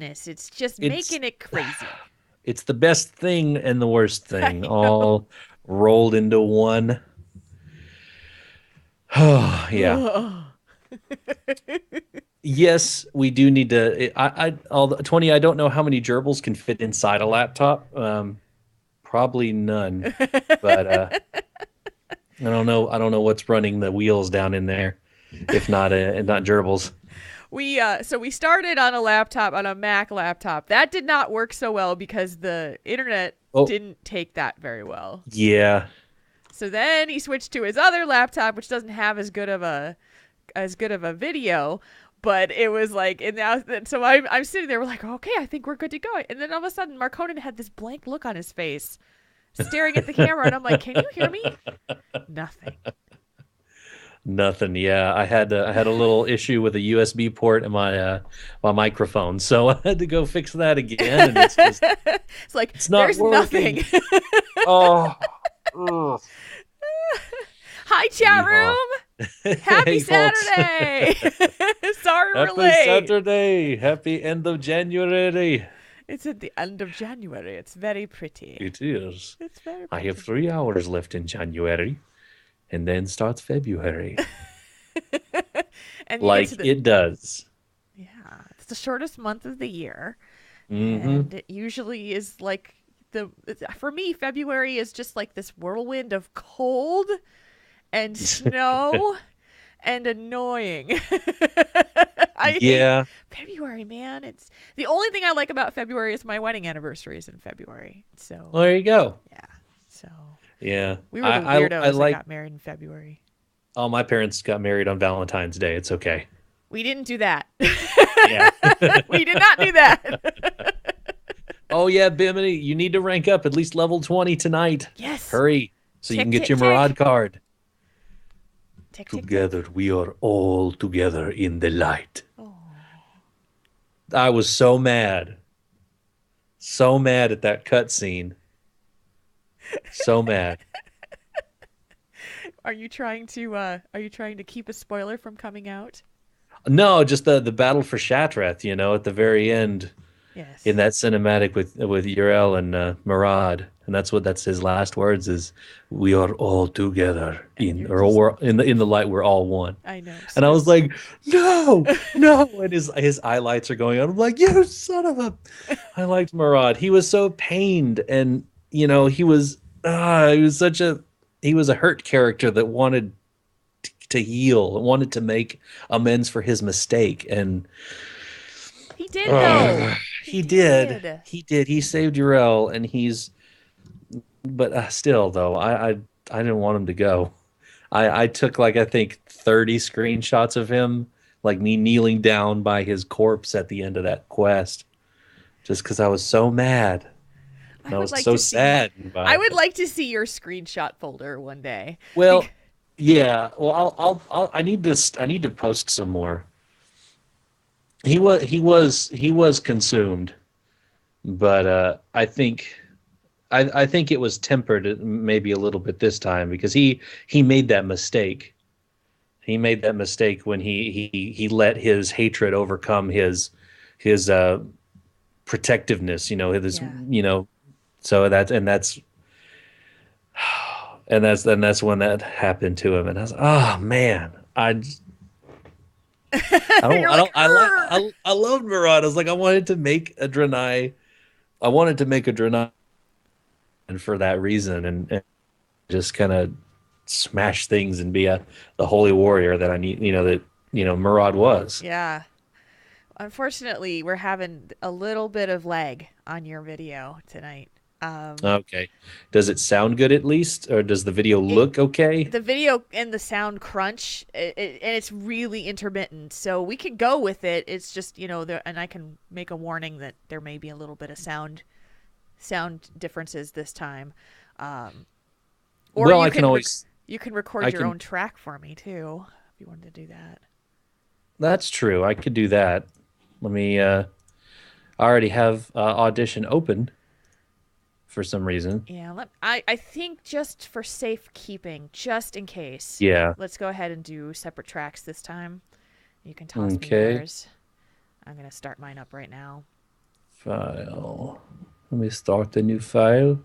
It's just It's making it crazy. it's the best thing and the worst I thing know. all rolled into one. Oh, yeah. Yes, we do need to. Although 20, I don't know how many gerbils can fit inside a laptop. Probably none. But I don't know what's running the wheels down in there, if not gerbils. We started on a laptop, on a Mac laptop. That did not work so well because the internet Oh, didn't take that very well. yeah. So then he switched to his other laptop, which doesn't have as good of a video. But it was like, and now, so I'm sitting there, we're like, okay, I think we're good to go. And then all of a sudden, Marconin had this blank look on his face, staring at the camera, and I'm like, can you hear me? Nothing. Nothing. Yeah, I had a little issue with a USB port in my microphone, so I had to go fix that again, and It's like, it's not there's working. nothing. Oh, ugh. Hi, chat Yeehaw. room. Happy Hey, folks. Saturday. Sorry we're Happy late. Saturday. Happy end of January. It's at the end of January. It's very pretty. It is. It's very I have pretty. 3 hours left in January, and then starts February. And you get to Like the, it does. yeah, it's the shortest month of the year. Mm-hmm. And it usually is like for me, February is just like this whirlwind of cold and snow and annoying. I hate Yeah. February, man. It's the only thing I like about February is my wedding anniversary is in February. So Well, there you go. yeah. So Yeah. we were the I weirdos that like got married in February. all my parents got married on Valentine's Day. It's okay. We didn't do that. Yeah. We did not do that. Oh yeah, Bimini, you need to rank up at least level 20 tonight. Yes. Hurry, so you can Tick get tick your Murad tick. card. Tick tick Together tick. we are all together in the light. Oh. I was so mad. So mad at that cutscene. So mad. Are you trying to keep a spoiler from coming out? No, just the battle for Shatrath, at the very end in Yes. that cinematic with Uriel and Murad, and that's his last words is we are all together And in you're or just we're in the light we're all one. I know. And I was like, no, no, and his highlights are going on. I'm like, you son of a. I liked Murad. He was so pained, and he was such a he was a hurt character that wanted to heal, wanted to make amends for his mistake, and He did though. He he did. did. He did. He saved Uriel, and but still, though, I didn't want him to go. I took like I think 30 screenshots of him, like me kneeling down by his corpse at the end of that quest, just because I was so mad and I I would was like so to see saddened by I would it. like to see your screenshot folder one day. Well, Bec- yeah. Well, I need to post some more. He was consumed, but I think it was tempered maybe a little bit this time because he made that mistake. He made that mistake when he let his hatred overcome his protectiveness. His yeah. so that's when that happened to him, and I was oh man, You're like, I loved Murad. I was like I wanted to make a Draenei. I wanted to make a Draenei for that reason, and just kind of smash things and be the holy warrior that I need. Murad was. yeah. Unfortunately, we're having a little bit of lag on your video tonight. Okay. Does it sound good at least, or does the video It look okay? the video and the sound crunch, and it's really intermittent. So we could go with it. It's just and I can make a warning that there may be a little bit of sound differences this time. Um, or Well, I can always you can record I your can. own track for me too if you wanted to do that. That's true. I could do that. Let me. I already have audition open for some reason. Yeah, I think just for safekeeping, just in case, Yeah. let's go ahead and do separate tracks this time. You can toss me Okay. yours. I'm gonna start mine up right now. File. Let me start the new file.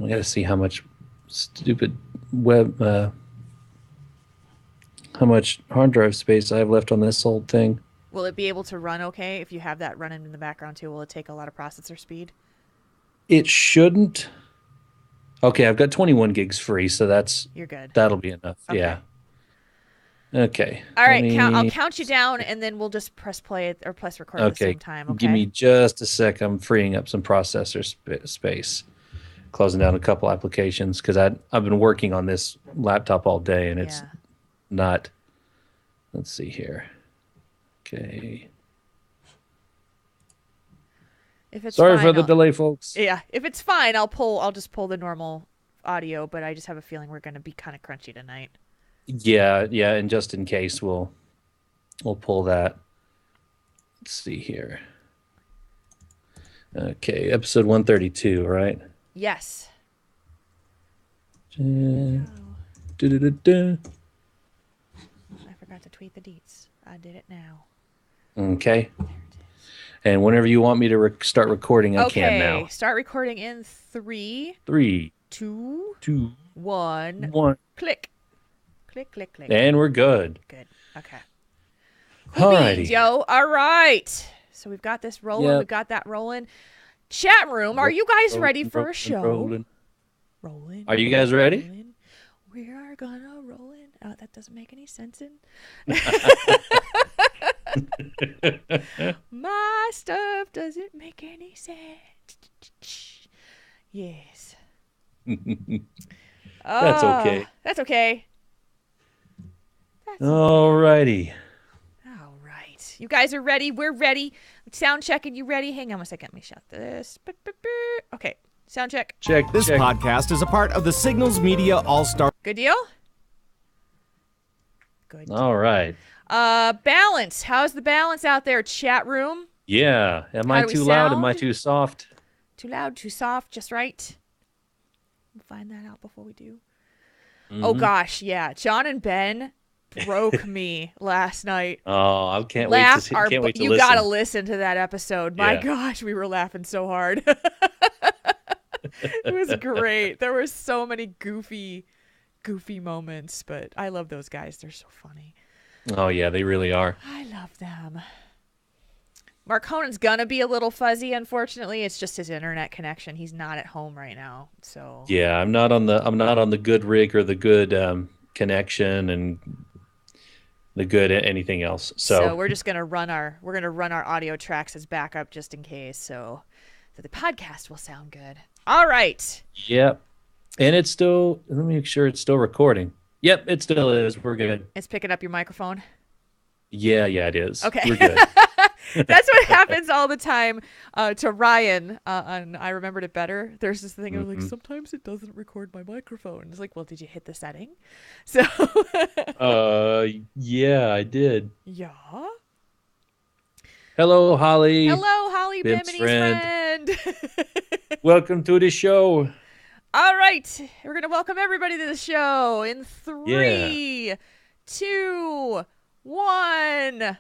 I gotta see how much stupid web, how much hard drive space I have left on this old thing. Will it be able to run okay if you have that running in the background too? Will it take a lot of processor speed? It shouldn't. Okay, I've got 21 gigs free, so You're good. that'll be enough. Okay. Yeah. Okay. All Let right, I'll me. count you down, and then we'll just press play or press record at the Okay. same time. Give me Okay. just a sec. I'm freeing up some processor space, closing down a couple applications because I've been working on this laptop all day and it's Yeah. not. Let's see here. Okay. If it's Sorry fine, for the delay, folks. yeah. If it's fine, I'll just pull the normal audio. But I just have a feeling we're gonna be kind of crunchy tonight. Yeah, yeah, and just in case we'll pull that. Let's see here. Okay, episode 132, right? Yes. Du- du- du- du. I forgot to tweet the deets. I did it now. Okay. And whenever you want me to start recording, I can now. Start recording in 3, 3, 2, 2, 1. 1. Click. Click, click, click. And we're good. Good. Okay. Alrighty. Joe. All right. So we've got this rolling. Yep. We've got that rolling. Chat room. Are you guys ready for a show? Rolling. Rolling. Are you guys ready? Rolling. We are gonna roll in. Oh, that doesn't make any sense. My stuff doesn't make any sense. Yes. That's okay. That's okay. Alrighty. All right. You guys are ready. We're ready. Sound checking. You ready? Hang on a second. Let me shut this. Okay. Sound check. Check. This check. podcast is a part of the Signals Media All-Star. Good deal? Good. All right. Balance. How's the balance out there, chat room? Yeah. Am How I do we too loud? Am I sound? too soft? Too loud, too soft, just right? We'll find that out before we do. Mm-hmm. Oh, gosh, yeah. John and Ben broke me last night. Oh, I can't wait to see, can't wait to you listen. gotta listen to that episode. My Yeah. gosh, we were laughing so hard. It was great. There were so many goofy moments, but I love those guys. They're so funny. Oh yeah, they really are. I love them. Mark Conan's gonna be a little fuzzy, unfortunately. It's just his internet connection. He's not at home right now, so Yeah, I'm not on the good rig or the good connection and the good anything else. So we're just gonna run our audio tracks as backup just in case, so the podcast will sound good. All right. Yep. And it's still. Let me make sure it's still recording. Yep, it still is. We're good. It's picking up your microphone. Yeah, it is. Okay. We're good. That's what happens all the time to Ryan on I Remembered It Better. There's this thing of like, sometimes it doesn't record my microphone. It's like, well, did you hit the setting? So Yeah, I did. yeah. Hello, Holly. Hello, Holly Bim's Bimini's friend. Welcome to the show. All right. We're going to welcome everybody to the show in 3, 2, 1.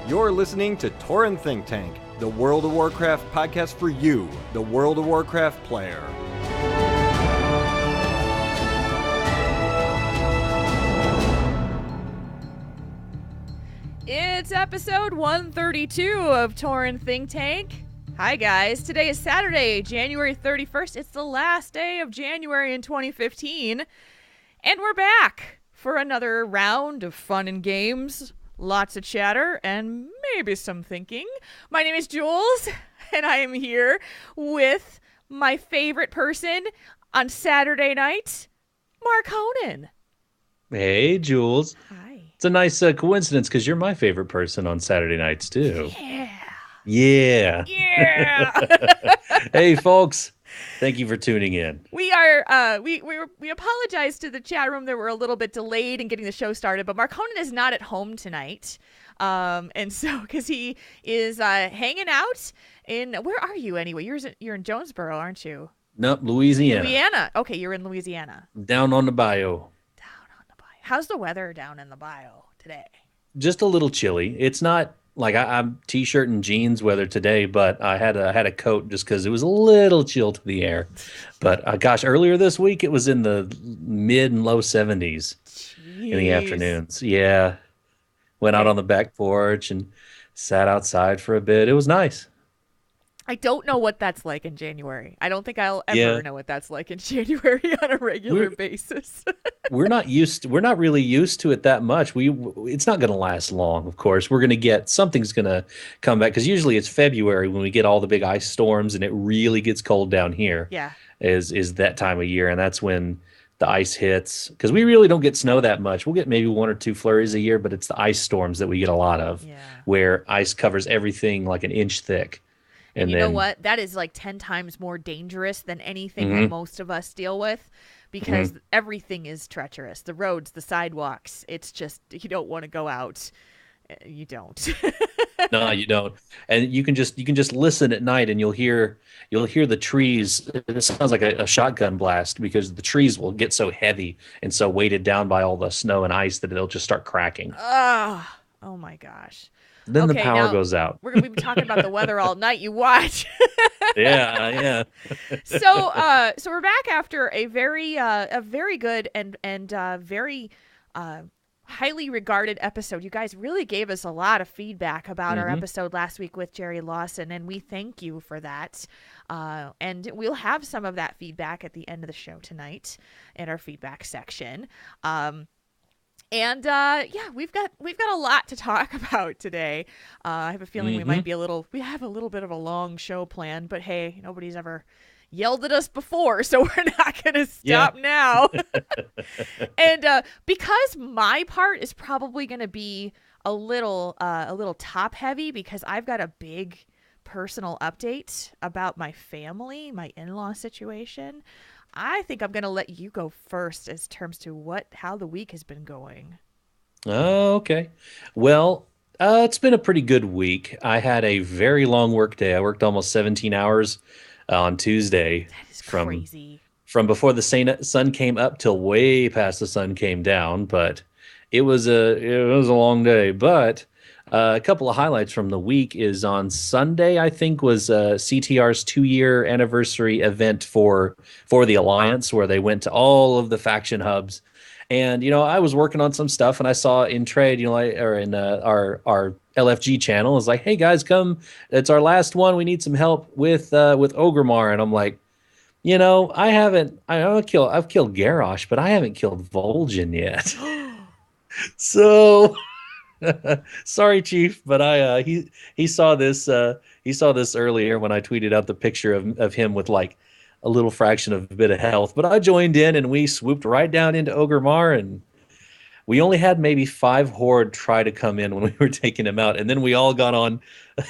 You're listening to Tauren Think Tank, the World of Warcraft podcast for you, the World of Warcraft player. It's episode 132 of Tauren Think Tank. Hi, guys. Today is Saturday, January 31st. It's the last day of January in 2015. And we're back for another round of fun and games, lots of chatter, and maybe some thinking. My name is Jules, and I am here with my favorite person on Saturday night, Mark Honan. Hey, Jules. Hi. It's a nice coincidence because you're my favorite person on Saturday nights too. Yeah. Yeah. Yeah. Hey, folks. Thank you for tuning in. We are we apologize to the chat room that we're a little bit delayed in getting the show started, but Mark Honan is not at home tonight. And so because he is hanging out in, where are you anyway? You're in Jonesboro, aren't you? Nope, Louisiana, Louisiana. Okay, you're in Louisiana. down on the bayou. Down on the bayou. How's the weather down in the bayou today? Just a little chilly. It's not like I'm t-shirt and jeans weather today, but I had a coat just because it was a little chill to the air. But gosh, earlier this week it was in the mid and low 70s in the Jeez. afternoons. Yeah, went out Okay. on the back porch and sat outside for a bit. It was nice. I don't know what that's like in January. I don't think I'll Yeah, ever know what that's like in January on a regular we're basis. we're not really used to it that much. It's not going to last long, of course. We're going to get something's going to come back because usually it's February when we get all the big ice storms and it really gets cold down here. Yeah. Is that time of year, and that's when the ice hits because we really don't get snow that much. We'll get maybe one or two flurries a year, but it's the ice storms that we get a lot of, Yeah. where ice covers everything like an inch thick, And and you know then what? That is like 10 times more dangerous than anything that mhm, most of us deal with because mhm. everything is treacherous. The roads, the sidewalks. It's just, you don't want to go out. You don't. No, you don't. And you can just listen at night and you'll hear the trees. It sounds like a shotgun blast because the trees will get so heavy and so weighted down by all the snow and ice that it'll just start cracking. Ah, oh my gosh. Then the Okay, power now goes out. we're gonna be talking about the weather all night. You watch. Yeah, yeah. So we're back after a very good and very uh, highly regarded episode. You guys really gave us a lot of feedback about our Hmm. episode last week with Jerry Lawson, and we thank you for that. And we'll have some of that feedback at the end of the show tonight in our feedback section. And yeah, we've got a lot to talk about today. I have a feeling Hmm. we have a little bit of a long show planned, but hey, nobody's ever yelled at us before, so we're not gonna Yeah. stop now. And because my part is probably gonna be a little top heavy because I've got a big personal update about my family, my in-law situation. I think I'm gonna let you go first as terms to how the week has been going. Oh, okay. Well, it's been a pretty good week. I had a very long work day. I worked almost 17 hours on Tuesday That is from crazy. from before the sun came up till way past the sun came down, but it was a long day. But a couple of highlights from the week is on Sunday, I think, was CTR's 2-year anniversary event for the Alliance, where they went to all of the faction hubs. And I was working on some stuff, and I saw in trade, or in our LFG channel, is like, "Hey guys, come! It's our last one. We need some help with Ogremar." And I'm like, I've killed Garrosh, but I haven't killed Vol'jin yet. So sorry, Chief, but he saw this earlier when I tweeted out the picture of him with like a little fraction of a bit of health. But I joined in and we swooped right down into Ogremar, and we only had maybe 5 horde try to come in when we were taking him out, and then we all got on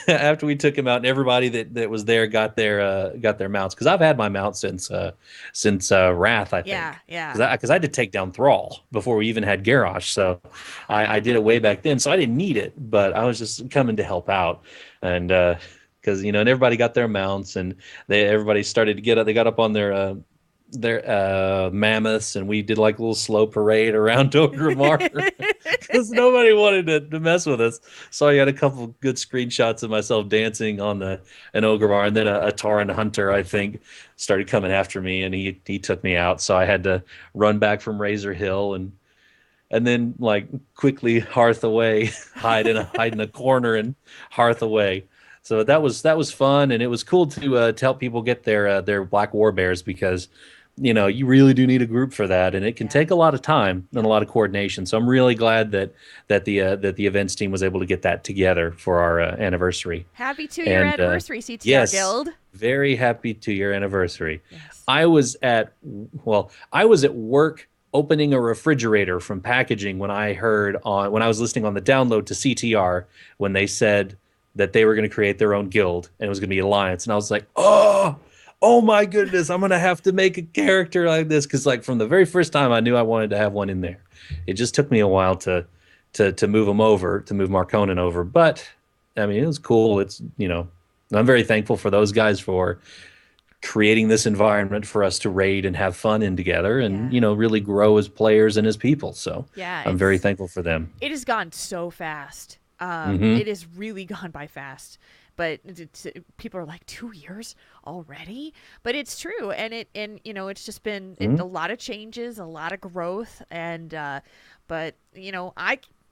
after we took him out, and everybody that was there got their mounts, because I've had my mount since Wrath, I think, Yeah, yeah. because I had to take down Thrall before we even had Garrosh, so I did it way back then, so I didn't need it, but I was just coming to help out, and because and everybody got their mounts, and everybody started to get up. They got up on their mammoths, and we did like a little slow parade around Ogremar because nobody wanted to mess with us. So I had a couple good screenshots of myself dancing on an Ogremar, and then a Tauren hunter, I think, started coming after me, and he took me out. So I had to run back from Razor Hill and then like quickly hearth away, hide in a corner and hearth away. So that was fun, and it was cool to help people get their Black War Bears, because you really do need a group for that, and it can Yeah. take a lot of time and a lot of coordination. So I'm really glad that the events team was able to get that together for our anniversary. Happy 2-year And anniversary, CTR yes, Guild. very happy 2-year anniversary. Yes. I was at work opening a refrigerator from packaging when I was listening on the download to CTR when they said that they were going to create their own guild and it was going to be Alliance, and I was like, oh my goodness, I'm going to have to make a character like this, because like from the very first time I knew I wanted to have one in there. It just took me a while to move them over, to move Marconin over, but I mean, it was cool. I'm very thankful for those guys for creating this environment for us to raid and have fun in together, and Yeah. really grow as players and as people. So Yeah, I'm very thankful for them. it has gone so fast. Hmm. It has really gone by fast. But people are like 2 years already, but it's true, and it's just been a lot of changes, a lot of growth, and but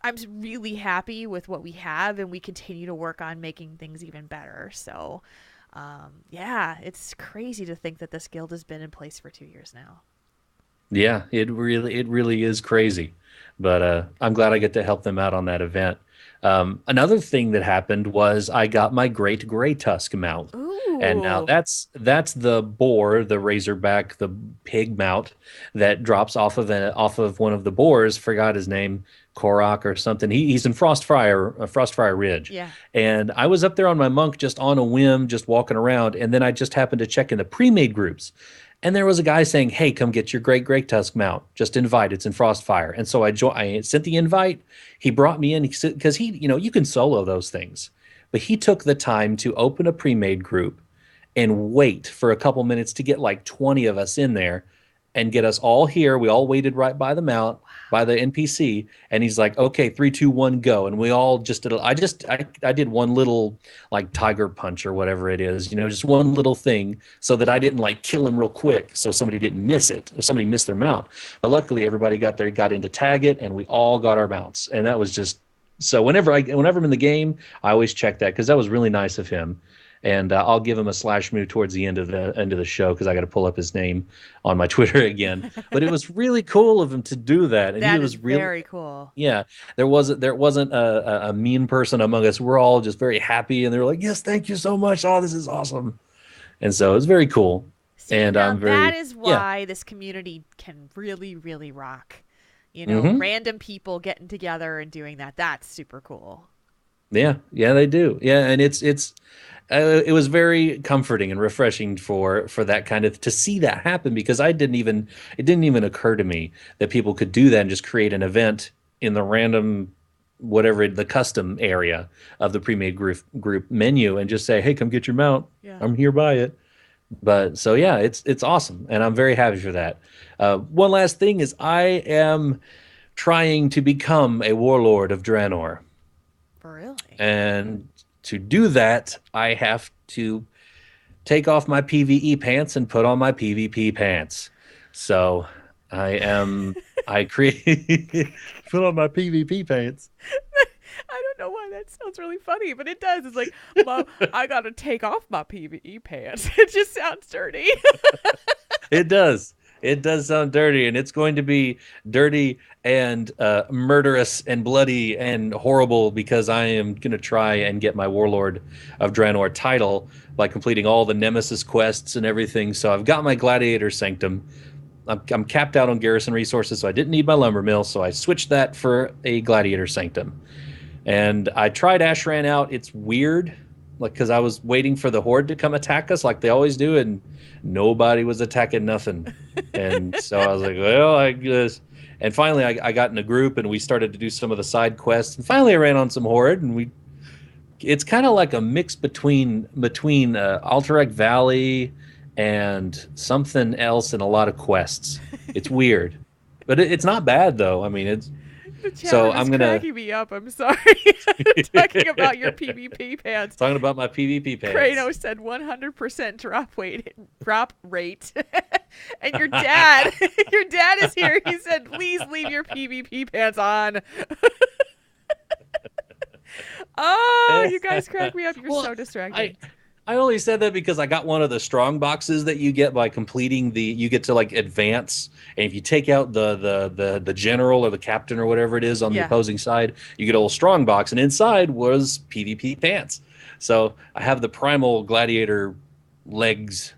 I'm really happy with what we have, and we continue to work on making things even better. So, yeah, it's crazy to think that this guild has been in place for 2 years now. Yeah, it really is crazy, but I'm glad I get to help them out on that event. Another thing that happened was I got my Great Gray Tusk mount, and now Ooh, that's the boar, the Razorback, the pig mount that drops off of one of the boars. Forgot his name, Korok or something. He's in Frostfire Ridge, yeah. and I was up there on my monk just on a whim, just walking around, and then I just happened to check in the pre-made groups. And there was a guy saying, "Hey, come get your Great Great Tusk mount. Just invite. It's in Frostfire." And so I sent the invite. He brought me in because you can solo those things, but he took the time to open a pre-made group and wait for a couple minutes to get like 20 of us in there and get us all here. We all waited right by the mount, by the NPC, and he's like, "Okay, 3, 2, 1, go!" And we all just did. I did one little like tiger punch or whatever it is, just one little thing, so that I didn't like kill him real quick, so somebody didn't miss it, or somebody missed their mount. But luckily, everybody got in to tag it, and we all got our mounts, and that was just so. Whenever I'm in the game, I always check that because that was really nice of him. And I'll give him a slash move towards the end of the show because I got to pull up his name on my Twitter again. But it was really cool of him to do that, and he That is was really, very cool. yeah. There wasn't a mean person among us. We're all just very happy, and they're like, "Yes, thank you so much. Oh, this is awesome." And so it was very cool. See, And now I'm that very, is yeah. why this community can really, really rock. Hmm. Random people getting together and doing that. That's super cool. Yeah, yeah, they do. Yeah, and it was very comforting and refreshing for that kind of to see that happen because it didn't even occur to me that people could do that and just create an event in the random whatever the custom area of the pre-made group menu and just say, "Hey, come get your mount. Yeah. I'm here by it." But so yeah, it's awesome, and I'm very happy for that. One last thing is I am trying to become a warlord of Draenor. Really? And to do that, I have to take off my PvE pants and put on my PvP pants. So I create, put on my PvP pants. I don't know why that sounds really funny, but it does. It's like, Mom, I gotta take off my PVE pants. It just sounds dirty. It does. It does sound dirty, and it's going to be dirty and murderous and bloody and horrible because I am going to try and get my Warlord of Draenor title by completing all the Nemesis quests and everything. So I've got my Gladiator Sanctum. I'm capped out on garrison resources, so I didn't need my lumber mill, so I switched that for a Gladiator Sanctum. And I tried Ashran out. It's weird, like because I was waiting for the Horde to come attack us, like they always do, and nobody was attacking nothing. And so I was like, well, I guess. And finally, I got in a group, and we started to do some of the side quests. And finally, I ran on some Horde, and we. It's kind of like a mix between Alterac Valley and something else, and a lot of quests. It's weird, but it's not bad though. I mean, it's. The chat So room is I'm gonna cracking me up. I'm sorry. Talking about your PvP pants. talking about my PvP pants. Krano said 100% drop rate. And your dad, your dad is here. He said, please leave your PvP pants on. Oh, you guys crack me up. You're Well, so distracting. I only said that because I got one of the strong boxes that you get by completing you get to like advance, and if you take out the general or the captain or whatever it is on the Yeah. opposing side, you get a little strong box, and inside was PvP pants. So I have the primal gladiator legs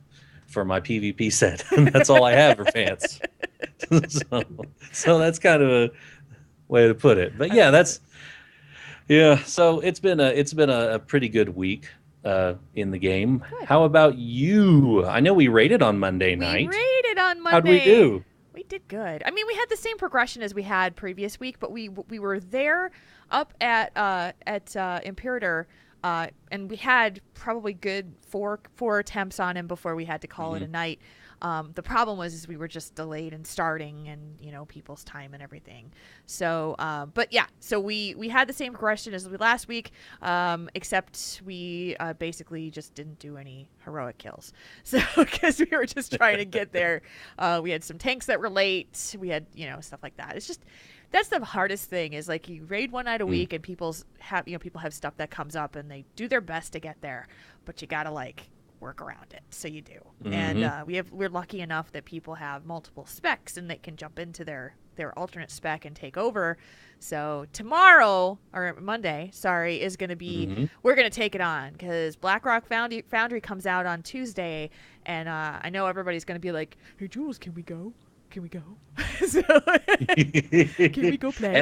for my PvP set, and that's all I have for pants. so that's kind of a way to put it. But yeah, so it's been a pretty good week in the game. Good. How about you? I know we rated on Monday night. We rated on Monday. How'd we do? We did good. I mean, we had the same progression as we had previous week, but we were there up at Imperator And we had probably good four attempts on him before we had to call it a night. The problem was we were just delayed in starting and, people's time and everything. So, but yeah, so we had the same progression as last week, except we basically just didn't do any heroic kills. So, because we were just trying to get there. We had some tanks that were late. We had, stuff like that. It's just, that's the hardest thing is like you raid one night a week and people have stuff that comes up and they do their best to get there, but you gotta work around it. So you do. And we're lucky enough that people have multiple specs and they can jump into their alternate spec and take over. So tomorrow or Monday, is going to be, we're going to take it on because Blackrock Foundry comes out on Tuesday. And I know everybody's going to be like, hey, Jules, can we go? Can we go? So, can we go play?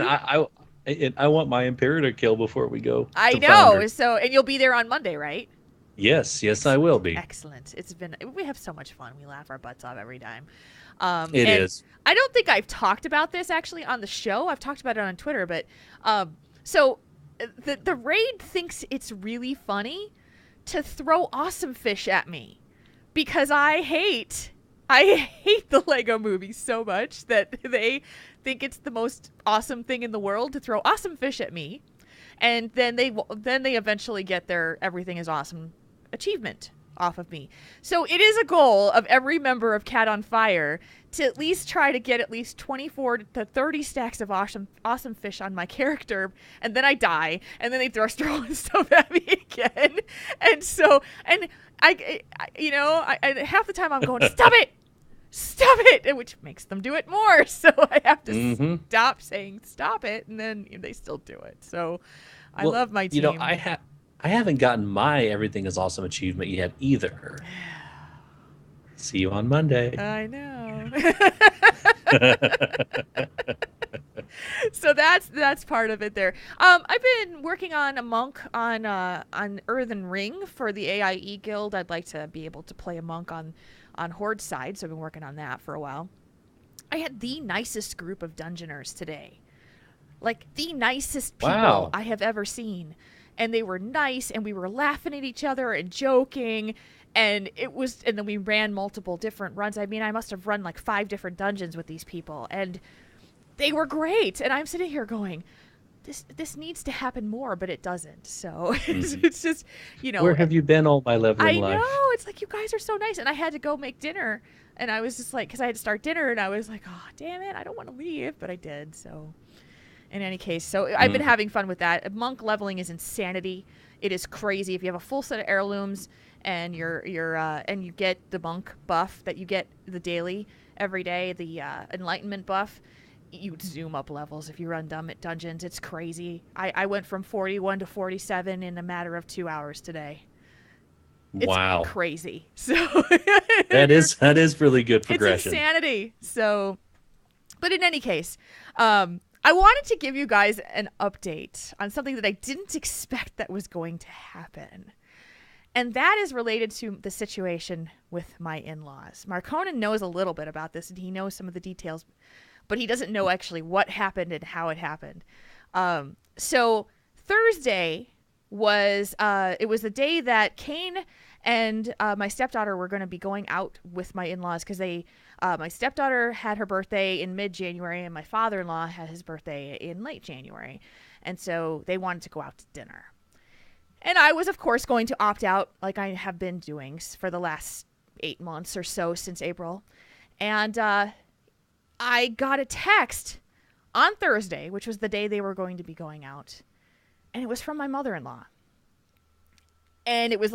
And I want my Imperator kill before we go. I know. Foundry. So, and you'll be there on Monday, right? Yes, I will be. Excellent. We have so much fun. We laugh our butts off every time. It is. I don't think I've talked about this actually on the show. I've talked about it on Twitter, but so the raid thinks it's really funny to throw awesome fish at me because I hate the Lego movie so much that they think it's the most awesome thing in the world to throw awesome fish at me. And then they eventually get their everything is awesome achievement off of me. So it is a goal of every member of Cat on Fire to at least try to get at least 24 to 30 stacks of awesome fish on my character, and then I die, and then they throw stuff at me again. And so, and I half the time I'm going, stop it, which makes them do it more. So I have to stop saying stop it, and then they still do it. So I love my team. I haven't gotten my Everything is Awesome achievement yet either. See you on Monday. I know. So that's part of it there. I've been working on a monk on Earthen Ring for the AIE Guild. I'd like to be able to play a monk on Horde side, so I've been working on that for a while. I had the nicest group of dungeoners today. Like the nicest people I have ever seen. And they were nice, and we were laughing at each other and joking, and then we ran multiple different runs. I mean, I must have run 5 different dungeons with these people, and they were great. And I'm sitting here going, this needs to happen more, but it doesn't. So it's just, Where have you been all my leveling life? I know. It's like, you guys are so nice. And I had to go make dinner, and I was just because I had to start dinner, and I was like, oh, damn it, I don't want to leave, but I did, so... In any case, so I've been having fun with that. Monk leveling is insanity. It is crazy. If you have a full set of heirlooms and and you get the monk buff that you get the daily every day, the enlightenment buff, you zoom up levels if you run dungeons. It's crazy. I went from 41 to 47 in a matter of 2 hours today. It's crazy. So that is really good progression. It's insanity. So, but in any case, I wanted to give you guys an update on something that I didn't expect that was going to happen. And that is related to the situation with my in-laws. Marconin knows a little bit about this, and he knows some of the details, but he doesn't know actually what happened and how it happened. So Thursday was the day that Kane and my stepdaughter were going to be going out with my in-laws because my stepdaughter had her birthday in mid-January and my father-in-law had his birthday in late January. And so they wanted to go out to dinner. And I was, of course, going to opt out like I have been doing for the last 8 months or so since April. And I got a text on Thursday, which was the day they were going to be going out. And it was from my mother-in-law. And it was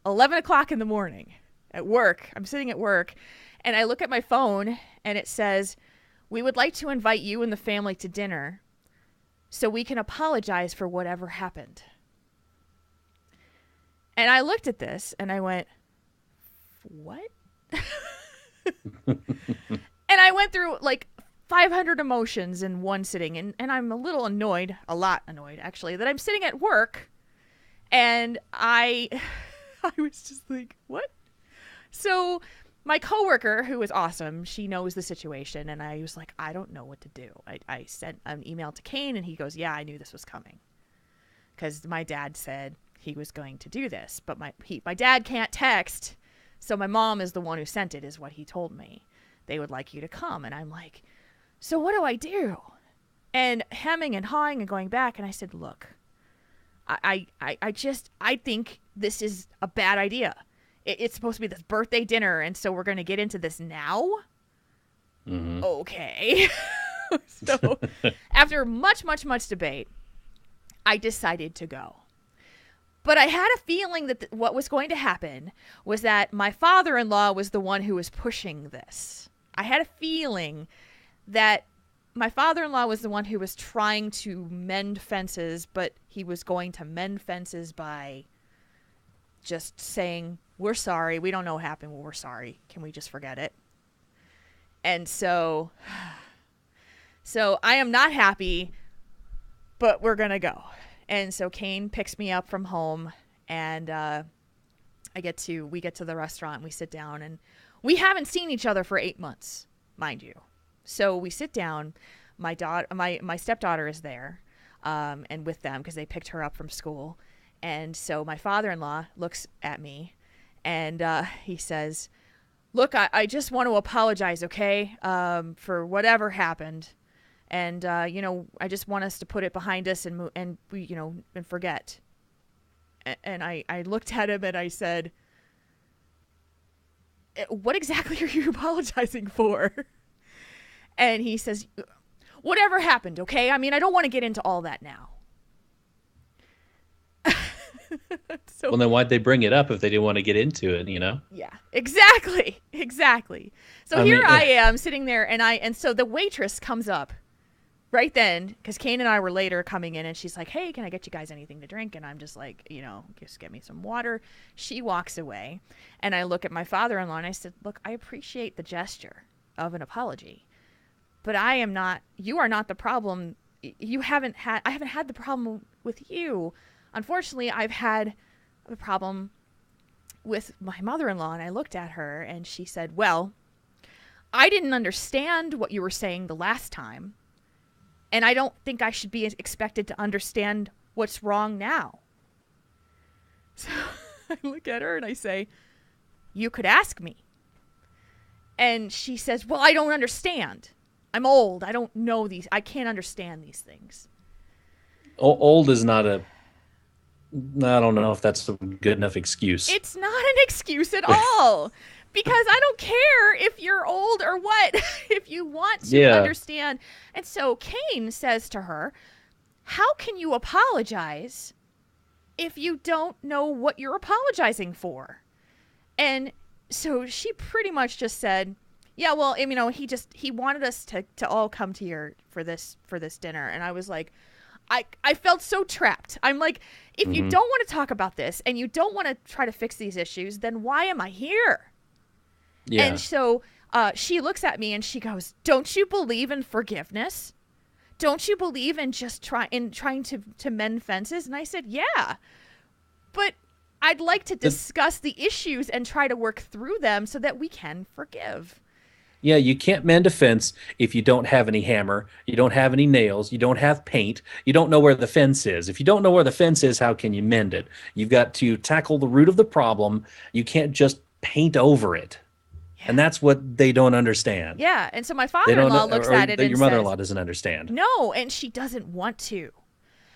11 o'clock in the morning at work. I'm sitting at work. And I look at my phone, and it says, we would like to invite you and the family to dinner so we can apologize for whatever happened. And I looked at this, and I went, what? And I went through, 500 emotions in one sitting, and I'm a lot annoyed, actually, that I'm sitting at work, and I was just like, what? So... my coworker, who is awesome, she knows the situation, and I was like, I don't know what to do. I sent an email to Kane, and he goes, yeah, I knew this was coming. Because my dad said, he was going to do this. But my dad can't text, so my mom is the one who sent it, is what he told me. They would like you to come. And I'm like, so what do I do? And hemming and hawing and going back. And I said, look, I think this is a bad idea. It's supposed to be this birthday dinner, and so we're going to get into this now? Mm-hmm. Okay. So after much debate, I decided to go. But I had a feeling that what was going to happen was that my father-in-law was the one who was pushing this. I had a feeling that my father-in-law was the one who was trying to mend fences, but he was going to mend fences by just saying, we're sorry, we don't know what happened, well, we're sorry, can we just forget it? And so I am not happy, but we're going to go. And so Kane picks me up from home, and we get to the restaurant, and we sit down, and we haven't seen each other for 8 months, mind you. So we sit down. My stepdaughter is there, and with them because they picked her up from school. And so my father-in-law looks at me, and he says, "Look, I just want to apologize, okay, for whatever happened, and I just want us to put it behind us and forget." And I looked at him and I said, "What exactly are you apologizing for?" And he says, "Whatever happened, okay? I mean, I don't want to get into all that now." Well, then why'd they bring it up if they didn't want to get into it, Yeah, exactly. So I am sitting there, and so the waitress comes up right then, because Kane and I were later coming in, and she's like, "Hey, can I get you guys anything to drink?" And I'm just like, just get me some water. She walks away, and I look at my father-in-law, and I said, "Look, I appreciate the gesture of an apology, but you are not the problem. I haven't had the problem with you. Unfortunately, I've had a problem with my mother-in-law." And I looked at her, and she said, "Well, I didn't understand what you were saying the last time, and I don't think I should be expected to understand what's wrong now." So I look at her and I say, "You could ask me." And she says, "Well, I don't understand. I'm old. I don't know these. I can't understand these things." Old is not I don't know if that's a good enough excuse. It's not an excuse at all. Because I don't care if you're old or what, if you want to understand. And so Kane says to her, "How can you apologize if you don't know what you're apologizing for?" And so she pretty much just said, "Yeah, well, he wanted us to all come to for this dinner." And I was like, I felt so trapped. I'm like, if you don't want to talk about this and you don't want to try to fix these issues, then why am I here? Yeah. And so she looks at me and she goes, "Don't you believe in forgiveness? Don't you believe in just trying to mend fences?" And I said, "Yeah, but I'd like to discuss the issues and try to work through them so that we can forgive." Yeah, you can't mend a fence if you don't have any hammer, you don't have any nails, you don't have paint, you don't know where the fence is. If you don't know where the fence is, how can you mend it? You've got to tackle the root of the problem. You can't just paint over it. Yeah. And that's what they don't understand. Yeah, and so my father-in-law looks at it and your mother-in-law doesn't understand. No, and she doesn't want to.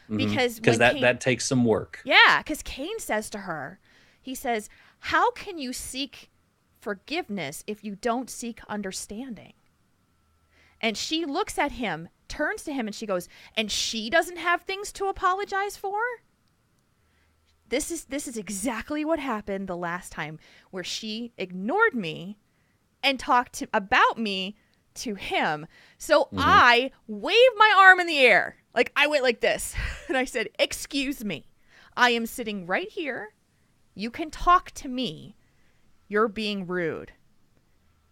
Because that takes some work. Yeah, because Kane says to her, he says, "How can you seek forgiveness if you don't seek understanding?" And she looks at him, turns to him, and she goes, "And she doesn't have things to apologize for?" This is exactly what happened the last time, where she ignored me and talked about me to him. So I waved my arm in the air. Like, I went like this. And I said, "Excuse me. I am sitting right here. You can talk to me. You're being rude."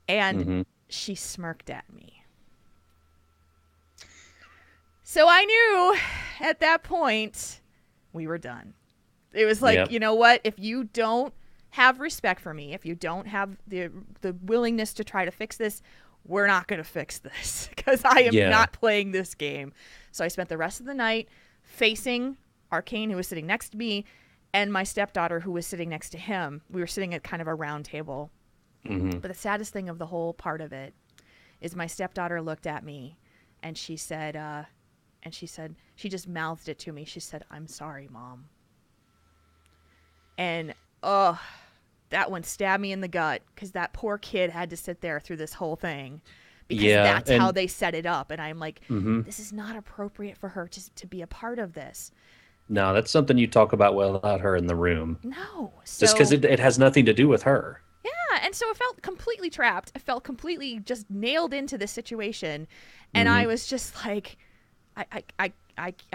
And she smirked at me. So I knew at that point we were done. It was like, You know what? If you don't have respect for me, if you don't have the willingness to try to fix this, we're not going to fix this, because I am not playing this game. So I spent the rest of the night facing Arcane, who was sitting next to me, and my stepdaughter, who was sitting next to him. We were sitting at kind of a round table. Mm-hmm. But the saddest thing of the whole part of it is my stepdaughter looked at me, and she said, she just mouthed it to me. She said, "I'm sorry, Mom." And, that one stabbed me in the gut, because that poor kid had to sit there through this whole thing, because that's how they set it up. And I'm like, this is not appropriate for her to be a part of this. No, that's something you talk about without her in the room. No. Just because it has nothing to do with her. Yeah, and so I felt completely trapped. I felt completely just nailed into this situation, and I was just like, I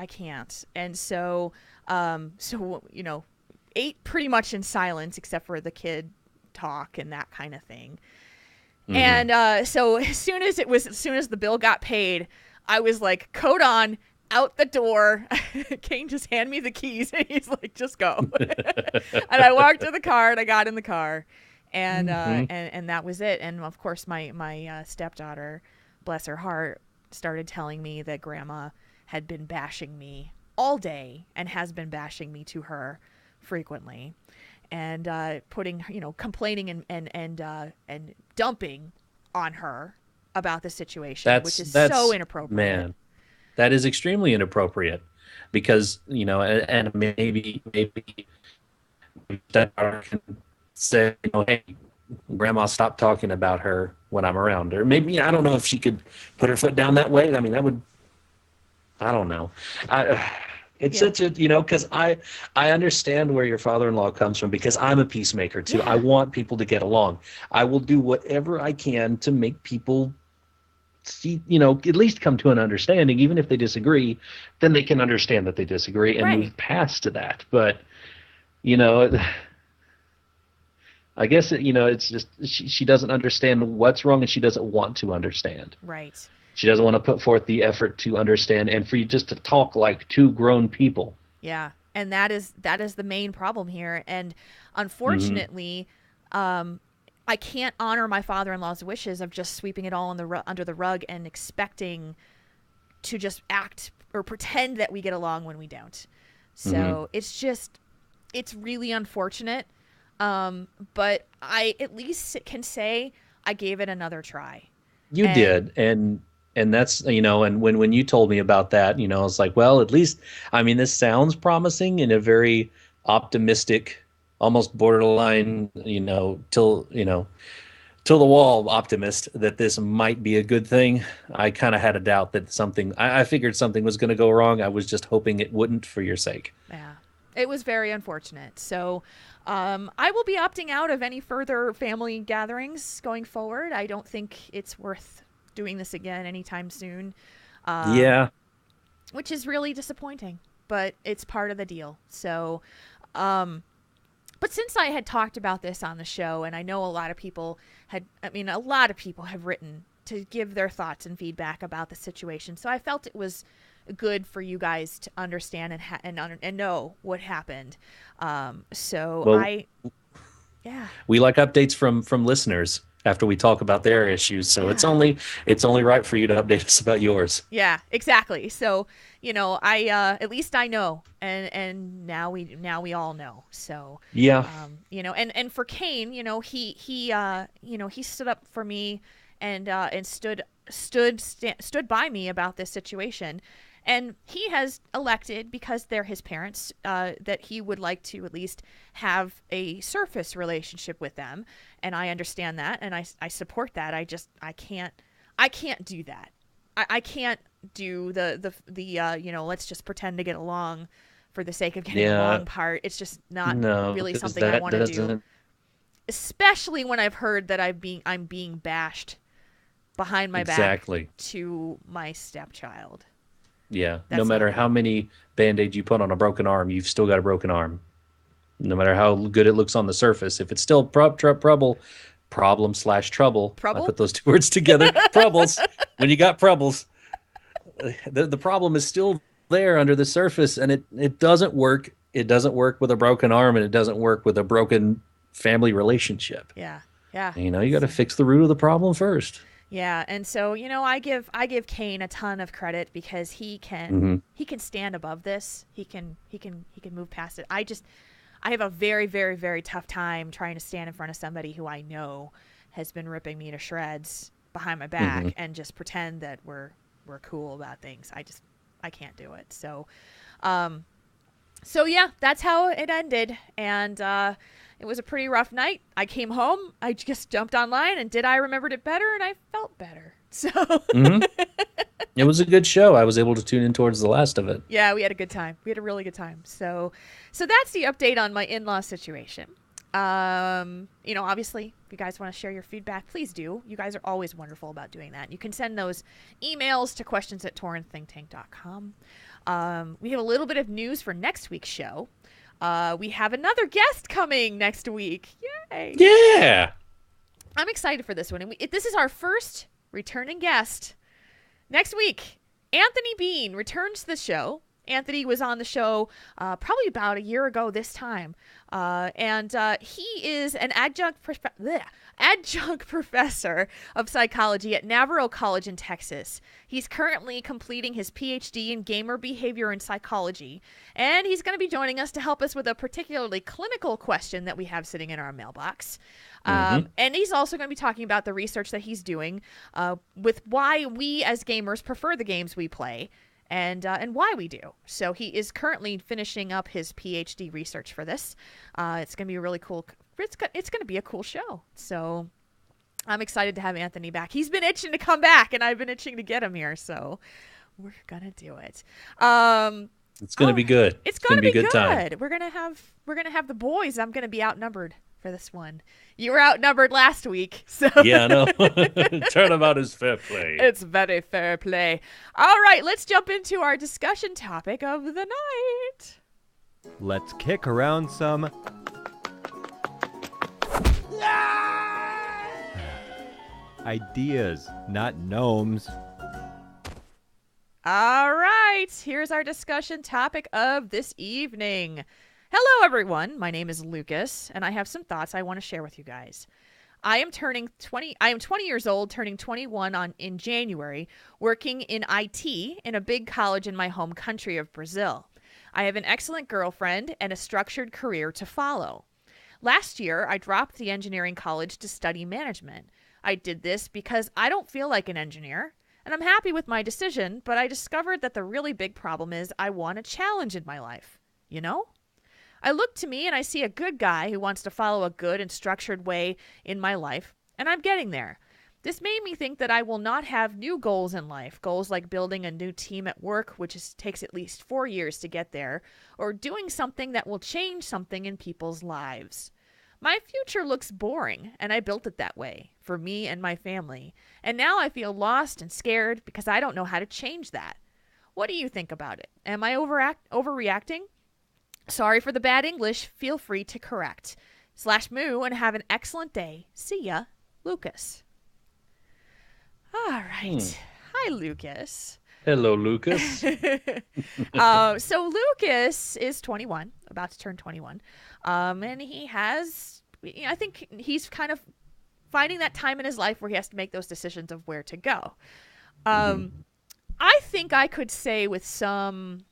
can't. And so, ate pretty much in silence, except for the kid talk and that kind of thing. And so as soon as the bill got paid, I was like, coat on, out the door. Kane just handed me the keys, and he's like, just go. And I walked to the car, and I got in the car. And and that was it. And of course, my stepdaughter, bless her heart, started telling me that Grandma had been bashing me all day and has been bashing me to her frequently, and complaining and dumping on her about the situation, which is so inappropriate. Man, that is extremely inappropriate, because and maybe that can say, hey, Grandma, stop talking about her when I'm around her. Maybe, I don't know if she could put her foot down that way. I mean, that would, I don't know. It's such a, because I understand where your father-in-law comes from, because I'm a peacemaker too. I want people to get along. I will do whatever I can to make people see, at least come to an understanding. Even if they disagree, then they can understand that they disagree and move past to that. But, I guess, it's just she doesn't understand what's wrong, and she doesn't want to understand. Right. She doesn't want to put forth the effort to understand, and for you just to talk like two grown people. Yeah, and that is the main problem here. And unfortunately, I can't honor my father-in-law's wishes of just sweeping it all under the rug and expecting to just act or pretend that we get along when we don't. So it's really unfortunate. But I at least can say I gave it another try. You did. And that's, and when you told me about that, I was like, well, at least, I mean, this sounds promising in a very optimistic, almost borderline, till the wall optimist, that this might be a good thing. I kind of had a doubt that I figured something was going to go wrong. I was just hoping it wouldn't, for your sake. Yeah, it was very unfortunate. So, I will be opting out of any further family gatherings going forward. I don't think it's worth doing this again anytime soon. Which is really disappointing, but it's part of the deal. So, but since I had talked about this on the show, and I know a lot of people have written to give their thoughts and feedback about the situation. So I felt it was good for you guys to understand and know what happened. We like updates from listeners after we talk about their issues. So it's only right for you to update us about yours. Yeah, exactly. So, I at least I know, and now we all know. So, and for Kane, he stood up for me and stood by me about this situation. And he has elected, because they're his parents, that he would like to at least have a surface relationship with them. And I understand that, and I support that. I can't do that. I can't do the let's just pretend to get along for the sake of getting along part. It's just not really something I want to do. Especially when I've heard that I'm being bashed behind my back to my stepchild. Yeah, no matter how many Band-Aids you put on a broken arm, you've still got a broken arm. No matter how good it looks on the surface, if it's still problem/trouble. I put those two words together. Troubles. When you got troubles, the problem is still there under the surface, and it doesn't work. It doesn't work with a broken arm, and it doesn't work with a broken family relationship. Yeah. You got to fix the root of the problem first. Yeah, and so I give Kane a ton of credit, because he can stand above this. He can move past it. I have a very, very, very tough time trying to stand in front of somebody who I know has been ripping me to shreds behind my back and just pretend that we're cool about things. I can't do it. So yeah, that's how it ended. And it was a pretty rough night. I came home. I just jumped online and I remembered it better, and I felt better. So It was a good show. I was able to tune in towards the last of it. yeah, we had a good time. We had a really good time. So that's the update on my in-law situation. Obviously, if you guys want to share your feedback, please do. You guys are always wonderful about doing that. You can send those emails to questions@taurenThinkTank.com. We have a little bit of news for next week's show. We have another guest coming next week. Yay! Yeah. I'm excited for this one. And this is our first returning guest. Next week, Anthony Bean returns to the show. Anthony was on the show probably about a year ago this time. And he is an adjunct professor of psychology at Navarro College in Texas. He's currently completing his PhD in gamer behavior and psychology. And he's going to be joining us to help us with a particularly clinical question that we have sitting in our mailbox. And he's also going to be talking about the research that he's doing with why we as gamers prefer the games we play. And why we do. So he is currently finishing up his PhD research for this. It's going to be a really cool. It's going to be a cool show. So I'm excited to have Anthony back. He's been itching to come back, and I've been itching to get him here. So we're gonna do it. It's gonna be good. It's gonna be good. Time. We're gonna have the boys. I'm gonna be outnumbered for this one. You were outnumbered last week, so yeah, I know. Turnabout is fair play. It's very fair play. All right, let's jump into our discussion topic of the night. Let's kick around some ideas, not gnomes. All right, here's our discussion topic of this evening. Hello, everyone. My name is Lucas, and I have some thoughts I want to share with you guys. I am 20 years old, turning 21 in January, working in IT in a big college in my home country of Brazil. I have an excellent girlfriend and a structured career to follow. Last year, I dropped the engineering college to study management. I did this because I don't feel like an engineer, and I'm happy with my decision, but I discovered that the really big problem is I want a challenge in my life. You know? I look to me and I see a good guy who wants to follow a good and structured way in my life, and I'm getting there. This made me think that I will not have new goals in life, goals like building a new team at work, which takes at least 4 years to get there, or doing something that will change something in people's lives. My future looks boring, and I built it that way, for me and my family, and now I feel lost and scared because I don't know how to change that. What do you think about it? Am I overreacting? Sorry for the bad English. Feel free to correct. /moo and have an excellent day. See ya, Lucas. All right. Hi, Lucas. Hello, Lucas. So Lucas is 21, about to turn 21. And he has, I think he's kind of finding that time in his life where he has to make those decisions of where to go. I think I could say with some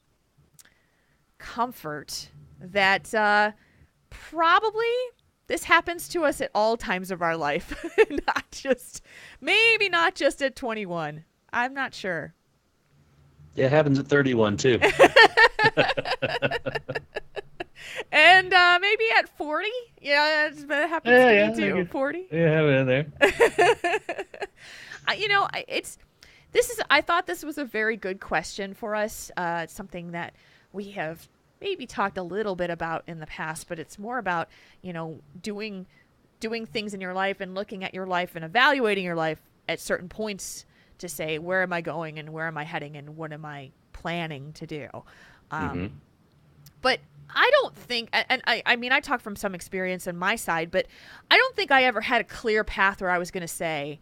comfort that probably this happens to us at all times of our life, maybe not just at 21. I'm not sure. Yeah, it happens at 31 too. And maybe at 40. Yeah, it happens to me too. 40. Yeah, have it in there. I thought this was a very good question for us. It's something that we have maybe talked a little bit about in the past, but it's more about, doing things in your life and looking at your life and evaluating your life at certain points to say, where am I going and where am I heading and what am I planning to do? But I don't think, and I talk from some experience on my side, but I don't think I ever had a clear path where I was going to say,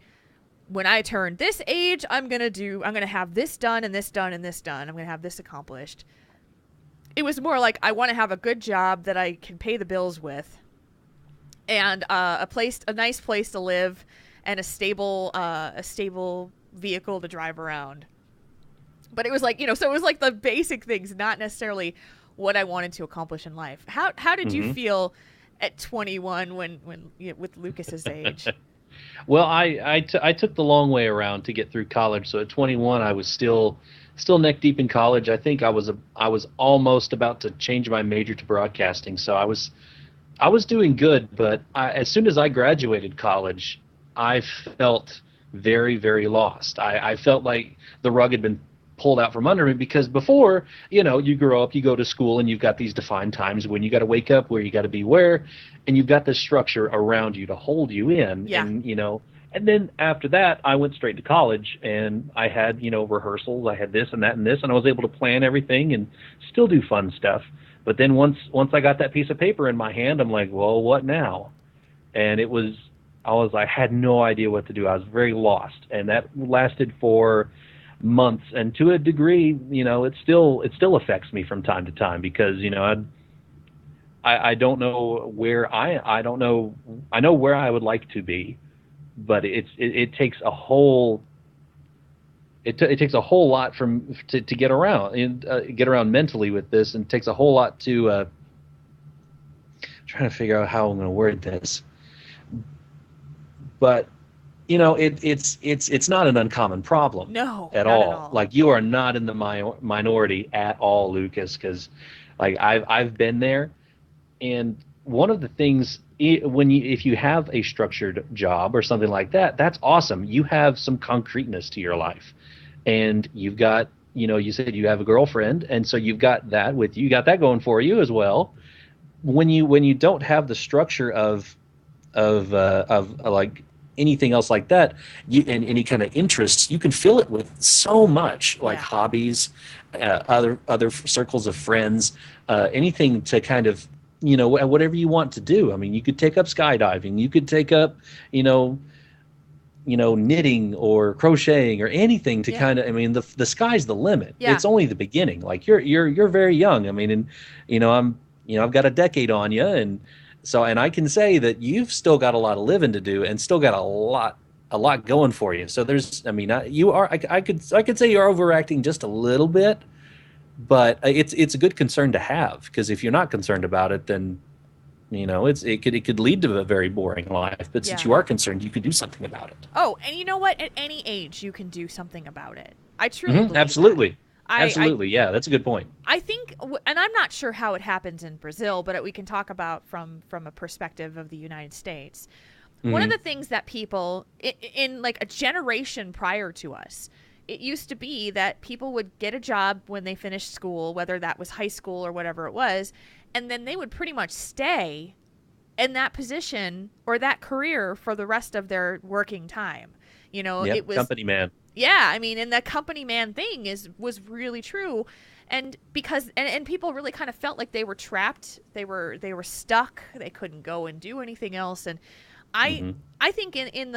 when I turn this age, I'm going to have this done and this done and this done. I'm going to have this accomplished. It was more like I want to have a good job that I can pay the bills with, and a nice place to live, and a stable vehicle to drive around. But it was like, so it was like the basic things, not necessarily what I wanted to accomplish in life. How did you Mhm. feel at 21 when with Lucas's age? Well, I took the long way around to get through college. So at 21, I was still neck deep in college. I think I was almost about to change my major to broadcasting. So I was doing good, but as soon as I graduated college, I felt very, very lost. I felt like the rug had been pulled out from under me because before, you grow up, you go to school, and you've got these defined times when you got to wake up, where you got to be where, and you've got this structure around you to hold you in, Yeah. and then after that, I went straight to college, and I had, rehearsals, I had this and that and this, and I was able to plan everything and still do fun stuff. But then once I got that piece of paper in my hand, I'm like, well, what now? And I had no idea what to do. I was very lost, and that lasted for months. And to a degree, it still affects me from time to time because I don't know where I don't know. I know where I would like to be, but it takes a whole. It takes a whole lot to get around and get around mentally with this, and it takes a whole lot to trying to figure out how I'm going to word this. But it's not an uncommon problem. No, at not at all. all. Like, you are not in the minority at all, Lucas, because like I've been there, and one of the things if you have a structured job or something like that, that's awesome. You have some concreteness to your life, and you've got, you said you have a girlfriend, and so you've got that with you. You got that going for you as well. When you don't have the structure of like anything else like that, and any kind of interests, you can fill it with so much, like Yeah. hobbies, other circles of friends, anything to kind of, whatever you want to do. I mean, you could take up skydiving, you could take up, knitting or crocheting or anything to Yeah. kind of, I mean, the sky's the limit. Yeah. It's only the beginning. Like, you're very young. I mean, and I've got a decade on you, and I can say that you've still got a lot of living to do, and still got a lot going for you. So there's, I mean, I could say you're overacting just a little bit, but it's a good concern to have, because if you're not concerned about it, then it could lead to a very boring life. But since Yeah. you are concerned, you could do something about it. Oh, and you know what? At any age, you can do something about it. I truly believe that. Absolutely. I Absolutely. Yeah, that's a good point. I think, and I'm not sure how it happens in Brazil, but we can talk about from a perspective of the United States. One of the things that people in like a generation prior to us, it used to be that people would get a job when they finished school, whether that was high school or whatever it was, and then they would pretty much stay in that position or that career for the rest of their working time. Yep, It was company man. Yeah, I mean, and the company man thing was really true, and because and people really kind of felt like they were trapped, they were stuck, they couldn't go and do anything else, and I think in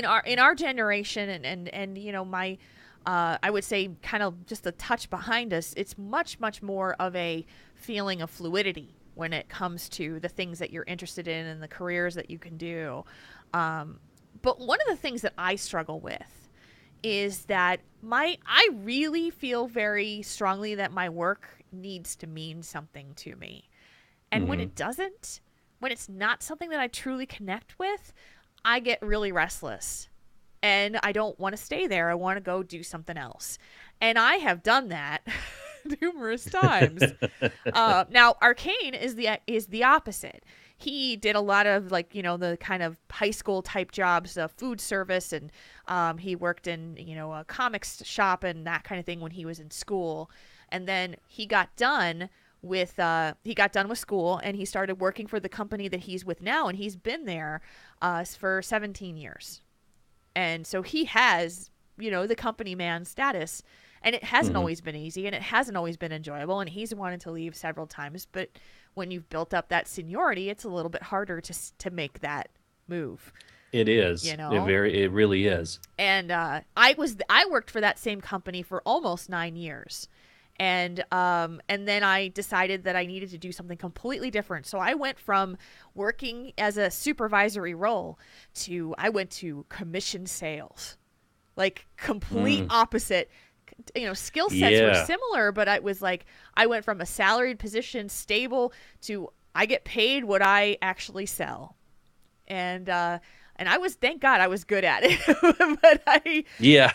our generation and my I would say kind of just a touch behind us, it's much more of a feeling of fluidity when it comes to the things that you're interested in and the careers that you can do. But one of the things that I struggle with is that I really feel very strongly that my work needs to mean something to me. And when it doesn't, when it's not something that I truly connect with, I get really restless. And I don't want to stay there. I want to go do something else. And I have done that numerous times. Now, Arcane is the opposite. He did a lot of the kind of high school type jobs, food service, and he worked in a comics shop and that kind of thing when he was in school. And then he got done with school, and he started working for the company that he's with now, and he's been there for 17 years. And so he has the company man status, and it hasn't always been easy, and it hasn't always been enjoyable, and he's wanted to leave several times, but when you've built up that seniority, it's a little bit harder to make that move. It is. It really is. And I worked for that same company for almost 9 years. And then I decided that I needed to do something completely different. So I went from working as a supervisory role I went to commission sales. Like complete opposite. skill sets were Yeah. similar, but I was like, I went from a salaried position, stable, to I get paid what I actually sell. And I was, thank God I was good at it. Yeah.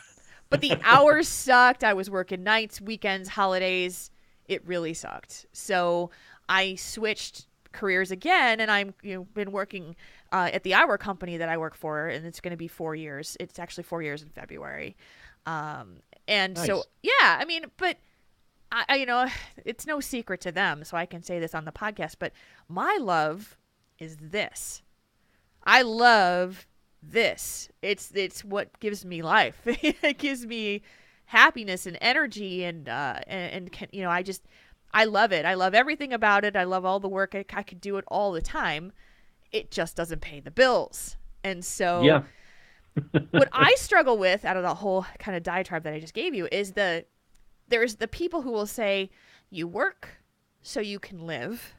But the hours sucked. I was working nights, weekends, holidays. It really sucked. So I switched careers again, and I'm been working at the eyewear company that I work for, and it's going to be 4 years. It's actually 4 years in February. And Nice. so, yeah, I mean, but it's no secret to them, so I can say this on the podcast, but my love is this. I love this. It's what gives me life. It gives me happiness and energy, and I love it. I love everything about it. I love all the work. I could do it all the time. It just doesn't pay the bills. And so Yeah. what I struggle with out of the whole kind of diatribe that I just gave you is there's the people who will say, you work so you can live.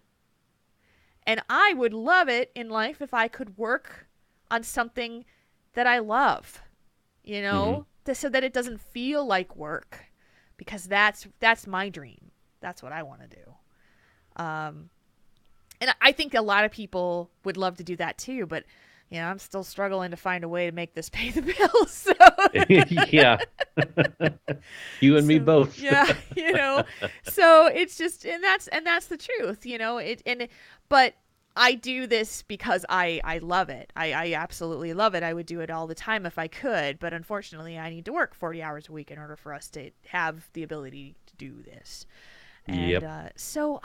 And I would love it in life if I could work on something that I love, so that it doesn't feel like work, because that's my dream. That's what I want to do. And I think a lot of people would love to do that too, but I'm still struggling to find a way to make this pay the bills. So. Yeah. You and me both. Yeah, So it's just, and that's the truth, but I do this because I love it. I absolutely love it. I would do it all the time if I could, but unfortunately I need to work 40 hours a week in order for us to have the ability to do this. And Yep. so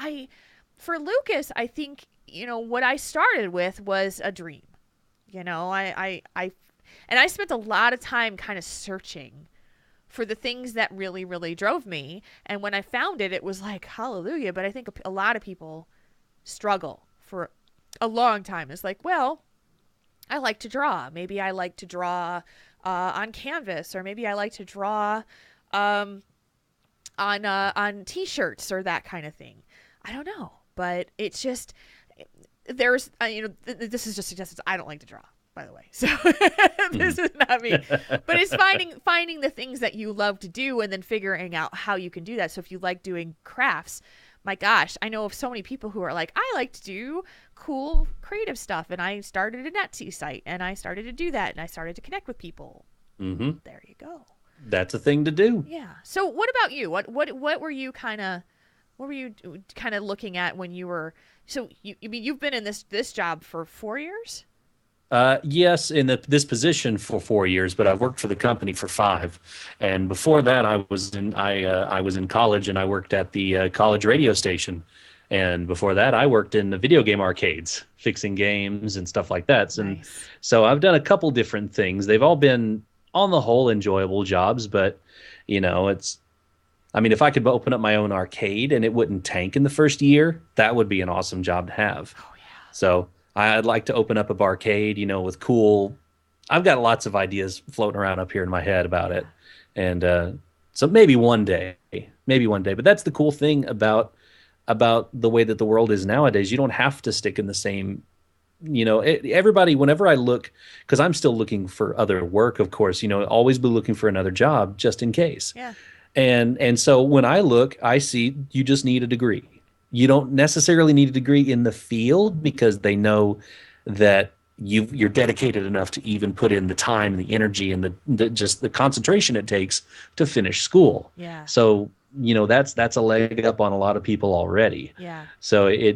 for Lucas, I think, what I started with was a dream. I spent a lot of time kind of searching for the things that really, really drove me. And when I found it, it was like, hallelujah. But I think a lot of people struggle for a long time. It's like, well, I like to draw. Maybe I like to draw on canvas, or maybe I like to draw on T-shirts or that kind of thing. I don't know. But it's just, there's, this is just suggestions. I don't like to draw, by the way. So this is not me. But it's finding the things that you love to do and then figuring out how you can do that. So if you like doing crafts, my gosh, I know of so many people who are like, I like to do cool creative stuff. And I started an Etsy site, and I started to do that, and I started to connect with people. Mm-hmm. There you go. That's a thing to do. Yeah. So what about you? What were you kind of looking at when you were, so you've been in this job for 4 years? Yes, in this position for 4 years, but I've worked for the company for 5. And before that, I was in college, and I worked at the college radio station. And before that, I worked in the video game arcades, fixing games and stuff like that. And Nice. so I've done a couple different things. They've all been, on the whole, enjoyable jobs, but if I could open up my own arcade and it wouldn't tank in the first year, that would be an awesome job to have. Oh yeah. So I'd like to open up a barcade, with cool. I've got lots of ideas floating around up here in my head about it, and so maybe one day. But that's the cool thing about the way that the world is nowadays. You don't have to stick in the same. Everybody. Whenever I look, because I'm still looking for other work, of course. Always be looking for another job just in case. Yeah. And so when I look, I see you just need a degree. You don't necessarily need a degree in the field, because they know that you're dedicated enough to even put in the time and the energy and the concentration it takes to finish school. Yeah. So that's a leg up on a lot of people already. Yeah. So I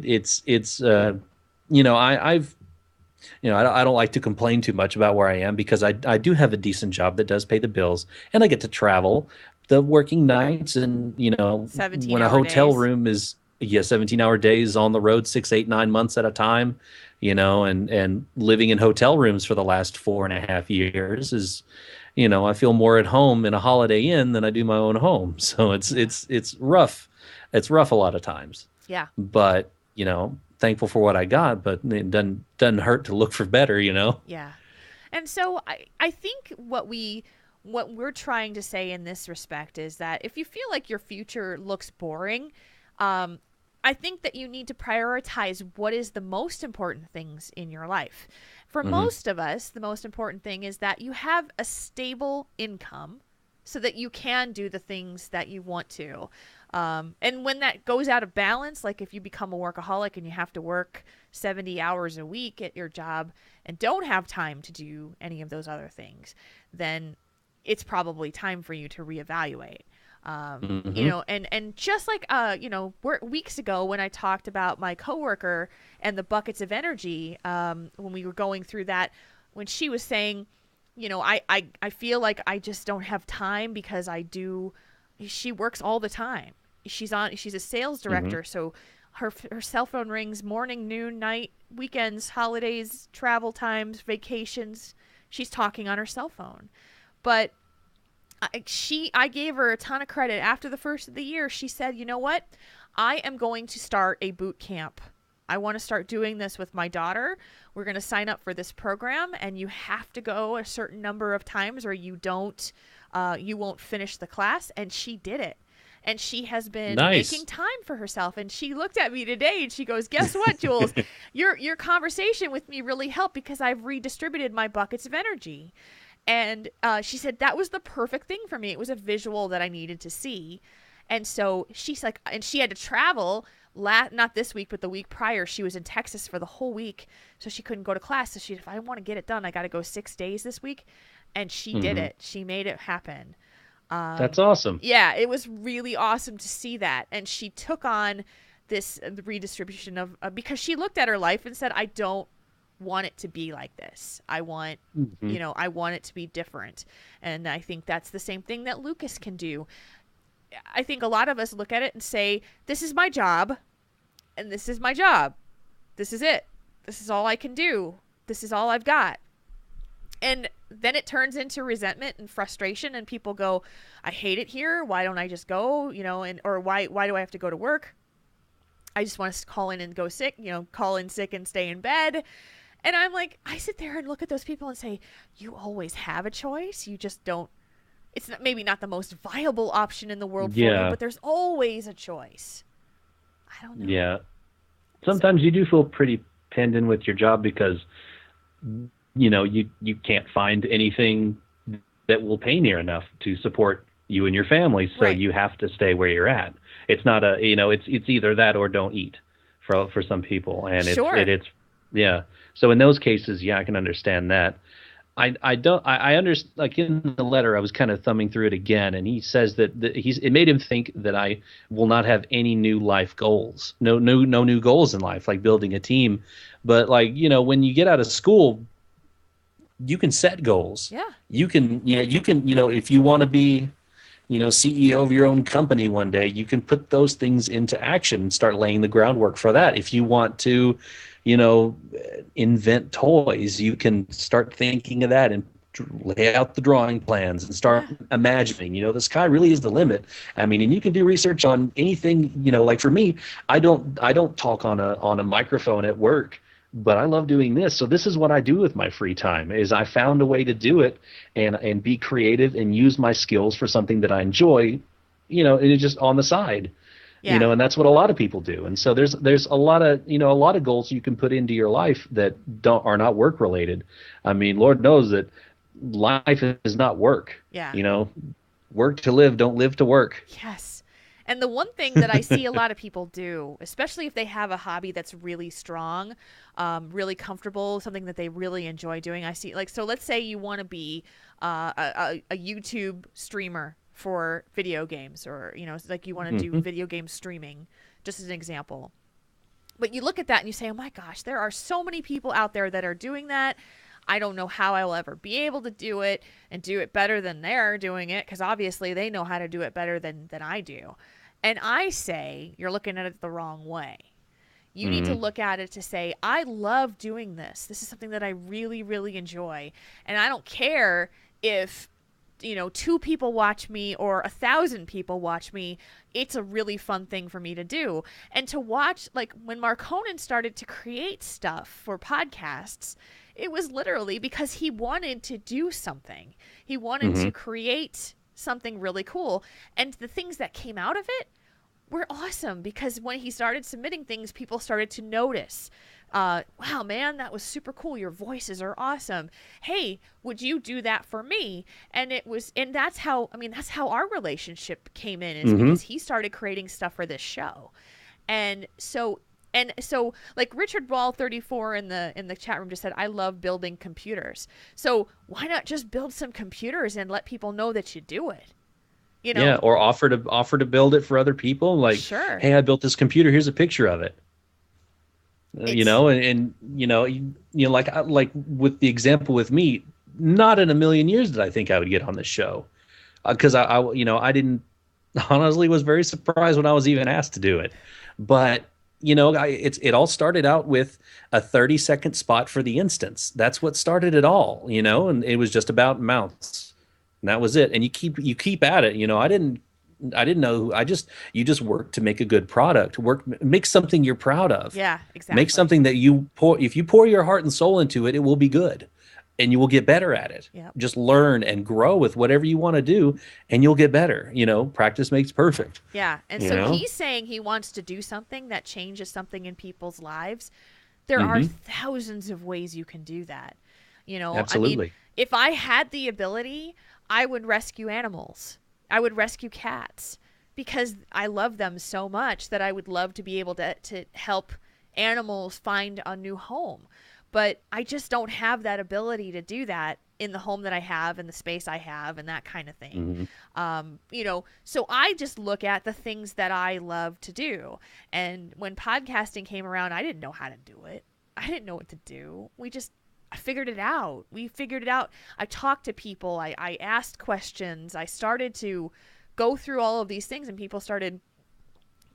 don't like to complain too much about where I am, because I do have a decent job that does pay the bills, and I get to travel the working nights, and 17 when a hour hotel days. room is 17-hour days on the road, 6, 8, 9 months at a time, and living in hotel rooms for the last 4.5 years is, I feel more at home in a Holiday Inn than I do my own home. So it's rough. It's rough a lot of times. Yeah. But thankful for what I got, but it doesn't hurt to look for better. Yeah. And so I think what we're trying to say in this respect is that if you feel like your future looks boring, I think that you need to prioritize what is the most important things in your life. For most of us, the most important thing is that you have a stable income so that you can do the things that you want to. And when that goes out of balance, like if you become a workaholic and you have to work 70 hours a week at your job and don't have time to do any of those other things, then it's probably time for you to reevaluate. You know, and just like, you know, weeks ago when I talked about my coworker and the buckets of energy, when we were going through that, when she was saying, you know, I feel like I just don't have time because she works all the time. She's a sales director. So her cell phone rings morning, noon, night, weekends, holidays, travel times, vacations. She's talking on her cell phone. But I gave her a ton of credit. After the first of the year, she said, you know what? I am going to start a boot camp. I want to start doing this with my daughter. We're going to sign up for this program, and you have to go a certain number of times or you won't finish the class. And she did it. And she has been making time for herself. And she looked at me today and she goes, guess what, Jules? Your conversation with me really helped because I've redistributed my buckets of energy. And she said that was the perfect thing for me. It was a visual that I needed to see. And so she's like, and she had to travel, not this week, but the week prior. She was in Texas for the whole week, so she couldn't go to class. So she, if I want to get it done, I got to go 6 days this week. And she did it. She made it happen. That's awesome. Yeah, it was really awesome to see that. And she took on this redistribution of because she looked at her life and said, I don't want it to be like this. I want, you know, I want it to be different. And I think that's the same thing that Lucas can do. I think a lot of us look at it and say, this is my job and this is my job. This is it. This is all I can do. This is all I've got. And then it turns into resentment and frustration and people go, I hate it here. Why don't I just go, you know, or why do I have to go to work? I just want to call in and go sick, you know, call in sick and stay in bed. And I'm like, I sit there and look at those people and say, you always have a choice. You just don't, it's not, maybe not the most viable option in the world for you, but there's always a choice. I don't know. Yeah. Sometimes you do feel pretty pinned in with your job because, you know, you can't find anything that will pay near enough to support you and your family. So you have to stay where you're at. It's not a, you know, it's either that or don't eat for some people. And it's yeah. So in those cases, I can understand that. I understand, like in the letter, I was kind of thumbing through it again, and he says that it made him think that I will not have any new life goals, no new goals in life, like building a team. But like, you know, when you get out of school, you can set goals. Yeah. You can, you know, if you want to be, you know, CEO of your own company one day, you can put those things into action and start laying the groundwork for that. If you want to, you know, invent toys, you can start thinking of that and lay out the drawing plans and start imagining, you know, the sky really is the limit. I mean, and you can do research on anything, you know, like for me, I don't talk on a microphone at work, but I love doing this. So this is what I do with my free time is I found a way to do it and be creative and use my skills for something that I enjoy, you know, and it's just on the side. You know, and that's what a lot of people do. And so there's a lot of goals you can put into your life that are not work related. I mean, Lord knows that life is not work. Yeah. You know, work to live, don't live to work. Yes. And the one thing that I see a lot of people do, especially if they have a hobby that's really strong, really comfortable, something that they really enjoy doing. I see, like, so let's say you want to be a YouTube streamer for video games, or, you know, like you want to do video game streaming, just as an example. But you look at that and you say, oh my gosh, there are so many people out there that are doing that. I don't know how I will ever be able to do it and do it better than they're doing it, because obviously they know how to do it better than I do. And I say, you're looking at it the wrong way. You need to look at it to say, I love doing this. This is something that I really, really enjoy. And I don't care if, you know, 2 people watch me or 1,000 people watch me. It's a really fun thing for me to do. And to watch, like when Marconin started to create stuff for podcasts, it was literally because he wanted to do something. He wanted to create something really cool. And the things that came out of it were awesome, because when he started submitting things, people started to notice. wow, man, that was super cool. Your voices are awesome. Hey, would you do that for me? And that's how, that's how our relationship came in, is Mm-hmm. because he started creating stuff for this show. And so like Richard Ball 34 in the chat room just said, I love building computers. So why not just build some computers and let people know that you do it? Yeah, or offer to build it for other people. Like, Sure. hey, I built this computer. Here's a picture of it. It's And like with the example with me, not in a million years did I think I would get on this show, because I didn't, honestly, was very surprised when I was even asked to do it. But it all started out with a 30-second spot for the instance. That's what started it all, and it was just about mounts, and that was it. And you keep at it. I didn't know. You just work to make a good product. Make something you're proud of. Yeah, Make exactly. something that if you pour your heart and soul into it, it will be good, and you will get better at it. Yep. Just learn and grow with whatever you want to do, and you'll get better. Practice makes perfect. Yeah. And You so know? he's saying he wants to do something that changes something in people's lives. There are Mm-hmm. thousands of ways you can do that. Absolutely. If I had the ability, I would rescue animals. I would rescue cats because I love them so much that I would love to be able to help animals find a new home. But I just don't have that ability to do that in the home that I have, in the space I have, and that kind of thing. Mm-hmm. So I just look at the things that I love to do. And when podcasting came around, I didn't know how to do it. I didn't know what to do. I figured it out. We figured it out. I talked to people. I asked questions. I started to go through all of these things, and people started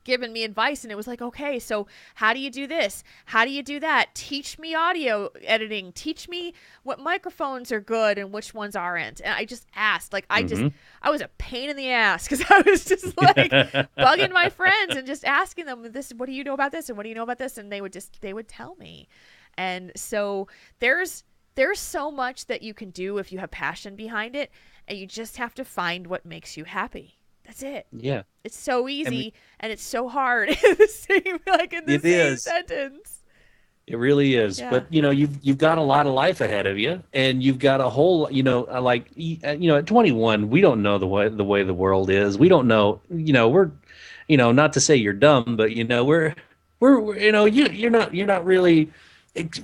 giving me advice, and it was like, okay, so how do you do this? How do you do that? Teach me audio editing. Teach me what microphones are good and which ones aren't. And I just asked, like, I was a pain in the ass because I was just like bugging my friends and just asking them, what do you know about this? And what do you know about this? And they would tell me. And so there's so much that you can do if you have passion behind it, and you just have to find what makes you happy. That's it. Yeah. It's so easy and it's so hard in the same sentence. It really is. Yeah. But you've got a lot of life ahead of you, and you've got a whole, at 21, we don't know the way the world is. We don't know, we're, not to say you're dumb, but you're not really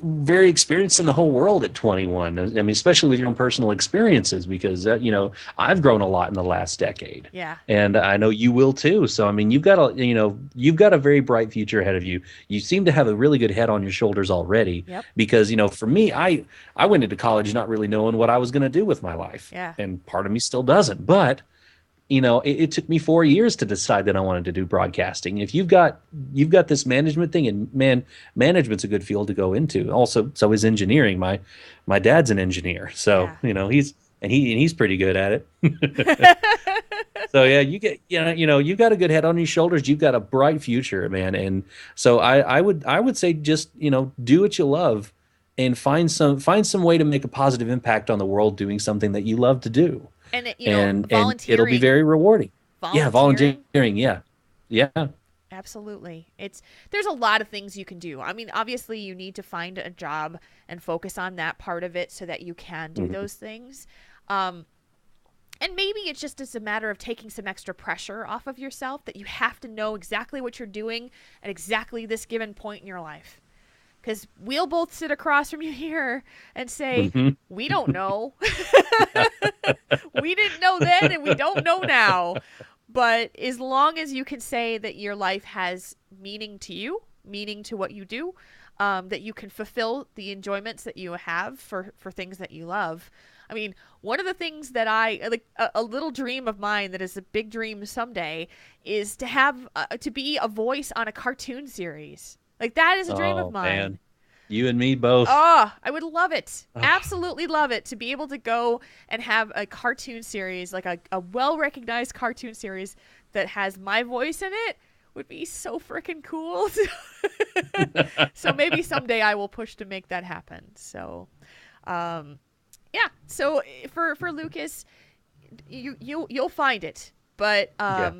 very experienced in the whole world at 21. I mean, especially with your own personal experiences, because I've grown a lot in the last decade. Yeah. And I know you will too. So I mean, you've got a very bright future ahead of you. You seem to have a really good head on your shoulders already. Yep. Because for me, I went into college not really knowing what I was going to do with my life. Yeah. And part of me still doesn't. But it took me 4 years to decide that I wanted to do broadcasting. If you've got this management thing, and management's a good field to go into. Also, so is engineering. My dad's an engineer, so Yeah. he's pretty good at it. So yeah, you've got a good head on your shoulders. You've got a bright future, man. And so I would say just do what you love, and find some way to make a positive impact on the world doing something that you love to do. And And volunteering. it'll be very rewarding. Yeah, volunteering. Yeah. Absolutely. There's a lot of things you can do. I mean, obviously you need to find a job and focus on that part of it so that you can do those things. And maybe it's just as a matter of taking some extra pressure off of yourself, that you have to know exactly what you're doing at exactly this given point in your life. Because we'll both sit across from you here and say, we don't know. We didn't know then, and we don't know now. But as long as you can say that your life has meaning to you, meaning to what you do, that you can fulfill the enjoyments that you have for things that you love. I mean, one of the things that a little dream of mine that is a big dream someday is to have, to be a voice on a cartoon series. Like, that is a dream of mine. Man. You and me both. Oh, I would love it. Absolutely love it. To be able to go and have a cartoon series, like a well-recognized cartoon series that has my voice in it, would be so freaking cool. So maybe someday I will push to make that happen. So, yeah. So for Lucas, you'll find it. But, Yeah.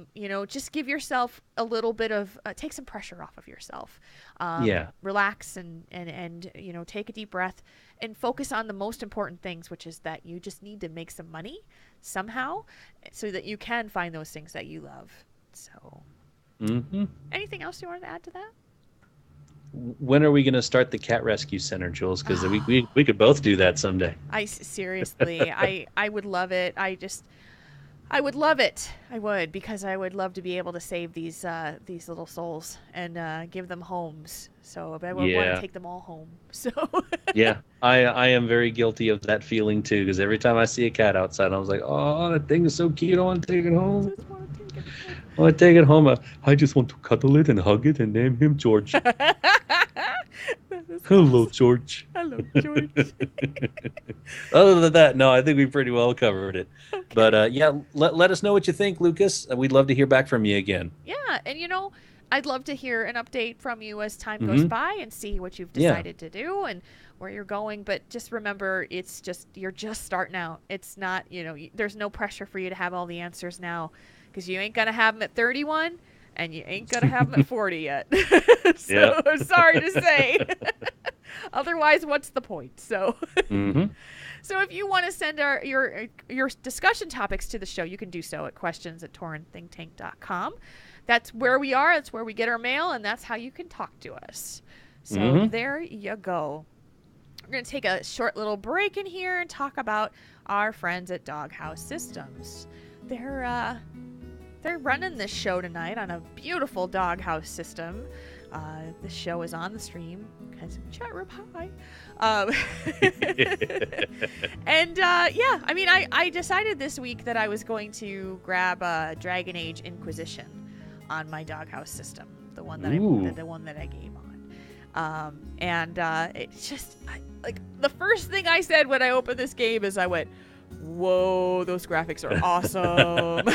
just give yourself a little bit of, take some pressure off of yourself. Yeah. Relax and, take a deep breath and focus on the most important things, which is that you just need to make some money somehow so that you can find those things that you love. So, anything else you wanted to add to that? When are we going to start the cat rescue center, Jules? Because we could both do that someday. Seriously, I would love it. I would love it. I would, because I would love to be able to save these little souls and give them homes. So I would want to take them all home. So Yeah, I am very guilty of that feeling too. Because every time I see a cat outside, I was like, oh, that thing is so cute. I want to take it home. I want to take it home. I just want to cuddle it and hug it and name him George. Hello, George. Hello, George. Other than that, no, I think we pretty well covered it. Okay. But let us know what you think, Lucas. We'd love to hear back from you again. Yeah, and I'd love to hear an update from you as time goes by and see what you've decided to do and where you're going. But just remember, you're just starting out. It's not, there's no pressure for you to have all the answers now, because you ain't gonna have them at 31. And you ain't going to have them at 40 yet. So sorry to say. Otherwise, what's the point? So so if you want to send your discussion topics to the show, you can do so at questions@taurenThinkTank.com. That's where we are. That's where we get our mail. And that's how you can talk to us. So there you go. We're going to take a short little break in here and talk about our friends at Doghouse Systems. They're running this show tonight on a beautiful doghouse system. The show is on the stream. Guys, chat room, hi. And I decided this week that I was going to grab Dragon Age Inquisition on my doghouse system, the one that I game on. It's just like the first thing I said when I opened this game is I went, whoa, those graphics are awesome.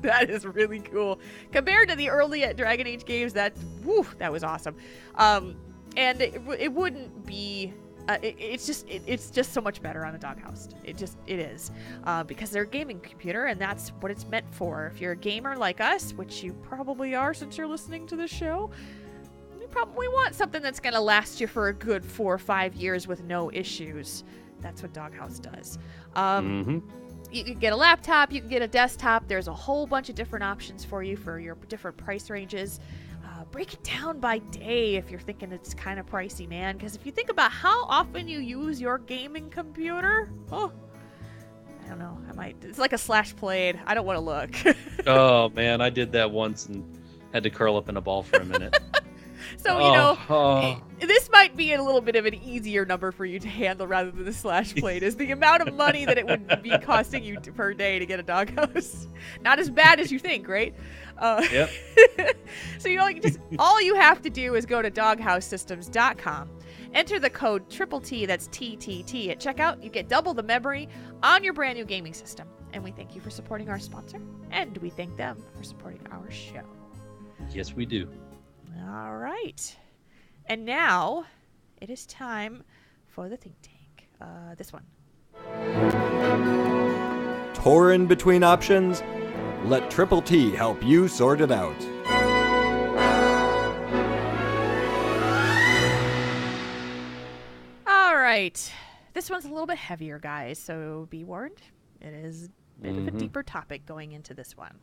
That is really cool. Compared to the early Dragon Age games, that was awesome. And it wouldn't be... it's just so much better on a doghouse. It is. Because they're a gaming computer, and that's what it's meant for. If you're a gamer like us, which you probably are since you're listening to this show, you probably want something that's going to last you for a good 4 or 5 years with no issues. That's what Doghouse does. You can get a laptop, you can get a desktop. There's a whole bunch of different options for you for your different price ranges. Break it down by day if you're thinking it's kind of pricey, man. Because if you think about how often you use your gaming computer, I don't know. It's like a slash blade. I don't want to look. Oh, man, I did that once and had to curl up in a ball for a minute. So, this might be a little bit of an easier number for you to handle rather than the slash plate, is the amount of money that it would be costing you per day to get a doghouse. Not as bad as you think, right? Yep. So all you have to do is go to doghousesystems.com, enter the code TTT, that's TTT, at checkout. You get double the memory on your brand new gaming system. And we thank you for supporting our sponsor, and we thank them for supporting our show. Yes, we do. All right. And now it is time for the think tank. This one. Tauren between options? Let Triple T help you sort it out. All right. This one's a little bit heavier, guys, so be warned. It is a bit of a deeper topic going into this one.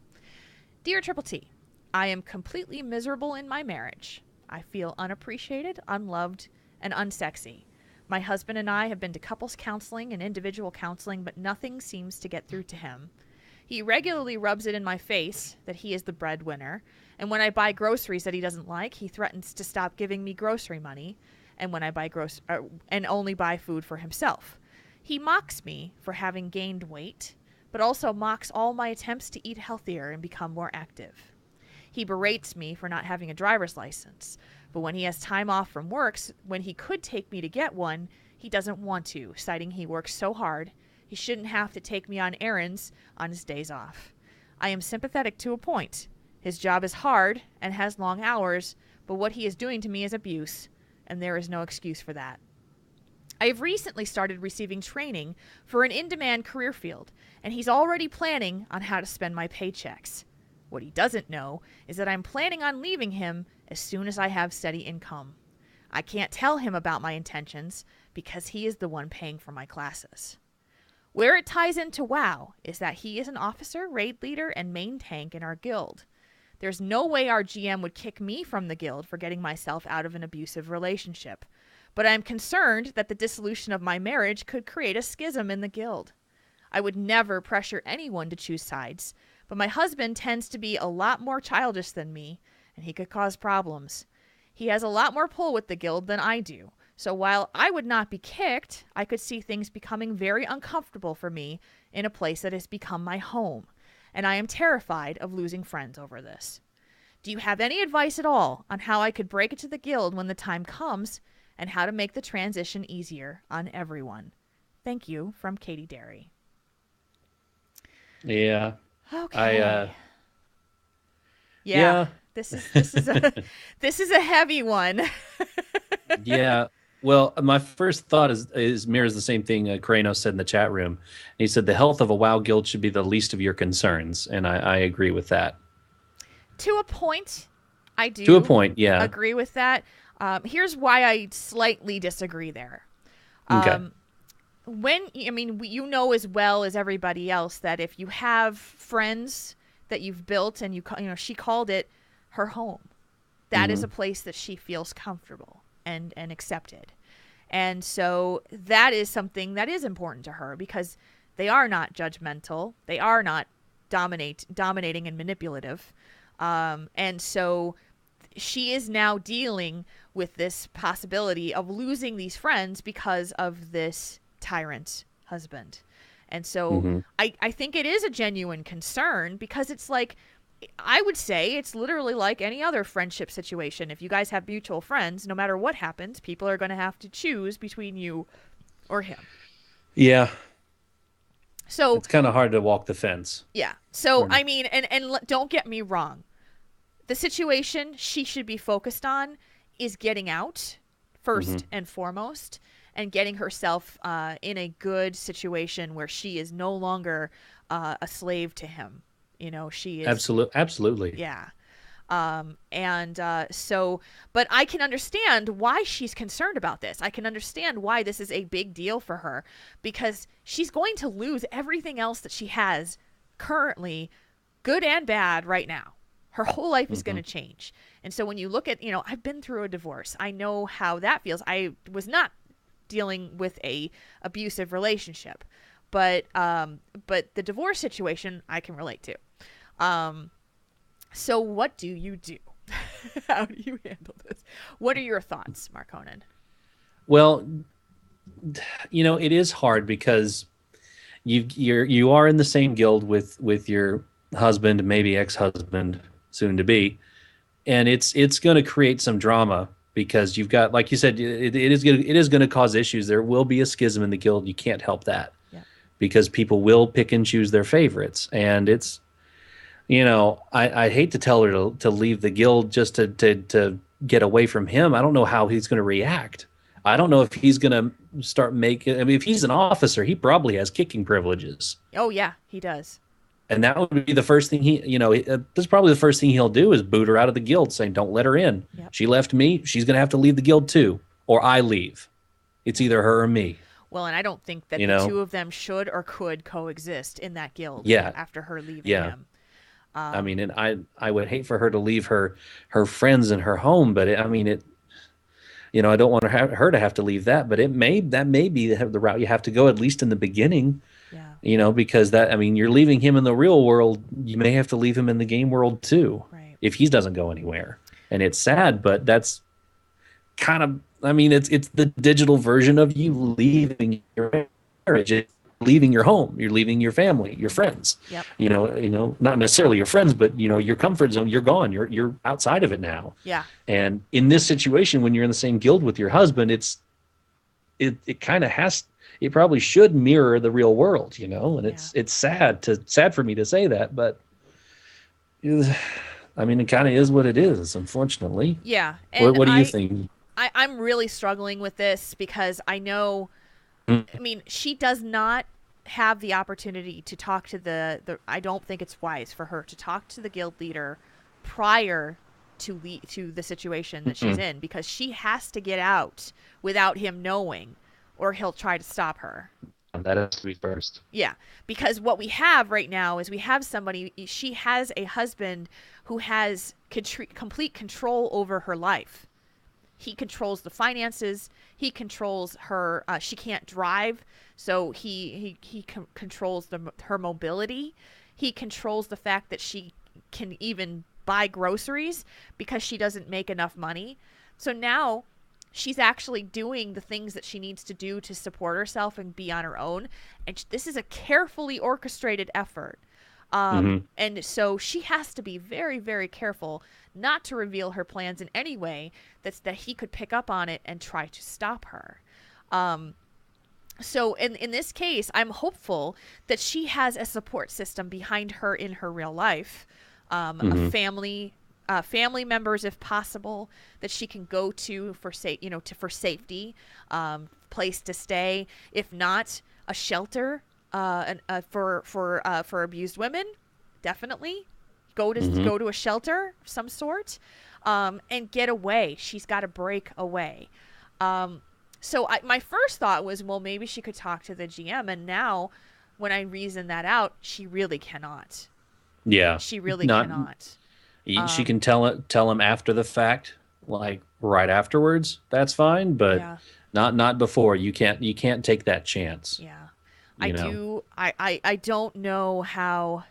Dear Triple T, I am completely miserable in my marriage. I feel unappreciated, unloved, and unsexy. My husband and I have been to couples counseling and individual counseling, but nothing seems to get through to him. He regularly rubs it in my face that he is the breadwinner, and when I buy groceries that he doesn't like, he threatens to stop giving me grocery money, and when I buy and only buy food for himself. He mocks me for having gained weight, but also mocks all my attempts to eat healthier and become more active. He berates me for not having a driver's license, but when he has time off from work, when he could take me to get one, he doesn't want to, citing he works so hard, he shouldn't have to take me on errands on his days off. I am sympathetic to a point. His job is hard and has long hours, but what he is doing to me is abuse, and there is no excuse for that. I have recently started receiving training for an in-demand career field, and he's already planning on how to spend my paychecks. What he doesn't know is that I'm planning on leaving him as soon as I have steady income. I can't tell him about my intentions because he is the one paying for my classes. Where it ties into WoW is that he is an officer, raid leader, and main tank in our guild. There's no way our GM would kick me from the guild for getting myself out of an abusive relationship, but I am concerned that the dissolution of my marriage could create a schism in the guild. I would never pressure anyone to choose sides, but my husband tends to be a lot more childish than me, and he could cause problems. He has a lot more pull with the guild than I do, so while I would not be kicked, I could see things becoming very uncomfortable for me in a place that has become my home, and I am terrified of losing friends over this. Do you have any advice at all on how I could break it to the guild when the time comes, and how to make the transition easier on everyone? Thank you, from Katie Derry. Yeah. Okay. Yeah. This is a heavy one. Yeah. Well, my first thought is mirrors the same thing Kranos said in the chat room. He said the health of a WoW guild should be the least of your concerns, and I agree with that. To a point, I do. To a point, yeah. Agree with that. Here's why I slightly disagree there. Okay. You know as well as everybody else that if you have friends that you've built and she called it her home, that is a place that she feels comfortable and accepted. And so that is something that is important to her because they are not judgmental. They are not dominating and manipulative. And so she is now dealing with this possibility of losing these friends because of this tyrant husband. And so I think it is a genuine concern because it's like, I would say it's literally like any other friendship situation. If you guys have mutual friends, no matter what happens, people are going to have to choose between you or him. Yeah. So it's kind of hard to walk the fence. Yeah. So, I mean, and don't get me wrong. The situation she should be focused on is getting out first and foremost and getting herself in a good situation where she is no longer a slave to him. You know, she is absolutely. Yeah. So, but I can understand why she's concerned about this. I can understand why this is a big deal for her because she's going to lose everything else that she has currently, good and bad, right now. Her whole life is going to change. And so when you look at, I've been through a divorce. I know how that feels. I was not dealing with a abusive relationship, but the divorce situation I can relate to. So what do you do? How do you handle this? What are your thoughts, Markonen? Well, it is hard because you are in the same guild with your husband, maybe ex-husband, soon to be, and it's going to create some drama because you've got, like you said, it is going to cause issues. There will be a schism in the guild. You can't help that because people will pick and choose their favorites, and it's. I hate to tell her to leave the guild just to get away from him. I don't know how he's going to react. I don't know if he's going to start making. I mean, if he's an officer, he probably has kicking privileges. Oh yeah, he does. And that would be the first thing that's probably the first thing he'll do is boot her out of the guild, saying, "Don't let her in. Yep. She left me. She's going to have to leave the guild too, or I leave. It's either her or me." Well, and I don't think that the two of them should or could coexist in that guild. Yeah. After her leaving him. I mean, and I would hate for her to leave her friends and her home, but I don't want her to have to leave that, but that may be the route you have to go, at least in the beginning. Yeah. Because you're leaving him in the real world, you may have to leave him in the game world too, right, if he doesn't go anywhere. And it's sad, but that's kind of, it's the digital version of you leaving your marriage. Leaving your home, you're leaving your family, your friends. Yep. Not necessarily your friends, but your comfort zone. You're gone. You're outside of it now. Yeah. And in this situation, when you're in the same guild with your husband, it kind of has. It probably should mirror the real world, And it's sad for me to say that, but it kind of is what it is, unfortunately. Yeah. And what do you think? I'm really struggling with this because I know, I mean, she does not have the opportunity to talk to I don't think it's wise for her to talk to the guild leader prior to the situation that she's in, because she has to get out without him knowing, or he'll try to stop her. That has to be first. Yeah, because what we have right now is we have somebody, she has a husband who has complete control over her life. He controls the finances. He controls her. She can't drive, so he controls her mobility. He controls the fact that she can even buy groceries because she doesn't make enough money. So now she's actually doing the things that she needs to do to support herself and be on her own. And this is a carefully orchestrated effort. And so she has to be very, very careful not to reveal her plans in any way that he could pick up on it and try to stop her. So in this case, I'm hopeful that she has a support system behind her in her real life, a family members, if possible, that she can go to for safety, place to stay. If not, a shelter for abused women, definitely go to a shelter of some sort, and get away. She's got to break away. So my first thought was, well, maybe she could talk to the GM, and now when I reason that out, she really cannot. Yeah, she really cannot. She can tell him after the fact, like right afterwards. That's fine, but not before. You can't take that chance. Yeah, I don't know how.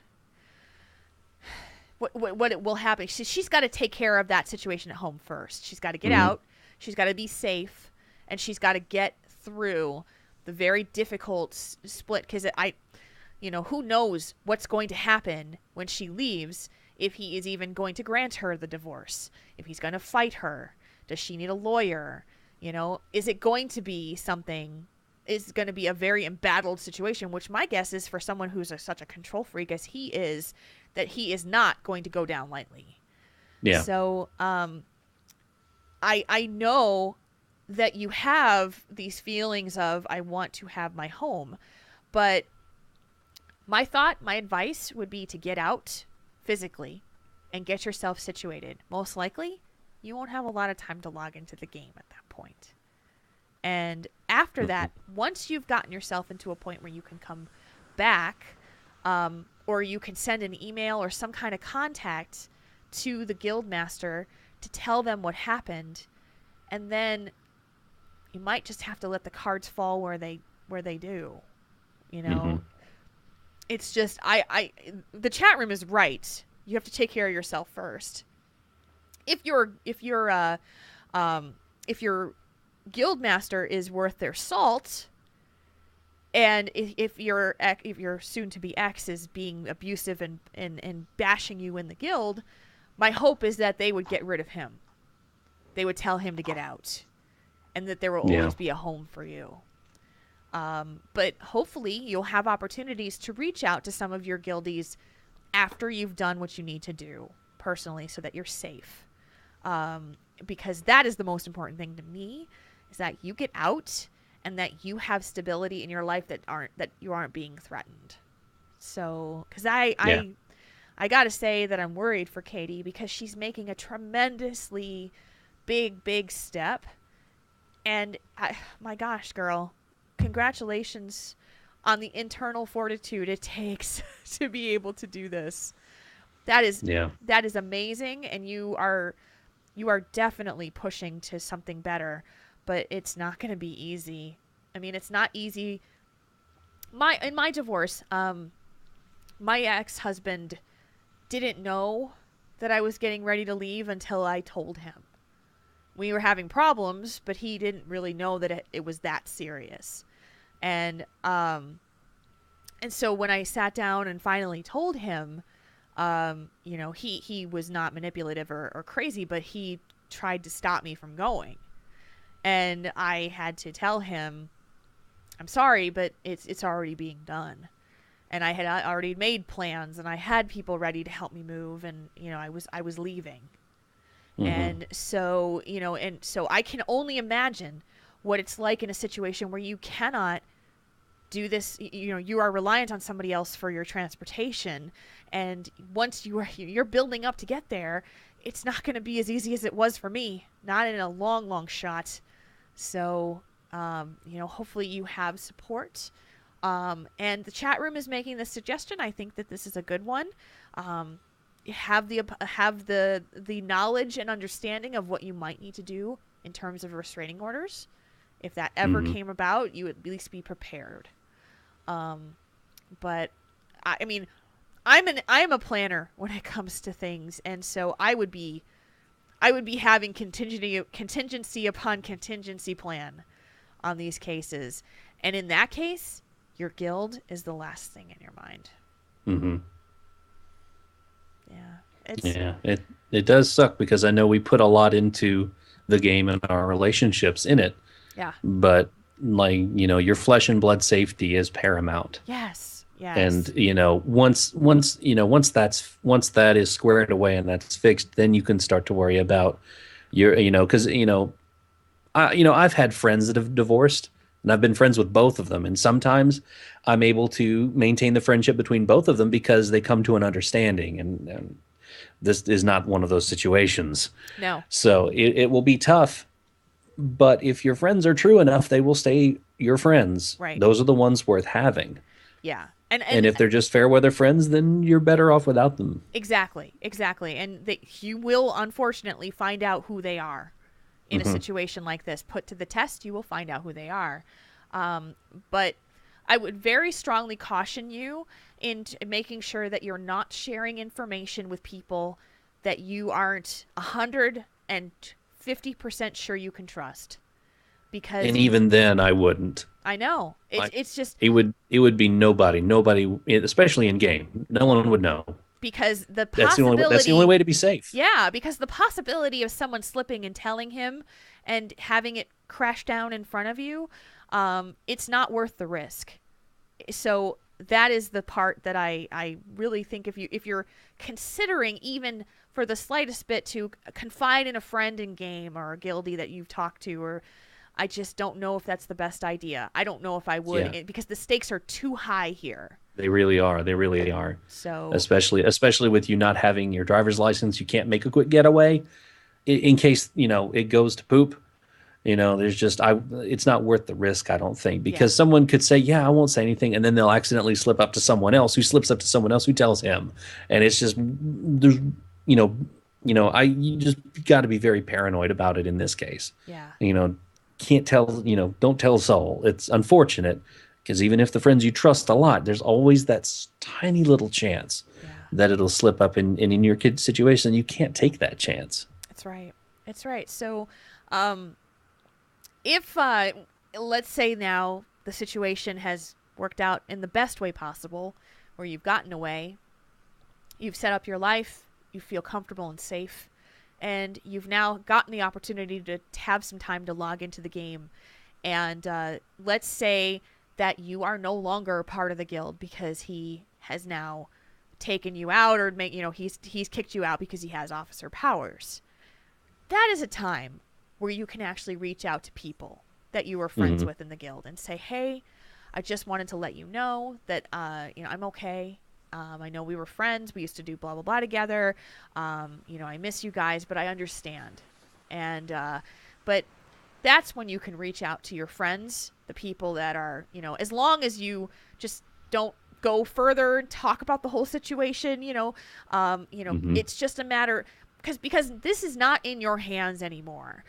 What it will happen. She's got to take care of that situation at home first. She's got to get out. She's got to be safe, and she's got to get through the very difficult split. Because who knows what's going to happen when she leaves. If he is even going to grant her the divorce, if he's going to fight her, does she need a lawyer? Is it going to be something? Is going to be a very embattled situation? Which my guess is, for someone who's such a control freak as he is, that he is not going to go down lightly. Yeah. So, I know that you have these feelings of, I want to have my home, but my advice would be to get out physically and get yourself situated. Most likely, you won't have a lot of time to log into the game at that point. And after that, once you've gotten yourself into a point where you can come back, or you can send an email or some kind of contact to the guild master to tell them what happened, and then you might just have to let the cards fall where they do. It's just the chat room is right. You have to take care of yourself first. If your guild master is worth their salt, and if your soon to be ex is being abusive and bashing you in the guild, my hope is that they would get rid of him. They would tell him to get out, and that there will always be a home for you. But hopefully you'll have opportunities to reach out to some of your guildies after you've done what you need to do personally, so that you're safe. Because that is the most important thing to me, is that you get out and that you have stability in your life, that you aren't being threatened. So, because I gotta say that I'm worried for Katie, because she's making a tremendously big step, and my gosh, girl, congratulations on the internal fortitude it takes to be able to do this. That is amazing, and you are definitely pushing to something better, but it's not going to be easy. I mean, it's not easy. In my divorce, my ex-husband didn't know that I was getting ready to leave until I told him. We were having problems, but he didn't really know that it was that serious. And so when I sat down and finally told him, he was not manipulative or crazy, but he tried to stop me from going. And I had to tell him, I'm sorry, but it's already being done. And I had already made plans, and I had people ready to help me move, and I was leaving. And so, and so I can only imagine what it's like in a situation where you cannot do this. You are reliant on somebody else for your transportation, and once you're building up to get there, it's not going to be as easy as it was for me, not in a long shot. So hopefully you have support, and the chat room is making this suggestion. I think that this is a good one. Have the knowledge and understanding of what you might need to do in terms of restraining orders. If that ever came about, you would at least be prepared. But I mean, I am a planner when it comes to things, and so I would be having contingency upon contingency plan on these cases, and in that case, your guild is the last thing in your mind. It does suck, because I know we put a lot into the game and our relationships in it. Yeah. But your flesh and blood safety is paramount. Yes. And once that is squared away and that's fixed, then you can start to worry about because I've had friends that have divorced, and I've been friends with both of them, and sometimes I'm able to maintain the friendship between both of them because they come to an understanding, and this is not one of those situations. No. So it will be tough. But if your friends are true enough, they will stay your friends. Right. Those are the ones worth having. Yeah. And if they're just fair weather friends, then you're better off without them. Exactly. And you will, unfortunately, find out who they are in a situation like this. Put to the test, you will find out who they are. But I would very strongly caution you in making sure that you're not sharing information with people that you aren't 150% sure you can trust. And even then, I wouldn't. I know. It's just it would be nobody, especially in game. No one would know. Because the possibility that's the only way to be safe. Yeah, because the possibility of someone slipping and telling him and having it crash down in front of you, it's not worth the risk. So that is the part that I really think if you're considering even for the slightest bit to confide in a friend in game or a guildie that you've talked to, or I just don't know if that's the best idea. I don't know if I would, because the stakes are too high here. They really are. So especially with you not having your driver's license, you can't make a quick getaway in case it goes to poop. There's just it's not worth the risk, I don't think, because someone could say, "Yeah, I won't say anything," and then they'll accidentally slip up to someone else who slips up to someone else who tells him, and it's just there's you just got to be very paranoid about it in this case. Yeah. Can't tell, don't tell a soul. It's unfortunate because even if the friends you trust a lot, there's always that tiny little chance that it'll slip up in your kid's situation. You can't take that chance. That's right. So, if let's say now the situation has worked out in the best way possible, where you've gotten away, you've set up your life, you feel comfortable and safe, and you've now gotten the opportunity to have some time to log into the game. And let's say that you are no longer part of the guild because he has now taken you out, or he's kicked you out because he has officer powers. That is a time where you can actually reach out to people that you were friends with in the guild and say, "Hey, I just wanted to let you know that I'm okay. I know we were friends. We used to do blah, blah, blah together. I miss you guys, but I understand." And, but that's when you can reach out to your friends, the people that are, as long as you just don't go further and talk about the whole situation, it's just a matter, because this is not in your hands anymore.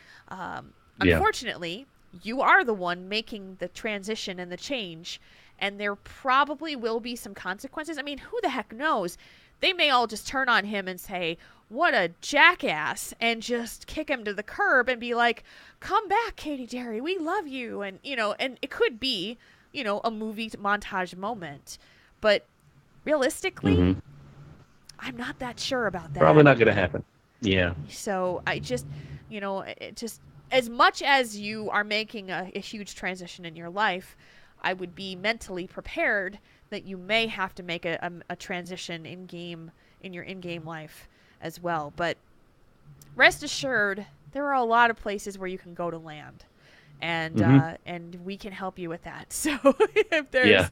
Unfortunately, you are the one making the transition and the change, and there probably will be some consequences. I mean, who the heck knows? They may all just turn on him and say, "What a jackass," and just kick him to the curb and be like, "Come back, Katie Derry, we love you." And, and it could be, a movie montage moment. But realistically, I'm not that sure about that. Probably not going to happen. Yeah. So I just, as much as you are making a huge transition in your life, I would be mentally prepared that you may have to make a transition in your in-game life as well. But rest assured, there are a lot of places where you can go to land. And and we can help you with that. So if there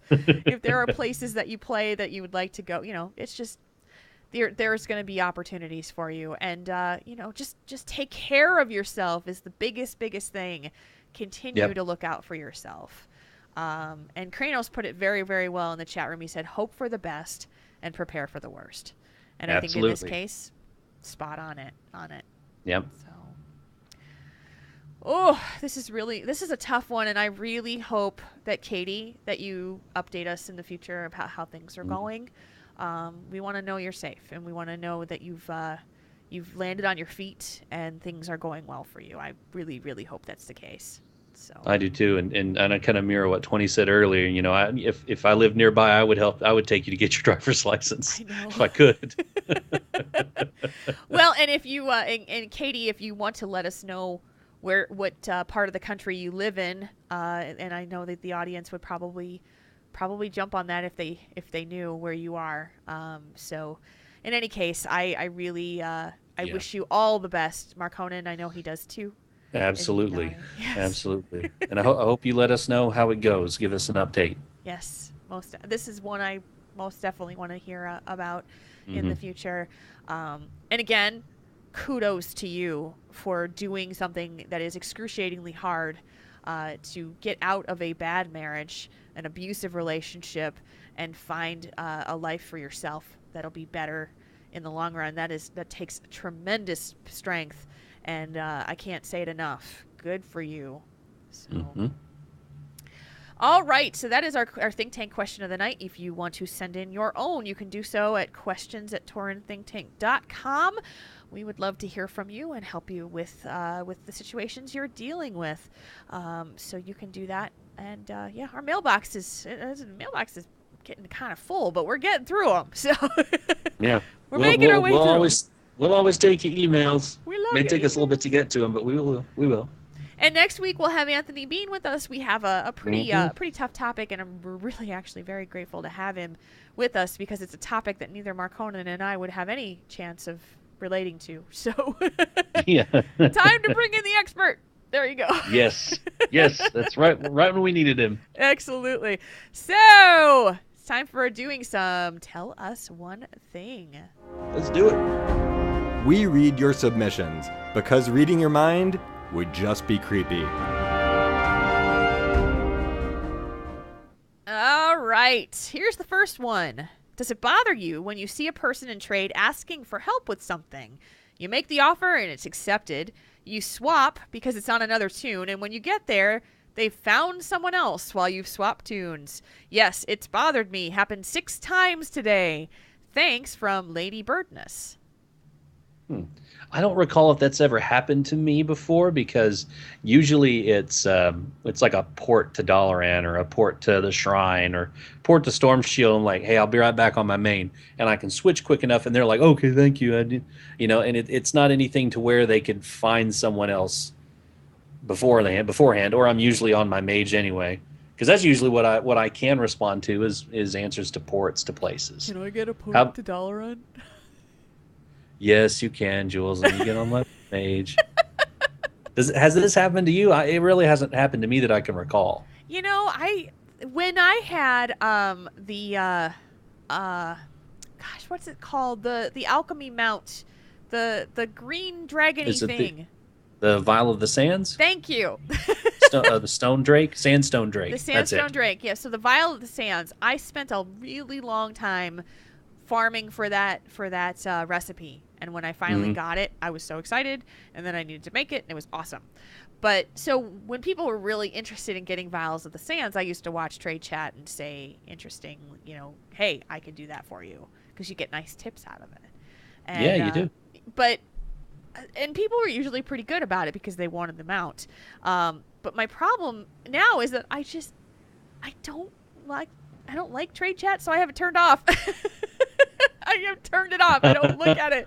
are places that you play that you would like to go, it's just there's going to be opportunities for you. And just take care of yourself is the biggest thing. Continue to look out for yourself. And Kranos put it very, very well in the chat room. He said, "Hope for the best and prepare for the worst." And I think in this case, spot on it. Yep. So. Oh, this is a tough one, and I really hope that Katie, that you update us in the future about how things are going. We want to know you're safe, and we want to know that you've landed on your feet and things are going well for you. I really, really hope that's the case. So I do too, and I kind of mirror what 20 said earlier. If I lived nearby, I would take you to get your driver's license if I could. Well, and if you and Katie, if you want to let us know what part of the country you live in, and I know that the audience would probably jump on that if they knew where you are. So in any case, I really wish you all the best, Mark Honan. I know he does too. Absolutely. Yes. Absolutely. And I hope you let us know how it goes. Give us an update. Yes, this is one I most definitely want to hear about in the future. And again, kudos to you for doing something that is excruciatingly hard to get out of a bad marriage, an abusive relationship, and find a life for yourself that'll be better in the long run. That takes tremendous strength, and I can't say it enough. Good for you. So. All right, so that is our think tank question of the night. If you want to send in your own, you can do so at questions@taurenThinkTank.com. We would love to hear from you and help you with the situations you're dealing with. So you can do that. And our mailbox is getting kind of full, but we're getting through them. So yeah, we're making our way through. We'll always take your emails. We love May take us a little bit to get to them, but we will. And next week we'll have Anthony Bean with us. We have a pretty tough topic, and we're really actually very grateful to have him with us because it's a topic that neither Mark Honan and I would have any chance of relating to. So yeah, time to bring in the expert. There you go. Yes, that's right when we needed him. Absolutely. So it's time for doing some Tell Us One Thing. Let's do it. We read your submissions because reading your mind would just be creepy. All right, here's the first one. Does it bother you when you see a person in trade asking for help with something? You make the offer and it's accepted. You swap because it's on another tune, and when you get there, they've found someone else while you've swapped tunes. Yes, it's bothered me. Happened 6 times today. Thanks from Lady Birdness. I don't recall if that's ever happened to me before, because usually it's like a port to Dalaran or a port to the Shrine or port to Storm Shield. I'm like, hey, I'll be right back on my main, and I can switch quick enough, and they're like, okay, thank you. I did, and it's not anything to where they could find someone else beforehand, or I'm usually on my mage anyway, because that's usually what I can respond to is answers to ports to places. Can I get a port to Dalaran? Yes, you can, Jules. Let me get on my page. Has this happened to you? It really hasn't happened to me that I can recall. When I had what's it called? The alchemy mount, the green dragony thing. The Vial of the Sands? Thank you. The Stone Drake? Sandstone Drake. The Sandstone Drake, yeah. So the Vial of the Sands, I spent a really long time farming for that recipe. And when I finally got it, I was so excited. And then I needed to make it, and it was awesome. But so when people were really interested in getting Vials of the Sands, I used to watch Trade Chat and say, interesting, hey, I could do that for you. Because you get nice tips out of it. And, yeah, you do. And people were usually pretty good about it because they wanted them out. But my problem now is that I don't like Trade Chat, so I have it turned off. I have turned it off. I don't look at it.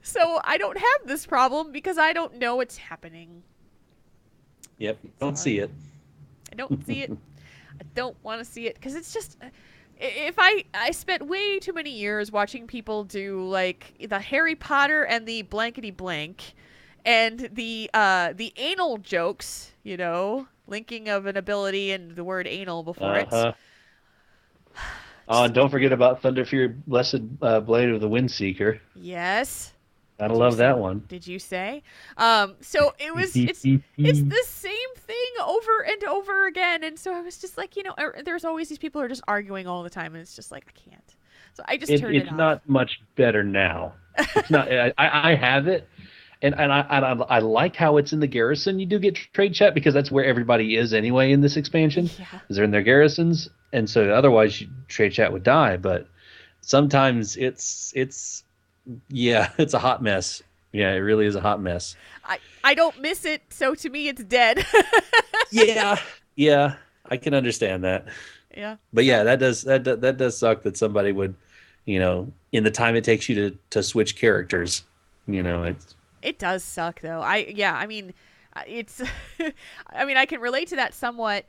So I don't have this problem because I don't know what's happening. Yep. Don't see it. I don't see it. I don't want to see it because it's just, if I spent way too many years watching people do like the Harry Potter and the blankety blank and the anal jokes, linking of an ability and the word anal before it. Uh-huh. Oh, and don't forget about Thunderfury, Blessed Blade of the Windseeker. Yes. Gotta love that one. Did you say? So it's the same thing over and over again, and so I was just like, there's always these people who are just arguing all the time, and it's just like I can't. So I just turned it off. It's not much better now. It's not. I have it, and I like how it's in the garrison. You do get trade chat because that's where everybody is anyway in this expansion. Yeah. Because they're in their garrisons, and so otherwise trade chat would die. But sometimes it's a hot mess. Yeah, it really is a hot mess. I don't miss it, so to me it's dead. Yeah, I can understand that. Yeah. But yeah, that does suck that somebody would, in the time it takes you to switch characters, It does suck though. It's I can relate to that somewhat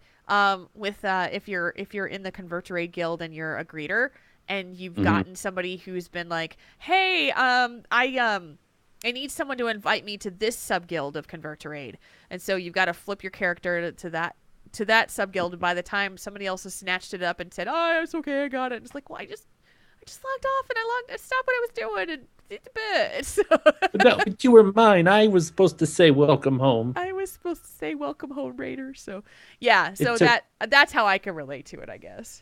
with if you're in the Converterade Guild and you're a greeter and you've gotten somebody who's been like, "Hey, I need someone to invite me to this sub-guild of Converterade." And so you've got to flip your character to that sub-guild, and by the time somebody else has snatched it up and said, "Oh, it's okay, I got it." And it's like, "Well, I just logged off and I stopped what I was doing and did the bit." So but you were mine. I was supposed to say welcome home. I was supposed to say welcome home, Raider. So yeah, that's how I can relate to it, I guess.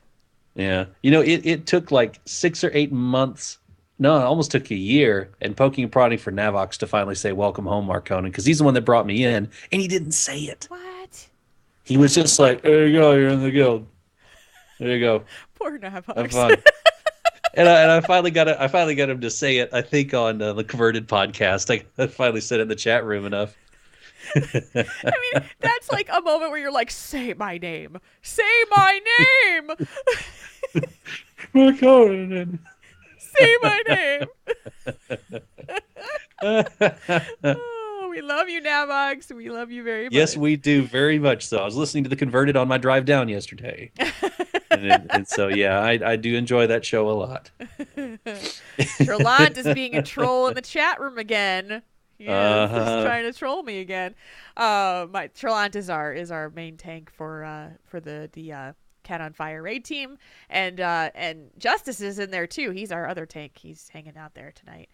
Yeah. It took like 6 or 8 months. No, it almost took a year and poking and prodding for Navox to finally say welcome home, Marconin, because he's the one that brought me in, and he didn't say it. What? He was just like, "There you go, you're in the guild. There you go." Poor Navox. Have fun. And I finally got him to say it, I think, on the Converted podcast. I finally said it in the chat room enough. That's like a moment where you're like, "Say my name. Say my name." Marconin. Say my name. Oh, we love you, Navox. We love you very much. Yes, we do very much so. I was listening to The Converted on my drive down yesterday. and so, yeah, I do enjoy that show a lot. Trellant is being a troll in the chat room again. Yeah, he's trying to troll me again. My Trellant is our main tank for the Cat on Fire raid team, and Justice is in there too. He's our other tank. He's hanging out there tonight.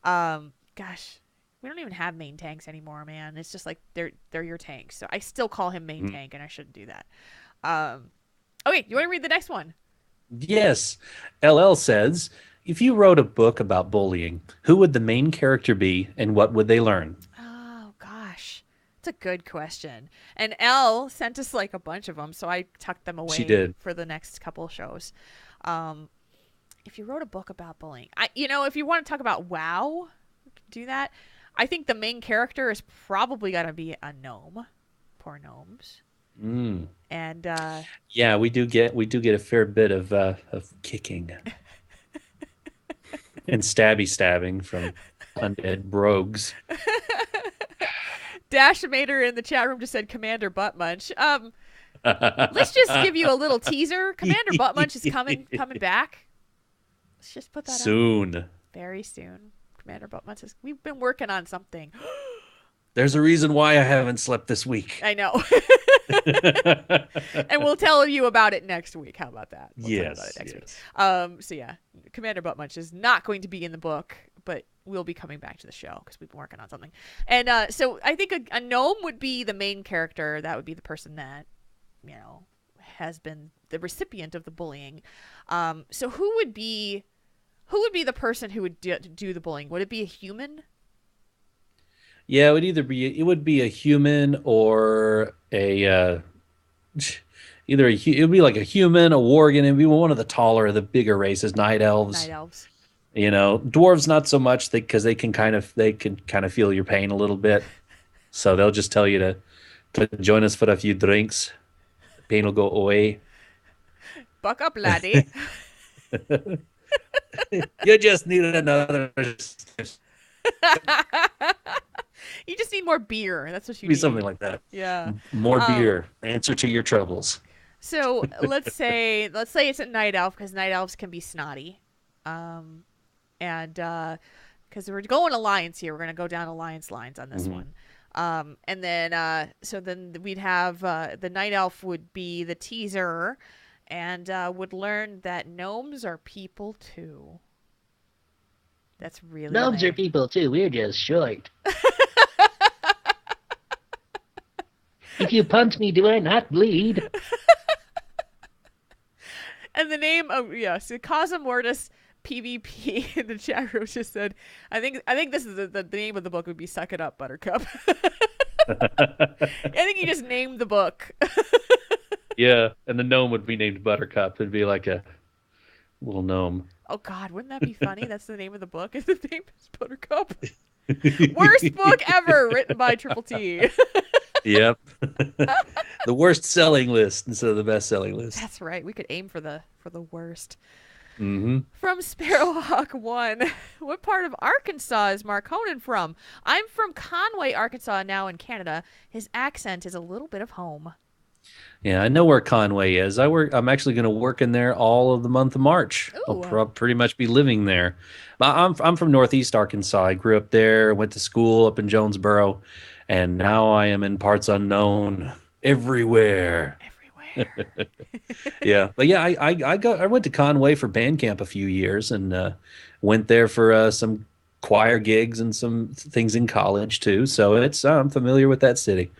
Gosh, we don't even have main tanks anymore, man. It's just like they're your tanks. So I still call him main tank, and I shouldn't do that. Okay, you want to read the next one? Yes. LL says, if you wrote a book about bullying, who would the main character be, and what would they learn? Oh gosh. That's a good question. And Elle sent us like a bunch of them, so I tucked them away. She did. For the next couple shows. If you wrote a book about bullying, if you want to talk about WoW, we can do that. I think the main character is probably gonna be a gnome. Poor gnomes. And yeah, we do get a fair bit of kicking and stabbing from undead brogues. Dashmater in the chat room just said Commander Butt Munch. Let's just give you a little teaser. Commander Butt Munch is coming back. Let's just put that soon. Very soon. Commander Butt Munch says we've been working on something. There's a reason why I haven't slept this week. I know. And we'll tell you about it next week. How about that? We'll tell you about it next week. So yeah, Commander Butt Munch is not going to be in the book, but we'll be coming back to the show because we've been working on something. And so I think a gnome would be the main character. That would be the person that, has been the recipient of the bullying. So who would be the person who would do the bullying? Would it be a human? Yeah, it would be a human or it would be like a human, a worgen. It'd be one of the taller, the bigger races, night elves. Night elves. Dwarves not so much because they can kind of feel your pain a little bit, so they'll just tell you to join us for a few drinks. The pain will go away. Buck up, laddie. You just need another. You just need more beer. That's what you Be need. something like that. Yeah. More beer. Answer to your troubles. So let's say it's a night elf, because night elves can be snotty, and because we're going alliance here, we're gonna go down alliance lines on this one. And then so then we'd have the night elf would be the teaser, and would learn that gnomes are people too. That's really Gnomes lame. are people too. We're just short. If you punch me, do I not bleed? And the name of so Causa Mortis PvP in the chat room just said, I think this is the name of the book would be Suck It Up, Buttercup. I think you just named the book. Yeah, and the gnome would be named Buttercup. It'd be like a little gnome. Oh God, wouldn't that be funny? That's the name of the book. The name is Buttercup. Worst book ever written by Triple T. Yep. The worst selling list instead of the best selling list. That's right. We could aim for the worst. Mm-hmm. From Sparrowhawk 1, what part of Arkansas is Mark Honan from? I'm from Conway, Arkansas, now in Canada. His accent is a little bit of home. Yeah, I know where Conway is. I'm actually going to work in there all of the month of March. Ooh. I'll pretty much be living there. I'm from Northeast Arkansas. I grew up there, went to school up in Jonesboro, and now I am in parts unknown everywhere. Yeah, but yeah, I went to Conway for band camp a few years, and went there for some choir gigs and some things in college too. So I'm familiar with that city.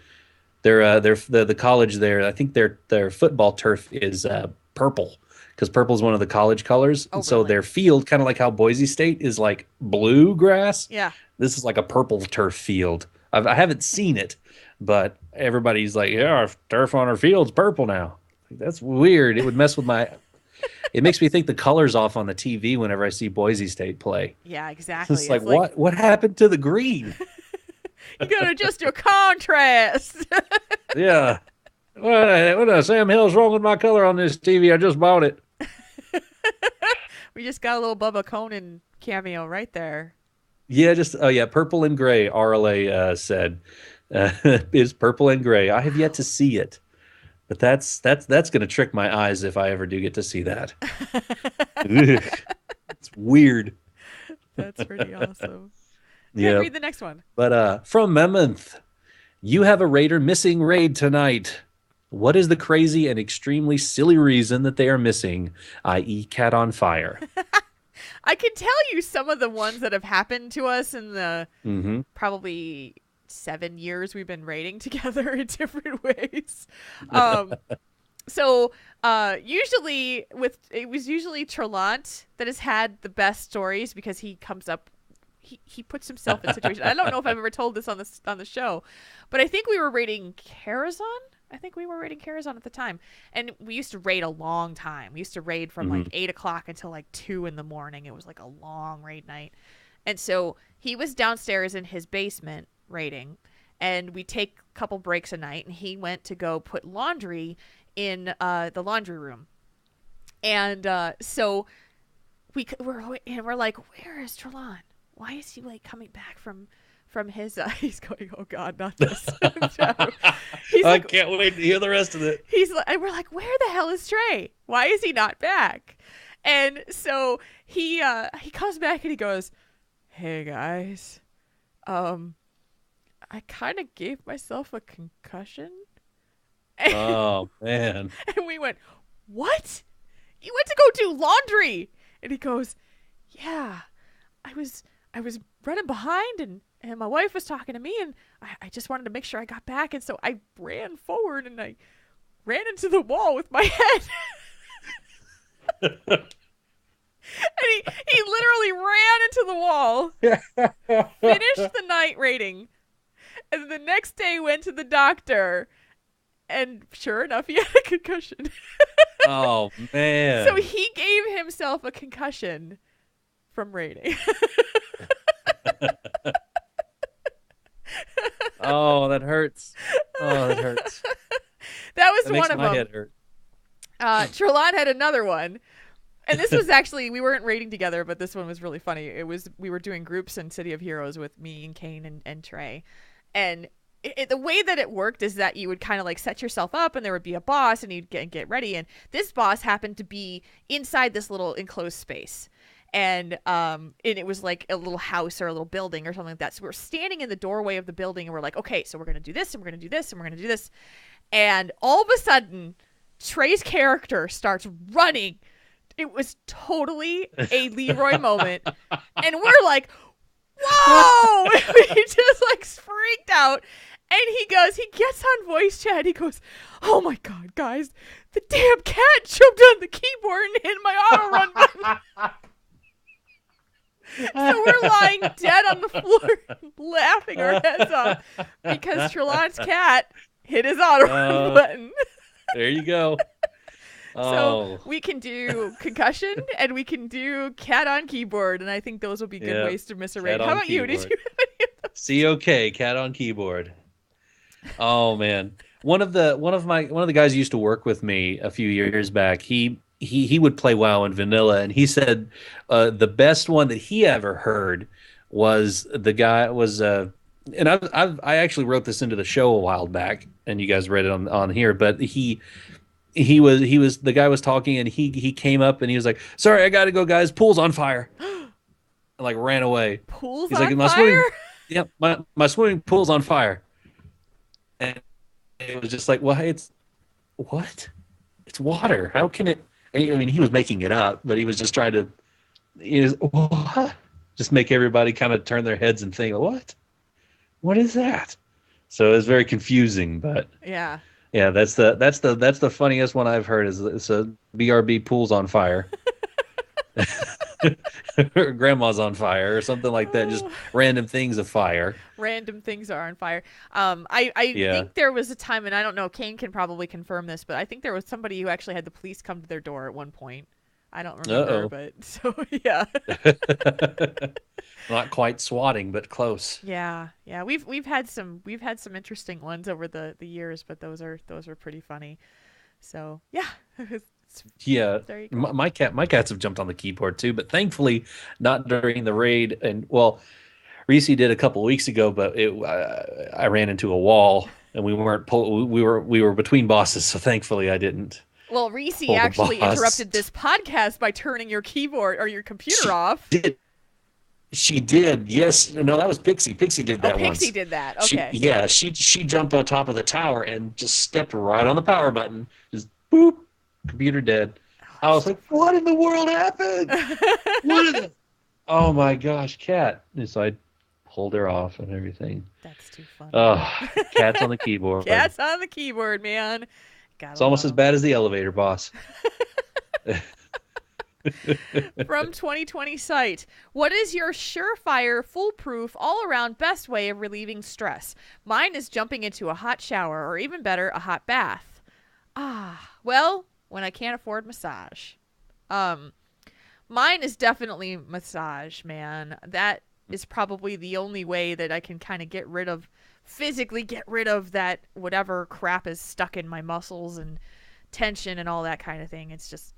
The college there, I think their football turf is purple, because purple is one of the college colors. Oh, so really? their field, kind of like how Boise State is like blue grass. Yeah. This is like a purple turf field. I haven't seen it, but everybody's like, yeah, our turf on our field's purple now. That's weird. It would mess with my. It makes me think the color's off on the TV whenever I see Boise State play. Yeah, exactly. It's like, what happened to the green? You gotta adjust your contrast. Yeah. What Sam Hill's wrong with my color on this TV? I just bought it. We just got a little Bubba Conan cameo right there. Yeah, purple and gray. RLA said is purple and gray. I have yet to see it, but that's going to trick my eyes if I ever do get to see that. It's weird. That's pretty awesome. Yeah. Read the next one. But from Mammoth, you have a raider missing raid tonight. What is the crazy and extremely silly reason that they are missing, i.e. cat on fire? I can tell you some of the ones that have happened to us in the probably 7 years we've been raiding together in different ways. So usually it was usually Trelant that has had the best stories, because he comes up, he puts himself in situations. I don't know if I've ever told this on the show, but I think we were raiding Karazhan. I think we were raiding Karazhan at the time, and we used to raid a long time. We used to raid from like 8 o'clock until like 2 in the morning. It was like a long raid night. And so he was downstairs in his basement raiding, and we take a couple breaks a night, and he went to go put laundry in the laundry room. And so we're like, where is Trelant? Why is he like coming back from his he's going, oh God, not this. I can't wait to hear the rest of it. He's like, and we're like, where the hell is Trey? Why is he not back? And so he comes back and he goes, hey guys, I kind of gave myself a concussion. Oh man. And we went, what? You went to go do laundry? And he goes, yeah, I was running behind, and my wife was talking to me, and I just wanted to make sure I got back, and so I ran forward and I ran into the wall with my head. And he literally ran into the wall, finished the night raiding, and the next day went to the doctor, and sure enough, he had a concussion. Oh man. So he gave himself a concussion from raiding. Oh, that hurts. Oh, that hurts. That was That one makes of my them. head hurt. Trelant had another one. And this was actually, we weren't raiding together, but this one was really funny. We were doing groups in City of Heroes with me and Kane and Trey. And the way that it worked is that you would kind of like set yourself up, and there would be a boss, and you'd get ready. And this boss happened to be inside this little enclosed space. And it was like a little house or a little building or something like that. So we're standing in the doorway of the building, and we're like, okay, so we're going to do this, and we're going to do this, and we're going to do this. And all of a sudden, Trey's character starts running. It was totally a Leroy moment. And we're like, whoa! We just like freaked out. And he gets on voice chat. He goes, oh my God, guys, the damn cat jumped on the keyboard and hit my auto run button. So we're lying dead on the floor, laughing our heads off because Trelawn's cat hit his auto run button. There you go. So we can do concussion and we can do cat on keyboard, and I think those will be good ways to miss a raid. How about you? Did you have any of those? COK, cat on keyboard. Oh man, one of the guys who used to work with me a few years back. He would play WoW in vanilla, and he said the best one that he ever heard was and I actually wrote this into the show a while back, and you guys read it on here, but the guy was talking, and he came up and he was like, sorry, I gotta go, guys, pool's on fire. And like ran away. Pool's He's on like, fire? My swimming pool's on fire. And it was just like, well, it's water. How can it? I mean, he was making it up, but he was just trying to just make everybody kind of turn their heads and think, what is that? So it was very confusing, but yeah, that's the funniest one I've heard. Is it's a BRB pool's on fire. Or grandma's on fire or something like that. Just random things of fire. Random things are on fire. I think there was a time, and I don't know, Kane can probably confirm this, but I think there was somebody who actually had the police come to their door at one point. I don't remember, but so yeah. Not quite swatting, but close. Yeah. We've had some interesting ones over the years, but those are pretty funny. So yeah. Yeah, my cats have jumped on the keyboard too, but thankfully not during the raid. And well, Reese did a couple of weeks ago, but I ran into a wall, and we were between bosses, so thankfully I didn't. Well, Reese actually interrupted this podcast by turning your keyboard or your computer off. She did. Yes. No, that was Pixie. Pixie did that once. Pixie did that. Okay. She jumped on top of the tower and just stepped right on the power button. Just boop. Computer dead. I was like, what in the world happened? Oh my gosh, cat. And so I pulled her off and everything. That's too funny. Oh, cats on the keyboard. Cats on the keyboard, man. It's almost as bad as the elevator boss. From 2020 site, what is your surefire, foolproof, all-around best way of relieving stress? Mine is jumping into a hot shower, or even better, a hot bath. Well, when I can't afford massage. Mine is definitely massage, man. That is probably the only way that I can kind of physically get rid of that whatever crap is stuck in my muscles and tension and all that kind of thing. It's just,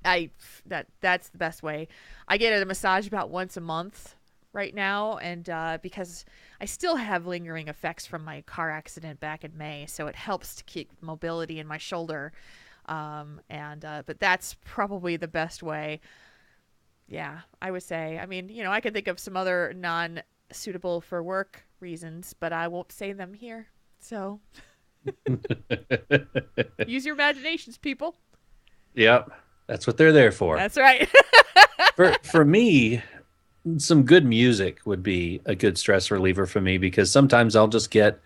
that's the best way. I get a massage about once a month right now, and because I still have lingering effects from my car accident back in May, so it helps to keep mobility in my shoulder. But that's probably the best way. Yeah, I would say. I mean, I could think of some other non-suitable for work reasons, but I won't say them here. So use your imaginations, people. Yep, that's what they're there for. That's right. For me, some good music would be a good stress reliever for me, because sometimes I'll just get,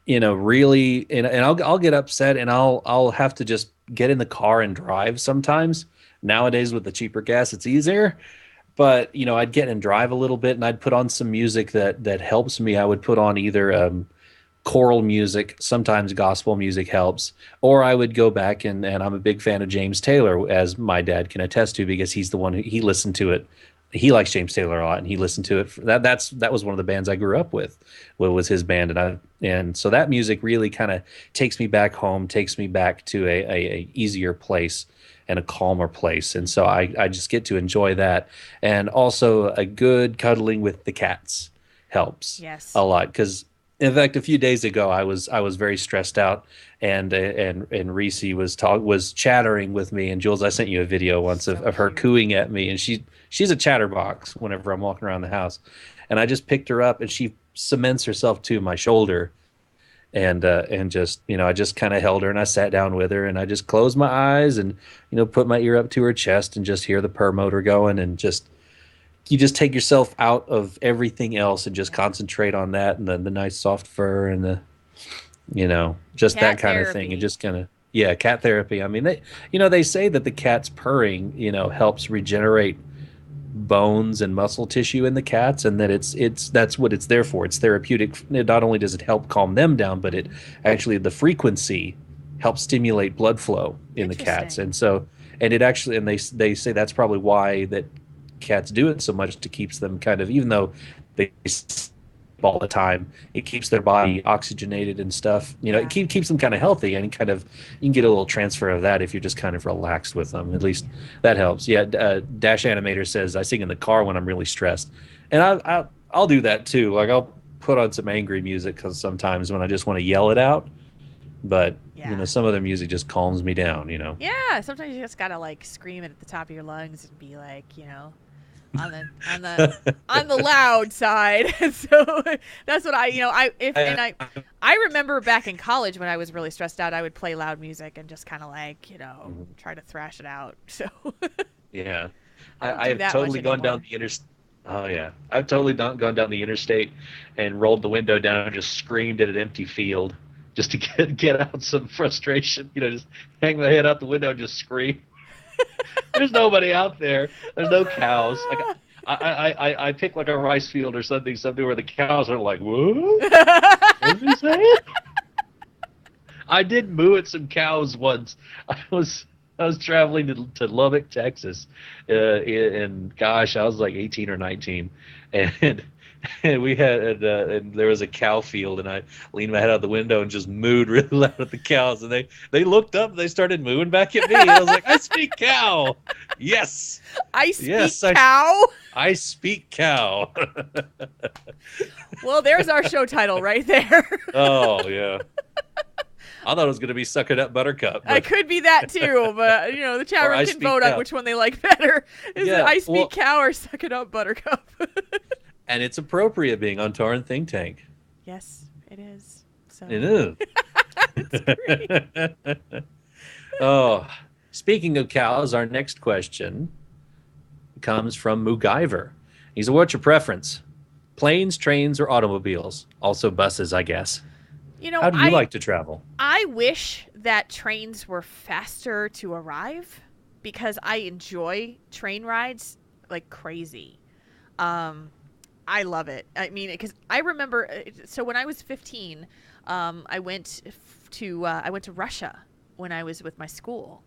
really, and I'll get upset, and I'll have to just get in the car and drive sometimes. Nowadays with the cheaper gas, it's easier. But, I'd get and drive a little bit, and I'd put on some music that helps me. I would put on either choral music, sometimes gospel music helps, or I would go back and I'm a big fan of James Taylor, as my dad can attest to, because he's the one he listened to it. He likes James Taylor a lot, and he listened to it. That was one of the bands I grew up with. Was his band, and so that music really kind of takes me back home, takes me back to a easier place and a calmer place, and so I just get to enjoy that. And also a good cuddling with the cats helps. Yes. A lot, because In fact, a few days ago, I was very stressed out, and Reese was chattering with me. And Jules, I sent you a video once So of her cute. cooing at me, and she's a chatterbox whenever I'm walking around the house, and I just picked her up, and she cements herself to my shoulder, and just I just kind of held her, and I sat down with her, and I just closed my eyes, and put my ear up to her chest, and just hear the purr motor going, and just you just take yourself out of everything else and just concentrate on that, and the nice soft fur, and the just Cat that kind of thing, therapy. and just kind of, yeah, cat therapy. I mean, they say that the cat's purring helps regenerate bones and muscle tissue in the cats, and that it's that's what it's there for. It's therapeutic. Not only does it help calm them down, but it actually, the frequency helps stimulate blood flow in the cats. Interesting. And so, and it actually, and they say that's probably why that cats do it so much, to keeps them kind of, even though they sleep all the time, it keeps their body oxygenated and stuff. Yeah. It keeps them kind of healthy, and kind of, you can get a little transfer of that if you're just kind of relaxed with them. At least that helps. Yeah. Dash Animator says I sing in the car when I'm really stressed, and I'll do that too. Like, I'll put on some angry music, because sometimes when I just want to yell it out, but Yeah. some of the music just calms me down. Yeah, sometimes you just gotta like scream it at the top of your lungs and be like, on the loud side. So that's what I remember back in college when I was really stressed out, I would play loud music and just kind of like try to thrash it out. So Yeah. I don't do I've that totally much gone down anymore. the interstate. Oh yeah, I've totally gone down the interstate and rolled the window down and just screamed at an empty field, just to get out some frustration. Just hang my head out the window and just scream. There's nobody out there. There's no cows. Like, I pick like a rice field or something where the cows are like, what? What did he say? I did moo at some cows once. I was traveling to Lubbock, Texas, and gosh, I was like 18 or 19, and we had and there was a cow field, and I leaned my head out the window and just mooed really loud at the cows, and they looked up, and they started mooing back at me, and I was like, I speak cow, yes, I speak yes, cow. I speak cow. Well, there's our show title right there. Oh yeah. I thought it was going to be Suck It Up Buttercup. I could be that too, but the chat Or room I can Speak vote on Cow. which one they like better. Is it Yeah, I speak well- cow or suck it up, Buttercup? And it's appropriate being on Tauren Think Tank. Yes, it is. So It is. it's great. Oh, speaking of cows, our next question comes from MacGyver. He said, what's your preference? Planes, trains, or automobiles? Also buses, I guess. How do you like to travel? I wish that trains were faster to arrive because I enjoy train rides like crazy. I love it. I mean, because I remember. So when I was 15, I went to Russia when I was with my school,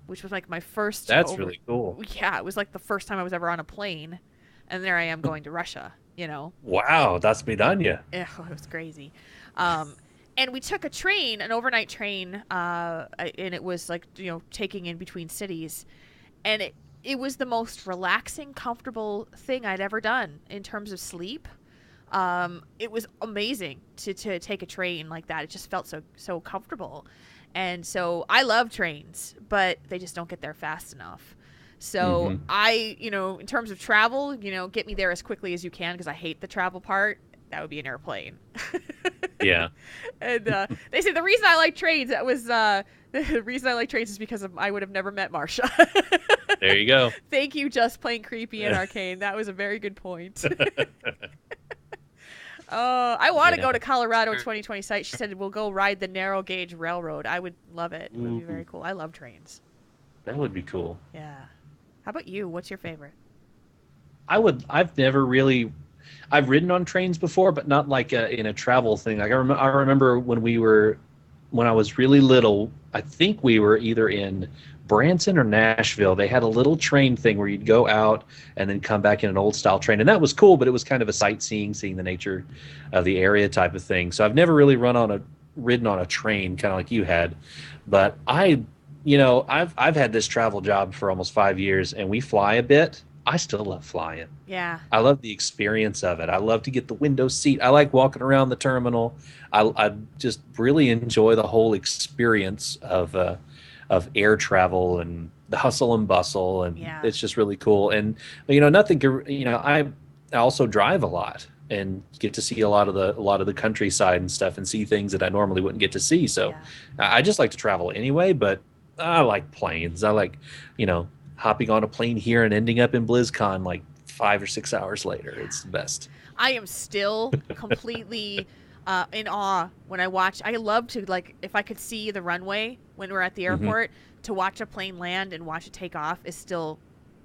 which was like my first. That's really cool. Yeah, it was like the first time I was ever on a plane, and there I am going to Russia. Wow, that's midanya. Yeah, it was crazy. And we took a train, an overnight train, and it was like, taking in between cities. And it was the most relaxing, comfortable thing I'd ever done in terms of sleep. It was amazing to take a train like that. It just felt so comfortable. And so I love trains, but they just don't get there fast enough. So I, in terms of travel, get me there as quickly as you can because I hate the travel part. That would be an airplane. Yeah. And they say the reason I like trains, the reason I like trains is because I would have never met Marsha. There you go. Thank you, Just Plain Creepy and Arcane. That was a very good point. I want to go to Colorado in 2020 site. She said we'll go ride the narrow gauge railroad. I would love it. It would be very cool. I love trains. That would be cool. Yeah. How about you? What's your favorite? I've never really, I've ridden on trains before, but not like in a travel thing. Like I remember when I was really little, I think we were either in Branson or Nashville. They had a little train thing where you'd go out and then come back in an old style train. And that was cool, but it was kind of a sightseeing, seeing the nature of the area type of thing. So I've never really ridden on a train kind of like you had, but I've had this travel job for almost 5 years, and we fly a bit. I still love flying. Yeah. I love the experience of it. I love to get the window seat. I like walking around the terminal. I just really enjoy the whole experience of air travel and the hustle and bustle, and Yeah. it's just really cool. And nothing. I also drive a lot and get to see a lot of the countryside and stuff, and see things that I normally wouldn't get to see. So Yeah. I just like to travel anyway. But I like planes. I like hopping on a plane here and ending up in BlizzCon like 5 or 6 hours later. It's the best. I am still completely in awe when I watch. I love to, like, if I could see the runway when we're at the airport, to watch a plane land and watch it take off is still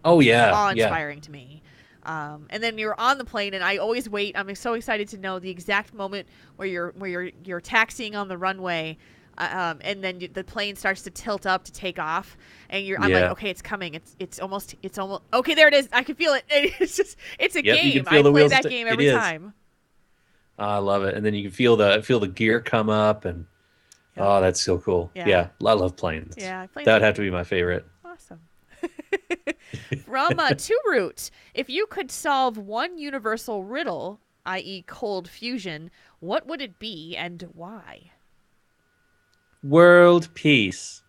Oh yeah, yeah. awe-inspiring to me. And then you're on the plane, and I always wait. I'm so excited to know the exact moment where you're taxiing on the runway, and then the plane starts to tilt up to take off, and I'm like, okay, it's coming. It's almost okay. There it is. I can feel it. It's a Yep, you game. can feel I the play wheels that game it every is. time. I love it. And then you can feel the gear come up, and oh, that's so cool. Yeah. Yeah, I love planes. Yeah, planes That'd are have to be my favorite. awesome. From Two Root, if you could solve one universal riddle, i.e., cold fusion, what would it be and why? World peace.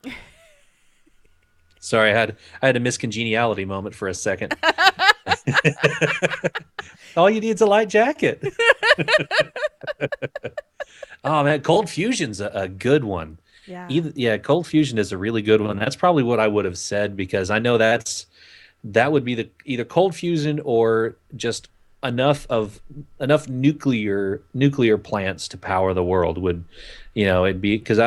Sorry, I had a miscongeniality moment for a second. All you need is a light jacket. Oh man, cold fusion's a good one. Yeah. Cold fusion is a really good one. That's probably what I would have said, because I know that would be the either cold fusion or just enough nuclear plants to power the world would, it'd be, because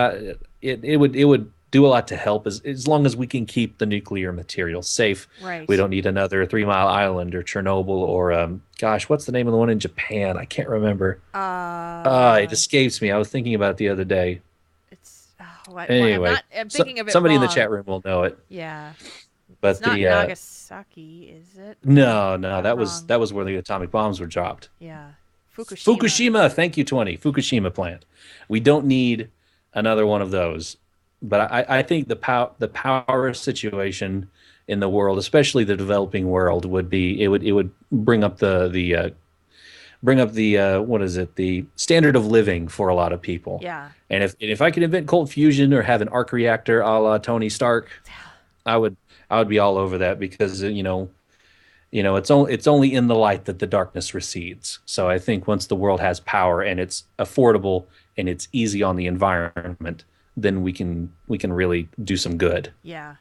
it would do a lot to help as long as we can keep the nuclear material safe. Right. We don't need another 3 Mile Island or Chernobyl or gosh, what's the name of the one in Japan? I can't remember. It escapes me. I was thinking about it the other day. It's Anyway, I'm thinking of it somebody in the wrong. chat room will know it. Yeah. But It's not Nagasaki, is it? no, I'm that was wrong. where the atomic bombs were dropped. Yeah. Fukushima. Fukushima, thank you, 20. Fukushima plant. We don't need another one of those. But I think the power situation in the world, especially the developing world, would bring up the what is it, the standard of living for a lot of people. Yeah. And if I could invent cold fusion or have an arc reactor a la Tony Stark, I would be all over that, because it's only in the light that the darkness recedes. So I think once the world has power and it's affordable and it's easy on the environment, then we can really do some good. Yeah.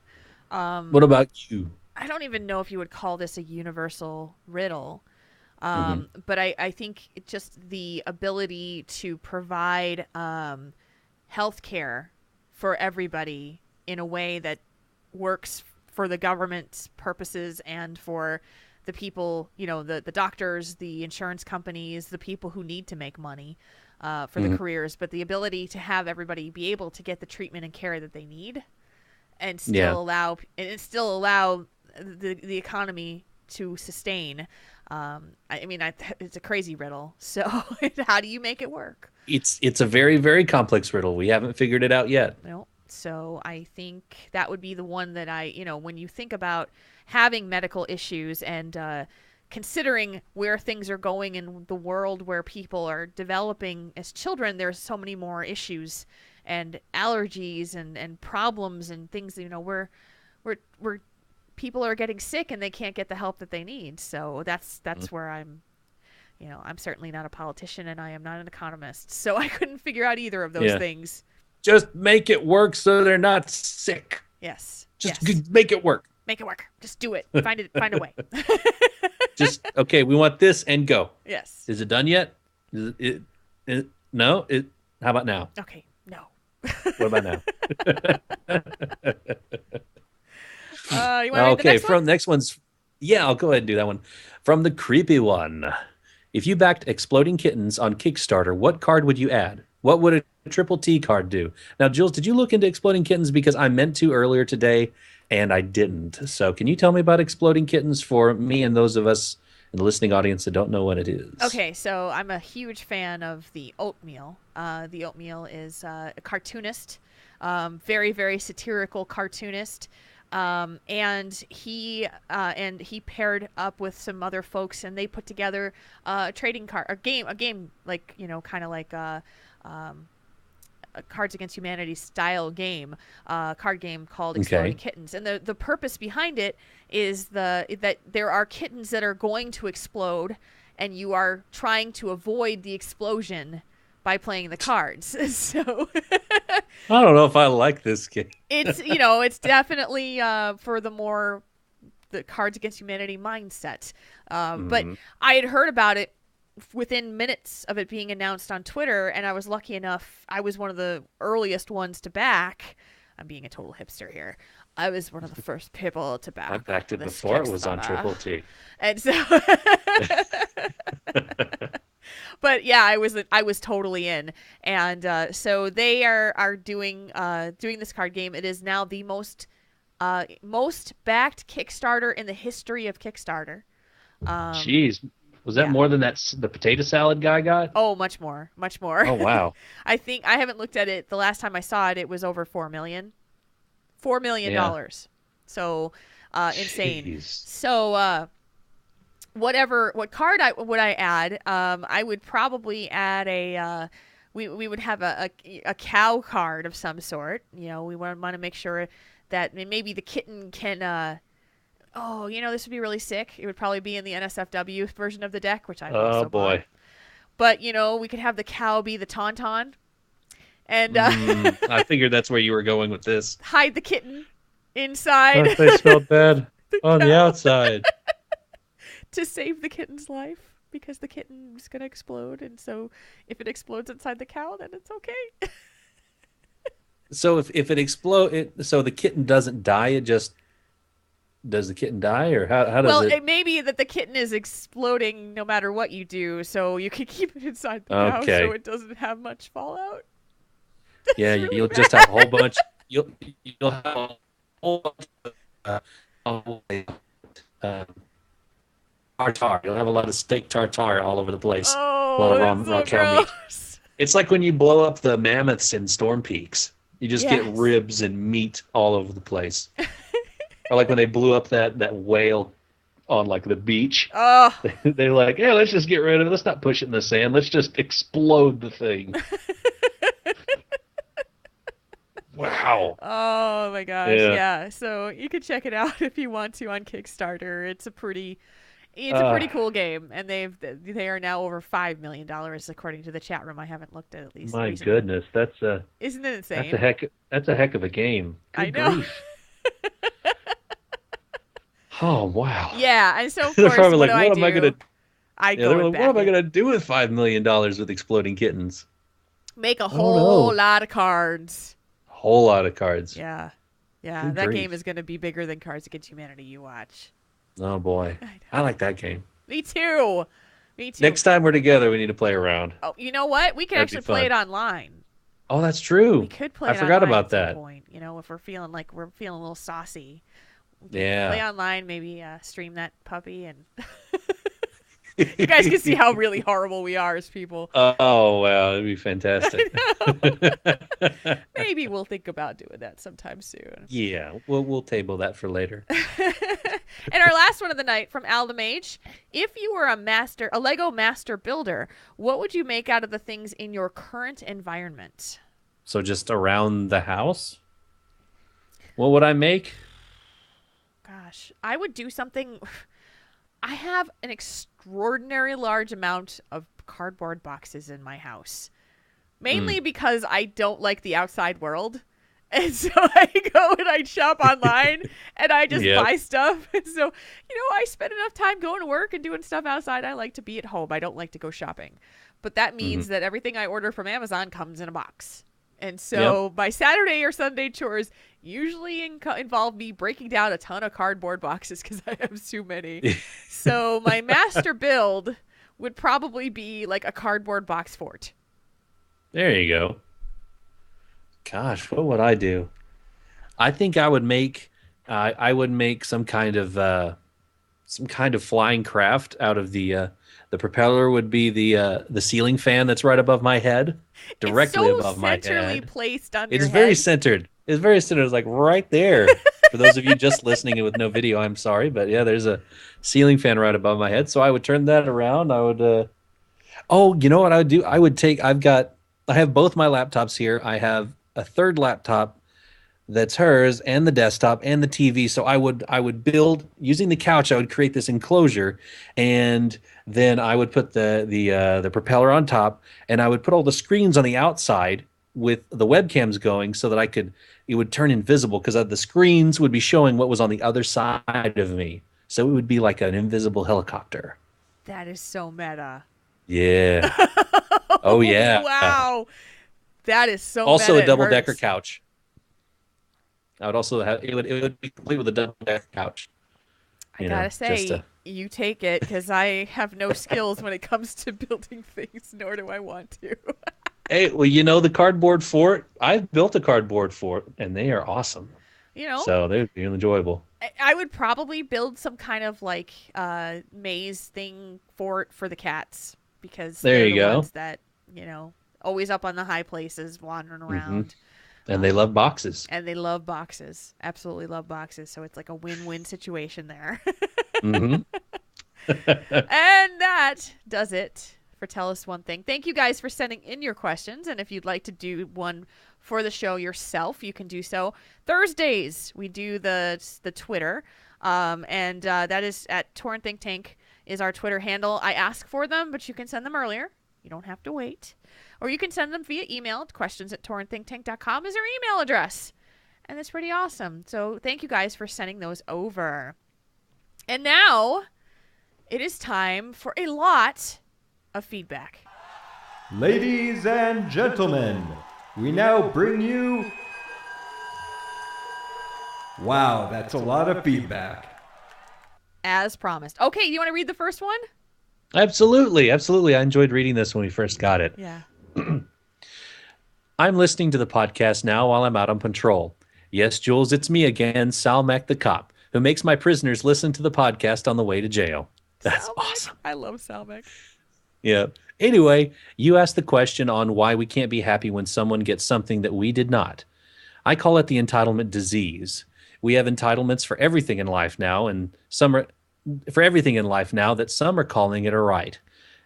What about you? I don't even know if you would call this a universal riddle. But I think just the ability to provide healthcare for everybody in a way that works for the government's purposes and for the people, the doctors, the insurance companies, the people who need to make money for the careers, but the ability to have everybody be able to get the treatment and care that they need, and still allow the economy to sustain. It's a crazy riddle. So how do you make it work? It's a very, very complex riddle. We haven't figured it out yet. No. So I think that would be the one that when you think about having medical issues and considering where things are going in the world, where people are developing as children, there's so many more issues and allergies and problems and things, where people are getting sick and they can't get the help that they need. So that's where I'm certainly not a politician and I am not an economist. So I couldn't figure out either of those things. Just make it work so they're not sick. Yes. Just make it work. Make it work. Just do it. Find a way. Okay, we want this and go. Yes. Is it done yet? No? How about now? Okay. No. What about now? You want to read the next one? Next one's... Yeah, I'll go ahead and do that one. From the creepy one. If you backed Exploding Kittens on Kickstarter, what card would you add? What would a Triple T card do? Now, Jules, did you look into Exploding Kittens? Because I meant to earlier today, and I didn't. So can you tell me about Exploding Kittens for me and those of us in the listening audience that don't know what it is? Okay, so I'm a huge fan of the Oatmeal. The Oatmeal is a cartoonist, very, very satirical cartoonist. And he paired up with some other folks, and they put together a trading card, a game like kind of like a Cards Against Humanity style game, card game called Exploding Kittens. And the purpose behind it is that there are kittens that are going to explode, and you are trying to avoid the explosion by playing the cards. So I don't know if I like this game. it's definitely for the Cards Against Humanity mindset. But I had heard about it within minutes of it being announced on Twitter, and I was lucky enough. I was one of the earliest ones to back. I'm being a total hipster here. I was one of the first people to back. I backed it before it was on Triple T. And so but yeah, I was totally in. And so they are doing this card game. It is now the most backed Kickstarter in the history of Kickstarter. Jeez. Was that more than the potato salad guy got? Oh, much more. Oh, wow. I think I haven't looked at it. The last time I saw it, it was over $4 million. $4 million. Yeah. So insane. Jeez. So what card would I add? I would probably add we would have a cow card of some sort. We want to make sure that maybe the kitten can this would be really sick. It would probably be in the NSFW version of the deck, which I also bought. But we could have the cow be the tauntaun, and I figured that's where you were going with this. Hide the kitten inside. They smelled bad on the outside to save the kitten's life, because the kitten is going to explode, and so if it explodes inside the cow, then it's okay. So if it explodes, so the kitten doesn't die, it just. Does the kitten die, or how does it? Well, it may be that the kitten is exploding no matter what you do, so you can keep it inside the cow so it doesn't have much fallout. Yeah, really you'll just have a whole bunch. You'll have a whole bunch of tartare. You'll have a lot of steak tartare all over the place. Oh, a lot of raw cow meat. It's like when you blow up the mammoths in Storm Peaks. You just get ribs and meat all over the place. Or like when they blew up that whale on like the beach. Oh. They're like, yeah, let's just get rid of it. Let's not push it in the sand. Let's just explode the thing. Wow. Oh my gosh. Yeah. So you can check it out if you want to on Kickstarter. It's a pretty cool game, and they are now over $5 million according to the chat room. I haven't looked at least. My goodness, isn't it insane? That's a heck of a game. Good I know. Grief. Oh wow! Yeah, and so of they're course, probably what like, am I gonna? What am I gonna do with $5 million with exploding kittens? Make a whole lot of cards. Whole lot of cards. Yeah. Good that grief. game is gonna be bigger than Cards Against Humanity. You watch. Oh boy, I like that game. Me too. Next time we're together, we need to play around. Oh, you know what? We can actually play it online. Oh, that's true. We could play. I forgot about at that. Some point, if we're feeling a little saucy. Yeah. Play online, maybe stream that puppy, and you guys can see how really horrible we are as people. Oh wow, that'd be fantastic. Maybe we'll think about doing that sometime soon. Yeah, we'll table that for later. And our last one of the night from Al the Mage: if you were a Lego master builder, what would you make out of the things in your current environment? So just around the house? What would I make? Gosh, I would do something. I have an extraordinary large amount of cardboard boxes in my house, mainly because I don't like the outside world. And so I go and I shop online and I just buy stuff. And so, I spend enough time going to work and doing stuff outside. I like to be at home. I don't like to go shopping. But that means that everything I order from Amazon comes in a box. And so my Saturday or Sunday chores usually involve me breaking down a ton of cardboard boxes because I have too many. So my master build would probably be like a cardboard box fort. There you go. Gosh, what would I do? I think I would make some kind of flying craft out of the propeller would be the ceiling fan that's right above my head, directly above my head. It's so centrally placed on your head. It's very centered. It's very similar. It's like right there. For those of you just listening and with no video, I'm sorry, but yeah, there's a ceiling fan right above my head. So I would turn that around. I would. Oh, you know what I would do? I would take. I have both my laptops here. I have a third laptop that's hers, and the desktop and the TV. So I would build using the couch. I would create this enclosure, and then I would put the propeller on top, and I would put all the screens on the outside with the webcams going, so that it would turn invisible because the screens would be showing what was on the other side of me. So it would be like an invisible helicopter. That is so meta. Yeah. Oh yeah. Wow. That is so Also meta. a double decker couch. I would also have it would be complete with a double decker couch. I gotta say, you take it, because I have no skills when it comes to building things, nor do I want to. Hey, well, you know the cardboard fort? I've built a cardboard fort, and they are awesome. So they're enjoyable. I would probably build some kind of like maze thing fort for the cats, because there they're you the go. ones that, always up on the high places, wandering around. And they love boxes. And they love boxes. Absolutely love boxes. So it's like a win-win situation there. Mm-hmm. And that does it for Tell Us One Thing. Thank you guys for sending in your questions. And if you'd like to do one for the show yourself, you can do so. Thursdays, we do the Twitter. And that is at Tauren Think Tank is our Twitter handle. I ask for them, but you can send them earlier. You don't have to wait. Or you can send them via email. questions@taurenThinkTank.com is our email address. And that's pretty awesome. So thank you guys for sending those over. And now it is time for a lot of feedback. Ladies and gentlemen, we now bring you... Wow, that's a lot of feedback. As promised. Okay, you want to read the first one? Absolutely. I enjoyed reading this when we first got it. Yeah. I'm listening to the podcast now while I'm out on patrol. Yes, Jules, it's me again, Salmac the cop, who makes my prisoners listen to the podcast on the way to jail. That's Salmac. awesome. I love Salmac. Yeah. Anyway, you asked the question on why we can't be happy when someone gets something that we did not. I call it the entitlement disease. We have entitlements for everything in life now, and some are that some are calling it a right.